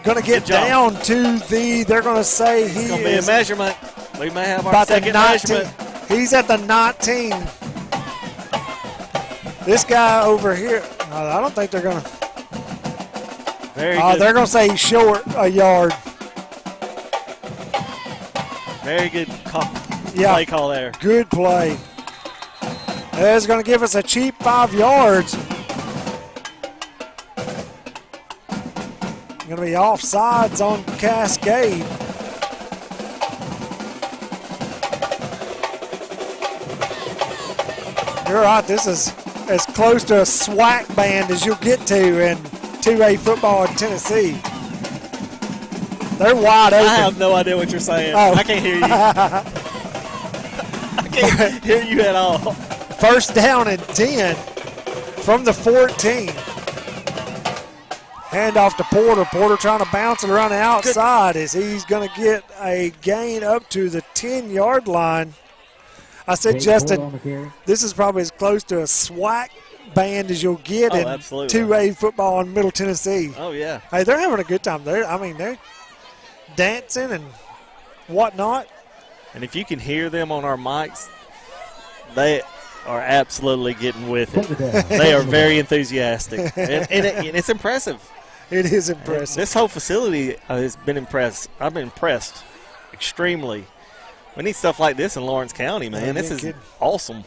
going to get Good job. down to the, they're going to say he It's going to be a is measurement. We may have our about the second 19. measurement. He's at the 19. This guy over here, I don't think they're going to. Very good. They're going to say he's short a yard. Very good Yeah. play call there. Good play. That's going to give us a cheap 5 yards. Going to be offsides on Cascade. You're right. This is as close to a SWAC band as you'll get to in 2A football in Tennessee. They're wide open. I have no idea what you're saying. Oh. I can't hear you. I can't hear you at all. First down and 10 from the 14. Hand off to Porter. Porter trying to bounce it around the outside as he's going to get a gain up to the 10-yard line. I said, Justin, this is probably as close to a SWAC band as you'll get in absolutely. 2A football in Middle Tennessee. Oh, yeah. Hey, they're having a good time. They're dancing and whatnot. And if you can hear them on our mics, they are absolutely getting with it. They are very enthusiastic. And it's impressive. It is impressive. This whole facility has been impressed. I've been impressed extremely. We need stuff like this in Lawrence County, man. This is awesome.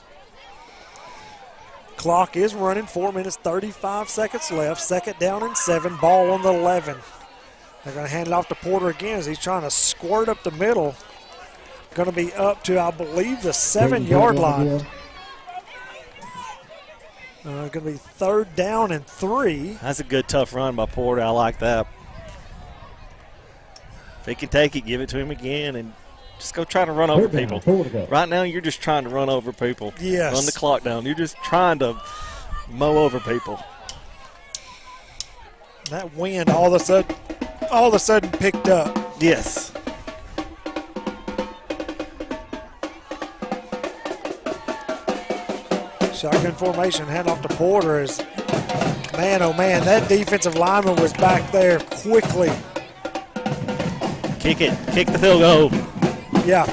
Clock is running. 4 minutes, 35 seconds left. Second down and 7. Ball on the 11. They're going to hand it off to Porter again as he's trying to squirt up the middle. going to be up to, I believe, the 7-yard line. Going to be 3rd down and 3. That's a good, tough run by Porter. I like that. If he can take it, give it to him again, and just go try to run over people. Right now, you're just trying to run over people. Yes. Run the clock down. You're just trying to mow over people. That wind all of a sudden picked up. Yes. Shotgun formation, hand off to Porter. Is man, oh man, that defensive lineman was back there quickly. Kick it. Kick the field goal. Yeah.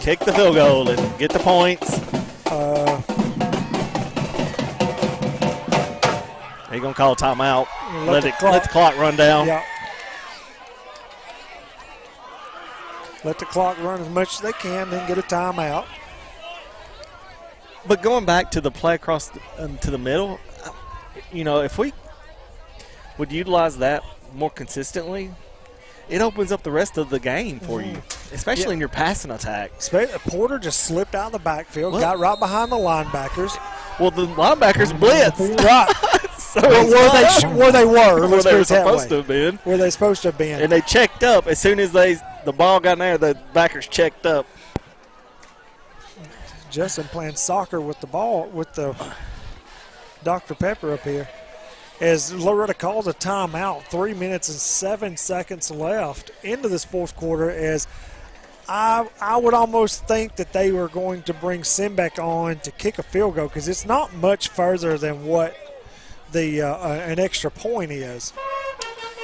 Kick the field goal and get the points. They're going to call a timeout. Let the clock run down. Yeah. Let the clock run as much as they can, then get a timeout. But going back to the play across to the middle, if we would utilize that more consistently, it opens up the rest of the game for you, especially in your passing attack. Porter just slipped out of the backfield, got right behind the linebackers. Well, the linebackers blitzed. Right. So where they were. Where they were supposed to have been. Where they supposed to have been. And they checked up. As soon as the ball got in there, the backers checked up. Justin playing soccer with the ball, with the Dr. Pepper up here. As Loretto calls a timeout, 3 minutes and 7 seconds left into this fourth quarter, as I would almost think that they were going to bring Simbeck on to kick a field goal, because it's not much further than what the an extra point is.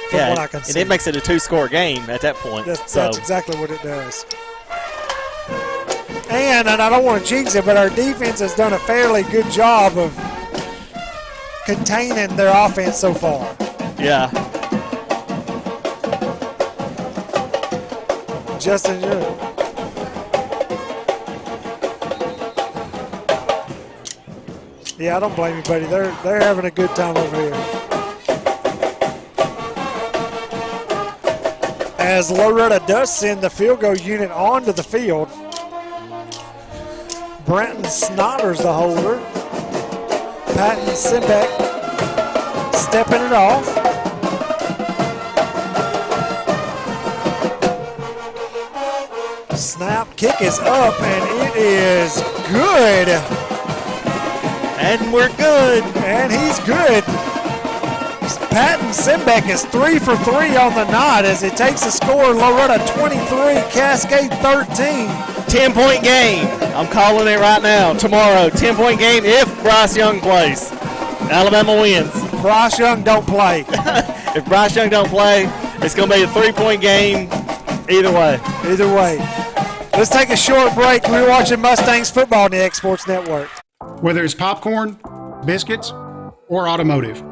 From what I can see. And it makes it a 2-score game at that point. That's exactly what it does. And I don't want to jinx it, but our defense has done a fairly good job of containing their offense so far. Yeah. Justin, yeah, I don't blame you, buddy. They're having a good time over here. As Loretto does send the field goal unit onto the field. Brenton Snodder's the holder. Patton Simbeck stepping it off. Snap, kick is up, and it is good. And we're good. And he's good. Patton Simbeck is 3 for 3 on the night as he takes the score. Loretto 23, Cascade 13. 10-point game. I'm calling it right now. Tomorrow, 10-point game if Bryce Young plays. Alabama wins. Bryce Young don't play. If Bryce Young don't play, it's going to be a 3-point game either way. Either way. Let's take a short break. We're watching Mustangs football on the X Sports Network. Whether it's popcorn, biscuits, or automotive,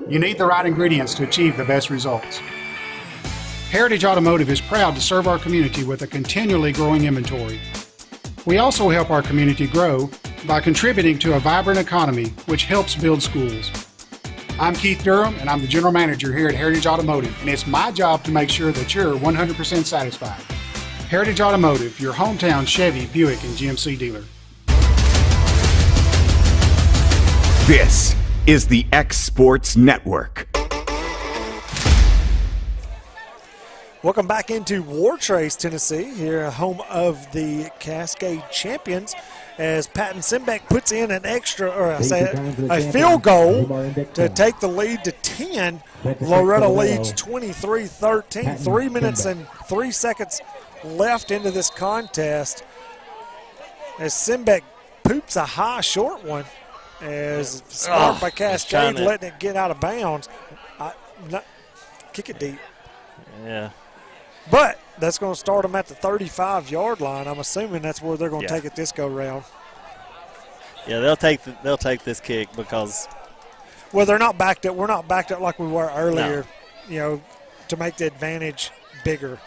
you need the right ingredients to achieve the best results. Heritage Automotive is proud to serve our community with a continually growing inventory. We also help our community grow by contributing to a vibrant economy, which helps build schools. I'm Keith Durham, and I'm the General Manager here at Heritage Automotive, and it's my job to make sure that you're 100% satisfied. Heritage Automotive, your hometown Chevy, Buick, and GMC dealer. This is the X Sports Network. Welcome back into Wartrace, Tennessee, here home of the Cascade champions, as Patton Simbeck puts in an extra, or a field goal to take the lead to 10. Loretto leads 23-13. 3 minutes and 3 seconds left into this contest, as Simbeck poops a high short one, as smart by Cascade letting it get out of bounds. Kick it deep. Yeah. But that's going to start them at the 35-yard line. I'm assuming that's where they're going to take it this go round. Yeah, they'll take this kick because, well, they're not backed up. We're not backed up like we were earlier. No. To make the advantage bigger.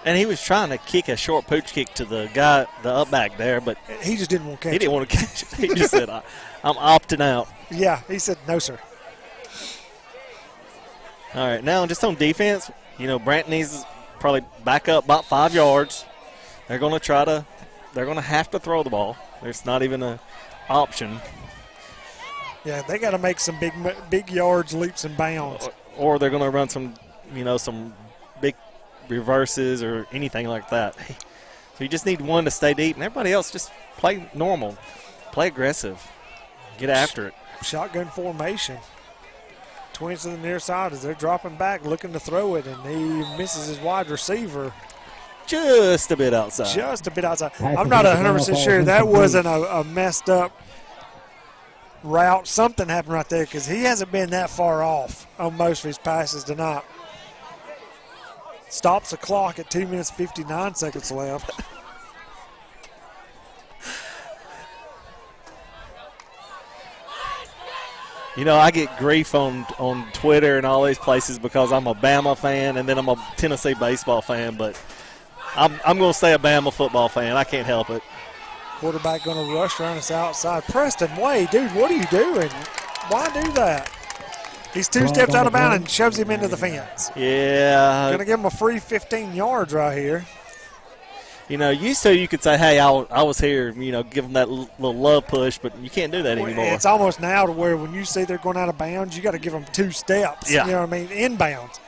And he was trying to kick a short pooch kick to the guy, the up back there, but he just didn't want to catch it. He didn't want to catch it. He just said, "I'm opting out." Yeah, he said, "No, sir." All right, now just on defense, Brant needs to probably back up about 5 yards. They're going to have to throw the ball. There's not even an option. Yeah, they got to make some big yards, leaps and bounds. Or they're going to run some big reverses or anything like that. So you just need one to stay deep, and everybody else just play normal, play aggressive, get after it. Shotgun formation. Twins to the near side as they're dropping back, looking to throw it, and he misses his wide receiver. Just a bit outside. Just a bit outside. I'm not 100% sure that wasn't a messed up route. Something happened right there because he hasn't been that far off on most of his passes tonight. Stops the clock at 2 minutes 59 seconds left. I get grief on Twitter and all these places because I'm a Bama fan and then I'm a Tennessee baseball fan, but I'm going to stay a Bama football fan. I can't help it. Quarterback going to rush around us outside. Preston Way, dude, what are you doing? Why do that? He's 2 steps out of bounds and shoves him into the fence. Yeah. Going to give him a free 15 yards right here. Used to you could say, hey, I was here, give them that little love push, but you can't do that anymore. It's almost now to where when you see they're going out of bounds, you got to give them 2 steps. Yeah. You know what I mean? Inbounds.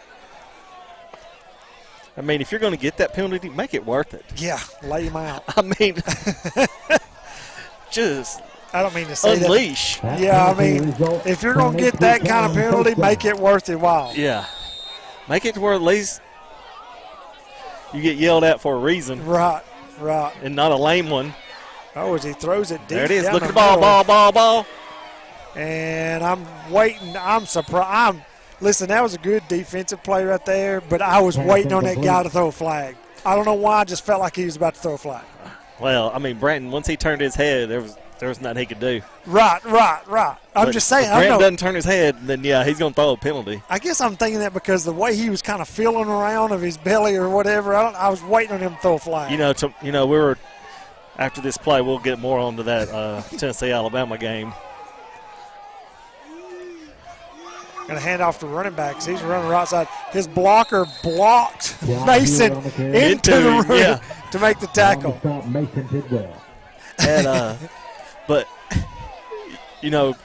I mean, if you're going to get that penalty, make it worth it. Yeah, lay him out. I mean, just I don't mean to say unleash. That. Yeah, I mean, if you're going to get that kind of penalty, make it worth your while. Yeah. Make it to where at least you get yelled at for a reason. Right. And not a lame one. Oh, as he throws it deep. There it is. Down Look at the ball. And I'm waiting. I'm surprised. Listen, that was a good defensive play right there, but I was waiting on that guy to throw a flag. I don't know why. I just felt like he was about to throw a flag. Well, I mean, Branton, once he turned his head, there was nothing he could do. Right. I'm just saying. If Branton doesn't turn his head, then, yeah, he's going to throw a penalty. I guess I'm thinking that because the way he was kind of feeling around of his belly or whatever, I was waiting on him to throw a flag. We were – after this play, we'll get more onto that Tennessee-Alabama game. Going to hand off to running backs. He's running right side. His blocker blocked Mason into the room to make the tackle. And, but,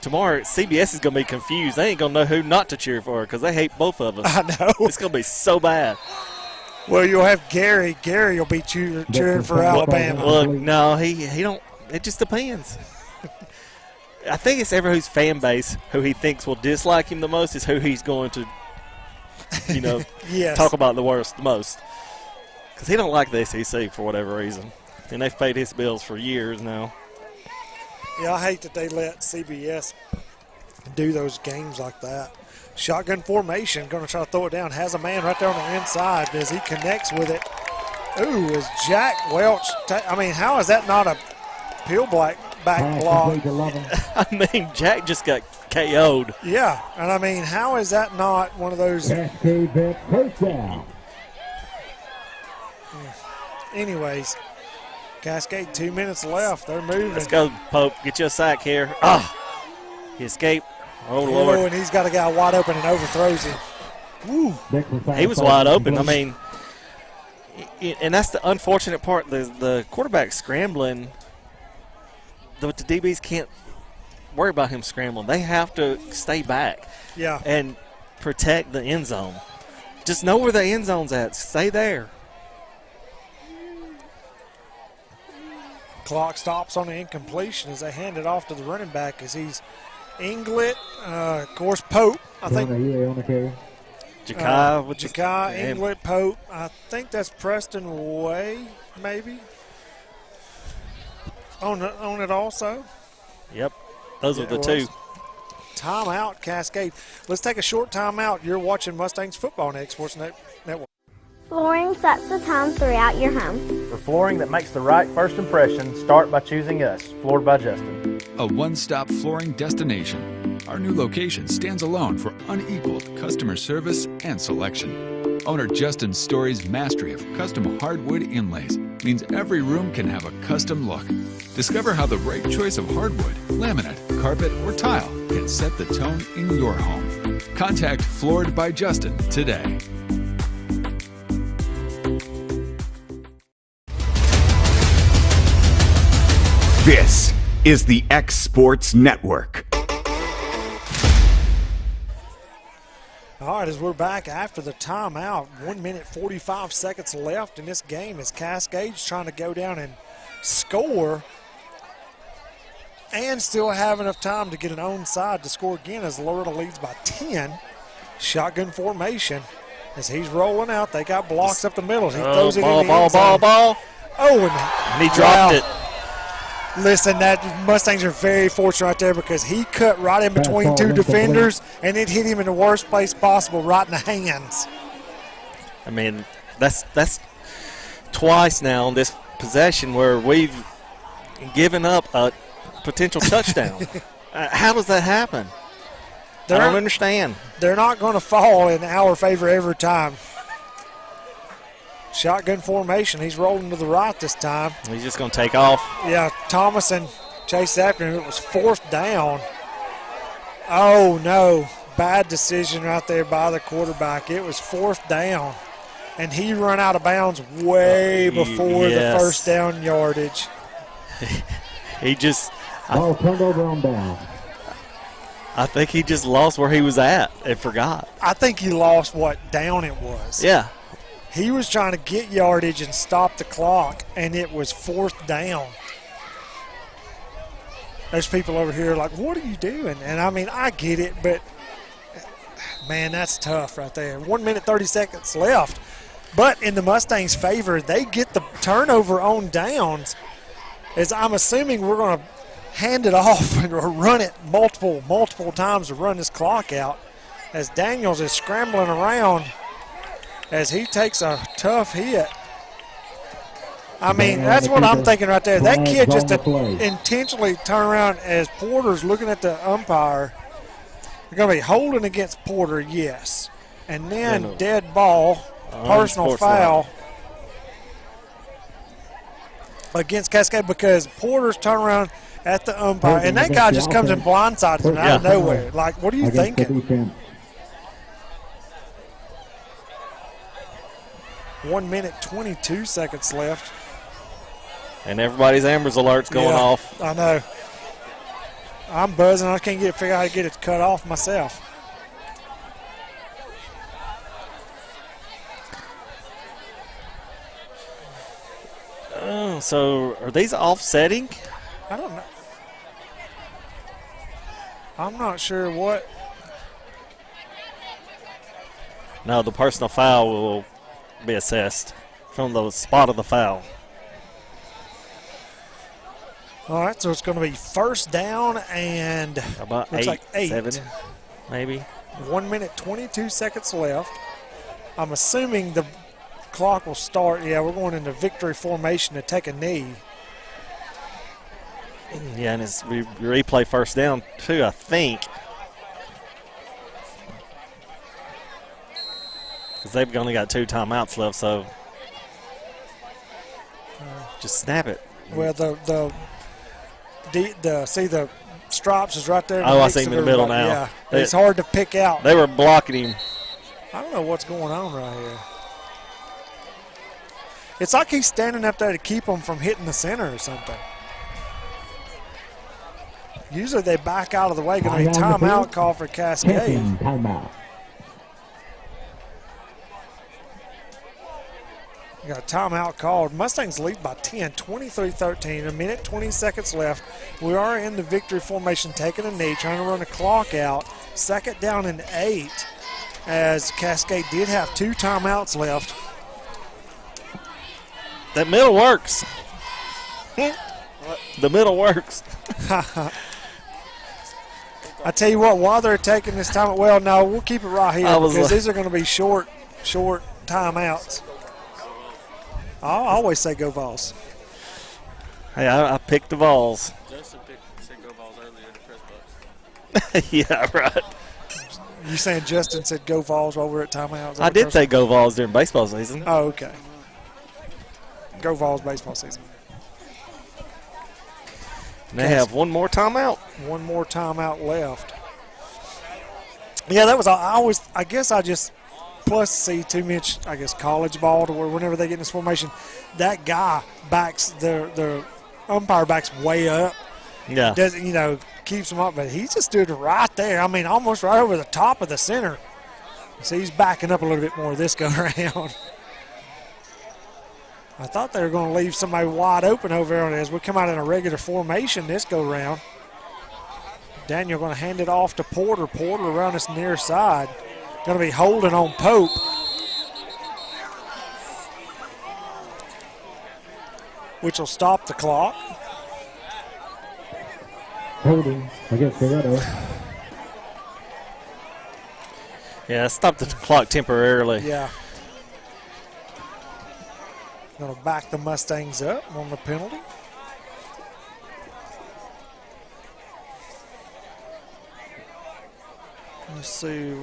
tomorrow CBS is going to be confused. They ain't going to know who not to cheer for because they hate both of us. I know. It's going to be so bad. Well, you'll have Gary. Gary will be cheering for Alabama. Look, no, he don't. It just depends. I think it's everybody's fan base who he thinks will dislike him the most is who he's going to, yes. talk about the most. Because he don't like the SEC for whatever reason. And they've paid his bills for years now. Yeah, I hate that they let CBS do those games like that. Shotgun formation, going to try to throw it down. Has a man right there on the inside as he connects with it. Ooh, is Jack Welch. How is that not a peel back block? I mean, Jack just got KO'd. Yeah, and how is that not one of those? Cascade first down. Anyways, Cascade 2 minutes left. They're moving. Let's go, Pope. Get you a sack here. He escaped. Oh, Lord. And he's got a guy wide open and overthrows him. Woo. He was wide open. And that's the unfortunate part. The quarterback scrambling. The DBs can't worry about him scrambling. They have to stay back. Yeah. And protect the end zone. Just know where the end zone's at. Stay there. Clock stops on the incompletion as they hand it off to the running back as he's Inglet, of course, Pope. I think. Ja'Kai, Inglet, Pope. I think that's Preston Way, maybe. On it also. Yep, those are the two. Timeout, Cascade. Let's take a short timeout. You're watching Mustangs Football on X-Sports Network. Flooring sets the tone throughout your home. For flooring that makes the right first impression, start by choosing us, Floored by Justin. A one-stop flooring destination. Our new location stands alone for unequaled customer service and selection. Owner Justin Story's mastery of custom hardwood inlays means every room can have a custom look. Discover how the right choice of hardwood, laminate, carpet, or tile can set the tone in your home. Contact Floored by Justin today. This is the X Sports Network. All right, as we're back after the timeout, 1 minute 45 seconds left in this game as Cascade's trying to go down and score and still have enough time to get an onside to score again as Loretto leads by 10. Shotgun formation as he's rolling out. They got blocks up the middle. He throws it in the end zone. Ball. Oh, and he dropped it. Listen, that Mustangs are very fortunate right there because he cut right in between two defenders and it hit him in the worst place possible, right in the hands. I mean, that's twice now on this possession where we've given up a potential touchdown. How does that happen? I don't understand. They're not going to fall in our favor every time. Shotgun formation. He's rolling to the right this time. He's just going to take off. Yeah, Thomason chased after him. It was 4th down. Oh, no. Bad decision right there by the quarterback. It was 4th down. And he run out of bounds way before the first down yardage. He just Ball turned over on down. I think he just lost where he was at and forgot. I think he lost what down it was. Yeah. He was trying to get yardage and stop the clock, and it was 4th down. There's people over here like, what are you doing? And, I mean, I get it, but, man, that's tough right there. 1 minute, 30 seconds left. But in the Mustangs' favor, they get the turnover on downs, as I'm assuming we're going to hand it off or run it multiple times to run this clock out, as Daniels is scrambling around as he takes a tough hit. I mean, that's what I'm thinking right there. That kid just intentionally turned around as Porter's looking at the umpire. They're going to be holding against Porter, yes. And then dead ball, personal foul against Cascade because Porter's turned around at the umpire. And that guy just comes and blindsides him out of nowhere. Like, what are you thinking? 1 minute, 22 seconds left. And everybody's Amber's alert's going off. I know. I'm buzzing. I can't figure out how to get it cut off myself. Oh, so are these offsetting? I don't know. I'm not sure what. No, the personal foul will be assessed from the spot of the foul. All right, so it's going to be 1st down and about looks like 8. 7, maybe. 1 minute, 22 seconds left. I'm assuming the clock will start. Yeah, we're going into victory formation to take a knee. Yeah, and it's replay 1st down too, I think. Because they've only got 2 timeouts left, so just snap it. Well, the stripes is right there. Oh, I see him in the middle now. Yeah, it's hard to pick out. They were blocking him. I don't know what's going on right here. It's like he's standing up there to keep them from hitting the center or something. Usually they back out of the way. Going to be timeout call for Cascade. Timeout. You got a timeout called. Mustangs lead by 10, 23-13. 1 minute, 20 seconds left. We are in the victory formation, taking a knee, trying to run the clock out. 2nd down and 8, as Cascade did have 2 timeouts left. That middle works. The middle works. I tell you what, while they're taking this time, well, no, we'll keep it right here because these are going to be short timeouts. I'll always say go Vols. Hey, I picked the Vols. Justin said go Vols earlier in the press box. Yeah, right. You saying Justin said go Vols while we're at timeout? I did say go Vols during baseball season. Oh, okay. Go Vols baseball season. And they have 1 more timeout. 1 more timeout left. Yeah, that was I guess I just plus see too much, I guess, college ball to where whenever they get in this formation, that guy backs their umpire backs way up. Yeah. Doesn't, keeps him up, but he just stood right there. I mean, almost right over the top of the center. So he's backing up a little bit more this go around. I thought they were going to leave somebody wide open over there as we come out in a regular formation this go round. Daniel going to hand it off to Porter. Porter around this near side. Going to be holding on Pope. Which will stop the clock. Holding against Loretto. Yeah, stop the clock temporarily. Yeah. Going to back the Mustangs up on the penalty. Let's see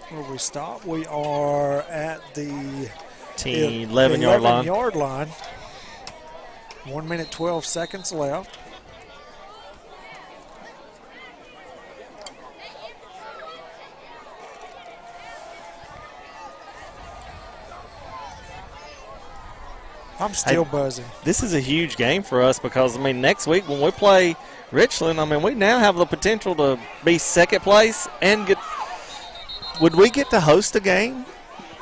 where we stop. We are at the 11-yard line. 1 minute, 12 seconds left. I'm still buzzing. This is a huge game for us because, next week when we play Richland, we now have the potential to be second place and get. Would we get to host a game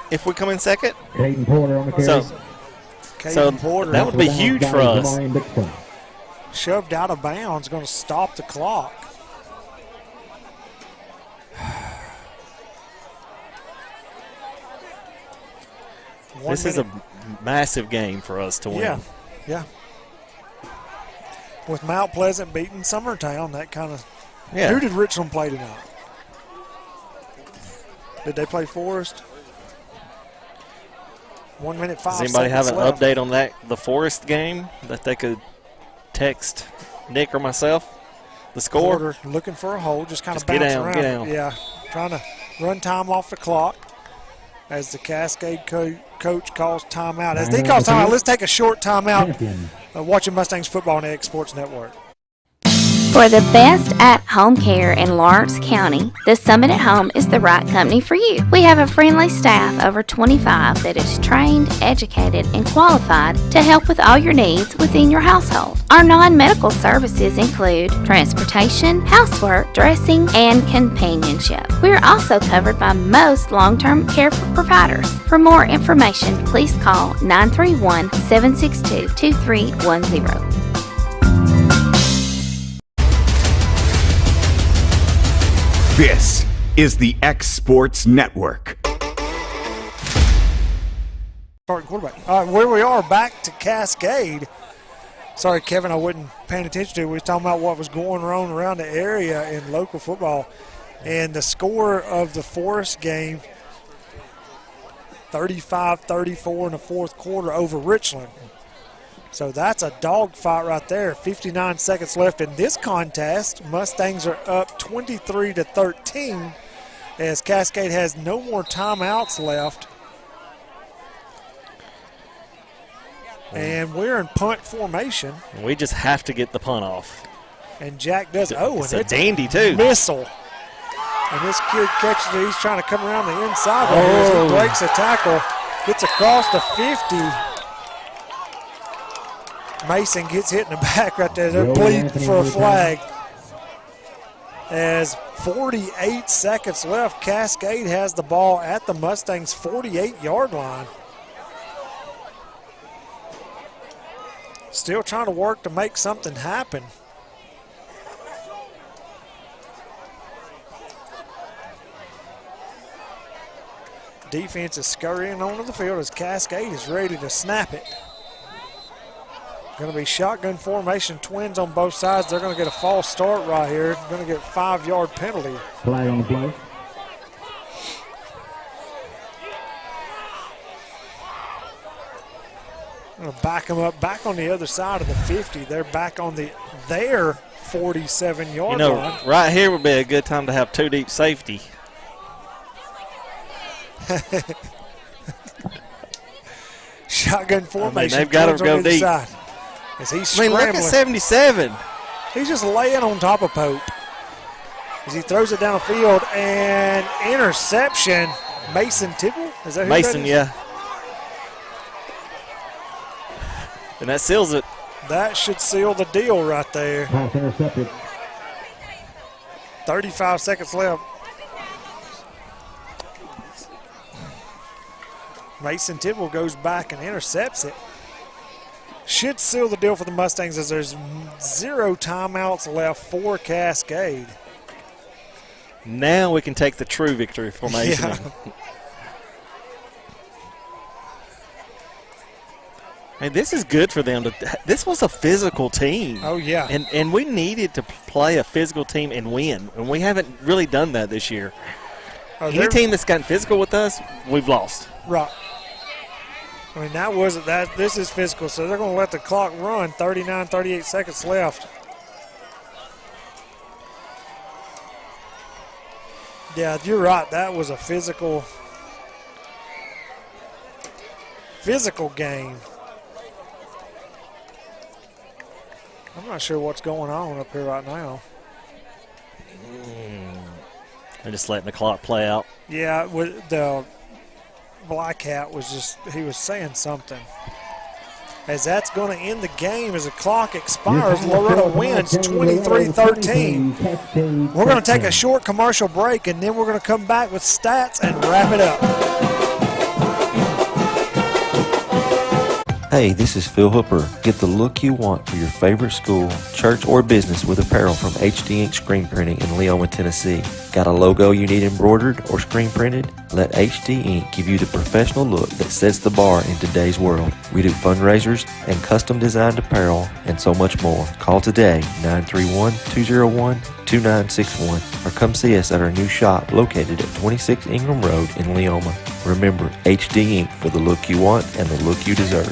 if we come in second? Caden Porter on the carry. So Porter. that would be huge for us. Shoved out of bounds, going to stop the clock. This is a massive game for us to win. Yeah. With Mount Pleasant beating Summertown, that kind of. Yeah. Who did Richland play tonight? Did they play Forest? 1 minute, 5 seconds. Does anybody have an left. update on the Forest game that they could text Nick or myself? The score? Porter looking for a hole, just kind of get bouncing down, around. get down. Yeah, trying to run time off the clock as the Cascade coach calls timeout. As he calls timeout, let's take a short timeout watching Mustangs football on the X Sports Network. For the best at-home care in Lawrence County, the Summit at Home is the right company for you. We have a friendly staff over 25 that is trained, educated, and qualified to help with all your needs within your household. Our non-medical services include transportation, housework, dressing, and companionship. We are also covered by most long-term care providers. For more information, please call 931-762-2310. This is the X Sports Network. Starting quarterback. All right, where we are, back to Cascade. Sorry, Kevin, I wasn't paying attention to it. We were talking about what was going on around the area in local football. And the score of the Forest game, 35-34 in the fourth quarter over Richland. So that's a dogfight right there. 59 seconds left in this contest. Mustangs are up 23-13 as Cascade has no more timeouts left. And we're in punt formation. We just have to get the punt off. And Jack does. It's a dandy, too. Missile. And this kid catches it. He's trying to come around the inside. As he breaks a tackle, gets across the 50. Mason gets hit in the back right there. They're bleeding for a flag. As 48 seconds left, Cascade has the ball at the Mustangs' 48-yard line. Still trying to work to make something happen. Defense is scurrying onto the field as Cascade is ready to snap it. Going to be shotgun formation, twins on both sides. They're going to get a false start right here. Going to get a 5-yard penalty. Flag on the play. Going to back them up back on the other side of the 50. They're back on their 47-yard line. Right here would be a good time to have two deep safety. Shotgun formation. They've got to go deep. Side. As he's scrambling. Look at 77. He's just laying on top of Pope. As he throws it down the field, and interception. Mason Tibble? Is that who Mason, that is? yeah. And that seals it. That should seal the deal right there. Pass intercepted. 35 seconds left. Mason Tidwell goes back and intercepts it. Should seal the deal for the Mustangs as there's 0 timeouts left for Cascade. Now we can take the true victory formation. Yeah. Hey, this is good for them. This was a physical team. Oh, yeah. And we needed to play a physical team and win. And we haven't really done that this year. Any team that's gotten physical with us, we've lost. Right. I mean, that wasn't that. This is physical, so they're going to let the clock run. 39, 38 seconds left. Yeah, you're right. That was a physical game. I'm not sure what's going on up here right now. They're just letting the clock play out. Yeah, the Black Hat he was saying something. As that's going to end the game as the clock expires. Loretto wins 23-13. We're going to take a short commercial break, and then we're going to come back with stats and wrap it up. Hey, this is Phil Hooper. Get the look you want for your favorite school, church, or business with apparel from HD Ink Screen Printing in Leoma, Tennessee. Got a logo you need embroidered or screen printed? Let HD Ink give you the professional look that sets the bar in today's world. We do fundraisers and custom designed apparel and so much more. Call today, 931-201-2961, or come see us at our new shop located at 26 Ingram Road in Leoma. Remember, HD Ink for the look you want and the look you deserve.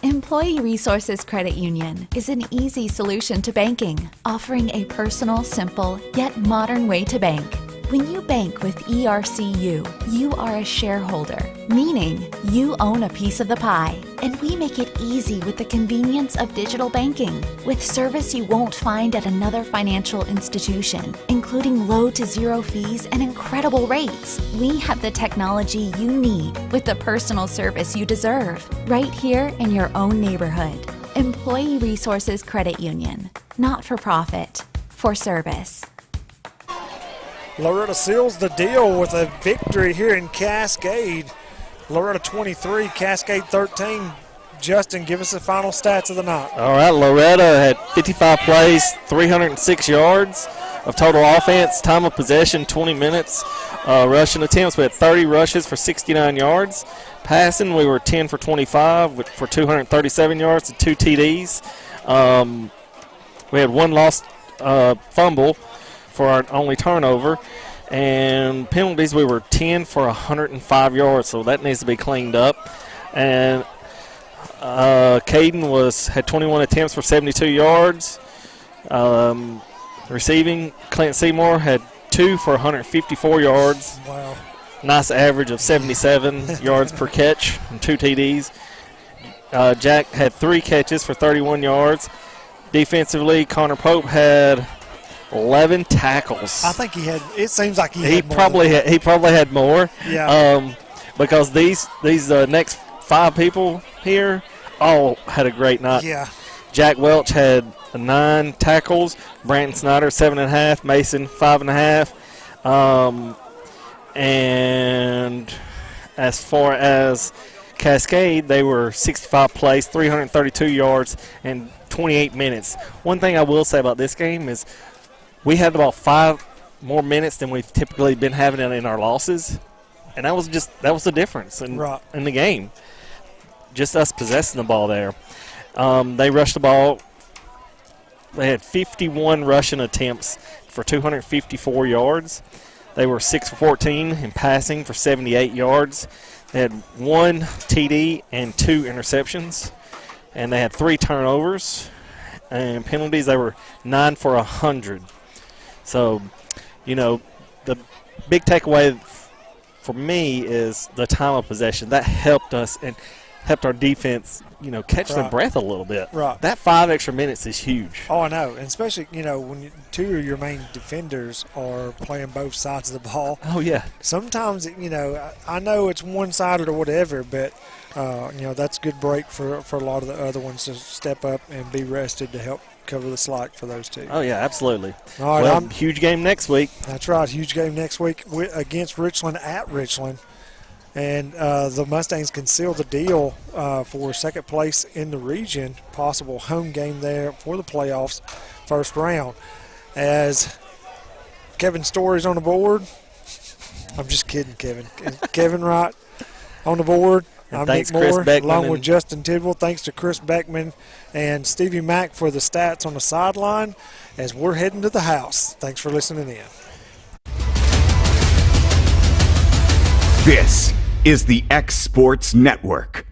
Employee Resources Credit Union is an easy solution to banking, offering a personal, simple, yet modern way to bank. When you bank with ERCU, you are a shareholder, meaning you own a piece of the pie. And we make it easy with the convenience of digital banking, with service you won't find at another financial institution, including low to zero fees and incredible rates. We have the technology you need with the personal service you deserve, right here in your own neighborhood. Employee Resources Credit Union, not for profit, for service. Loretto seals the deal with a victory here in Cascade. Loretto 23, Cascade 13. Justin, give us the final stats of the night. All right, Loretto had 55 plays, 306 yards of total offense, time of possession 20 minutes. Rushing attempts, we had 30 rushes for 69 yards. Passing, we were 10 for 25 for 237 yards and 2 TDs. We had one lost fumble for our only turnover. And penalties, we were 10 for 105 yards, so that needs to be cleaned up. And Caden had 21 attempts for 72 yards. Receiving, Clint Seymour had 2 for 154 yards. Wow. Nice average of 77 yards per catch and 2 TDs. Jack had 3 catches for 31 yards. Defensively, Connor Pope had 11 tackles. I think it seems like he had more. He probably had more. Yeah. Because these next 5 people here all had a great night. Yeah. Jack Welch had 9 tackles. Brandon Snyder 7.5. Mason 5.5. And as far as Cascade, they were 65 plays, 332 yards, and 28 minutes. One thing I will say about this game is we had about 5 more minutes than we've typically been having in our losses, and that was the difference in the game. Just us possessing the ball there. They rushed the ball. They had 51 rushing attempts for 254 yards. They were 6 for 14 in passing for 78 yards. They had 1 TD and 2 interceptions, and they had 3 turnovers. And penalties, they were 9 for 100. So, the big takeaway for me is the time of possession. That helped us. And helped our defense, catch their Right. breath a little bit. Right. That 5 extra minutes is huge. Oh, I know, and especially when two of your main defenders are playing both sides of the ball. Oh yeah. Sometimes I know it's one-sided or whatever, but that's a good break for a lot of the other ones to step up and be rested to help cover the slack for those two. Oh yeah, absolutely. All right, well, huge game next week. That's right, huge game next week against Richland at Richland. And the Mustangs can seal the deal for second place in the region, possible home game there for the playoffs, first round. As Kevin Story's on the board. I'm just kidding, Kevin. Kevin Wright on the board. And I'm thanks, Nick Chris Moore, Beckman along with and- Justin Tidwell. Thanks to Chris Beckman and Stevie Mack for the stats on the sideline as we're heading to the house. Thanks for listening in. This is the X Sports Network.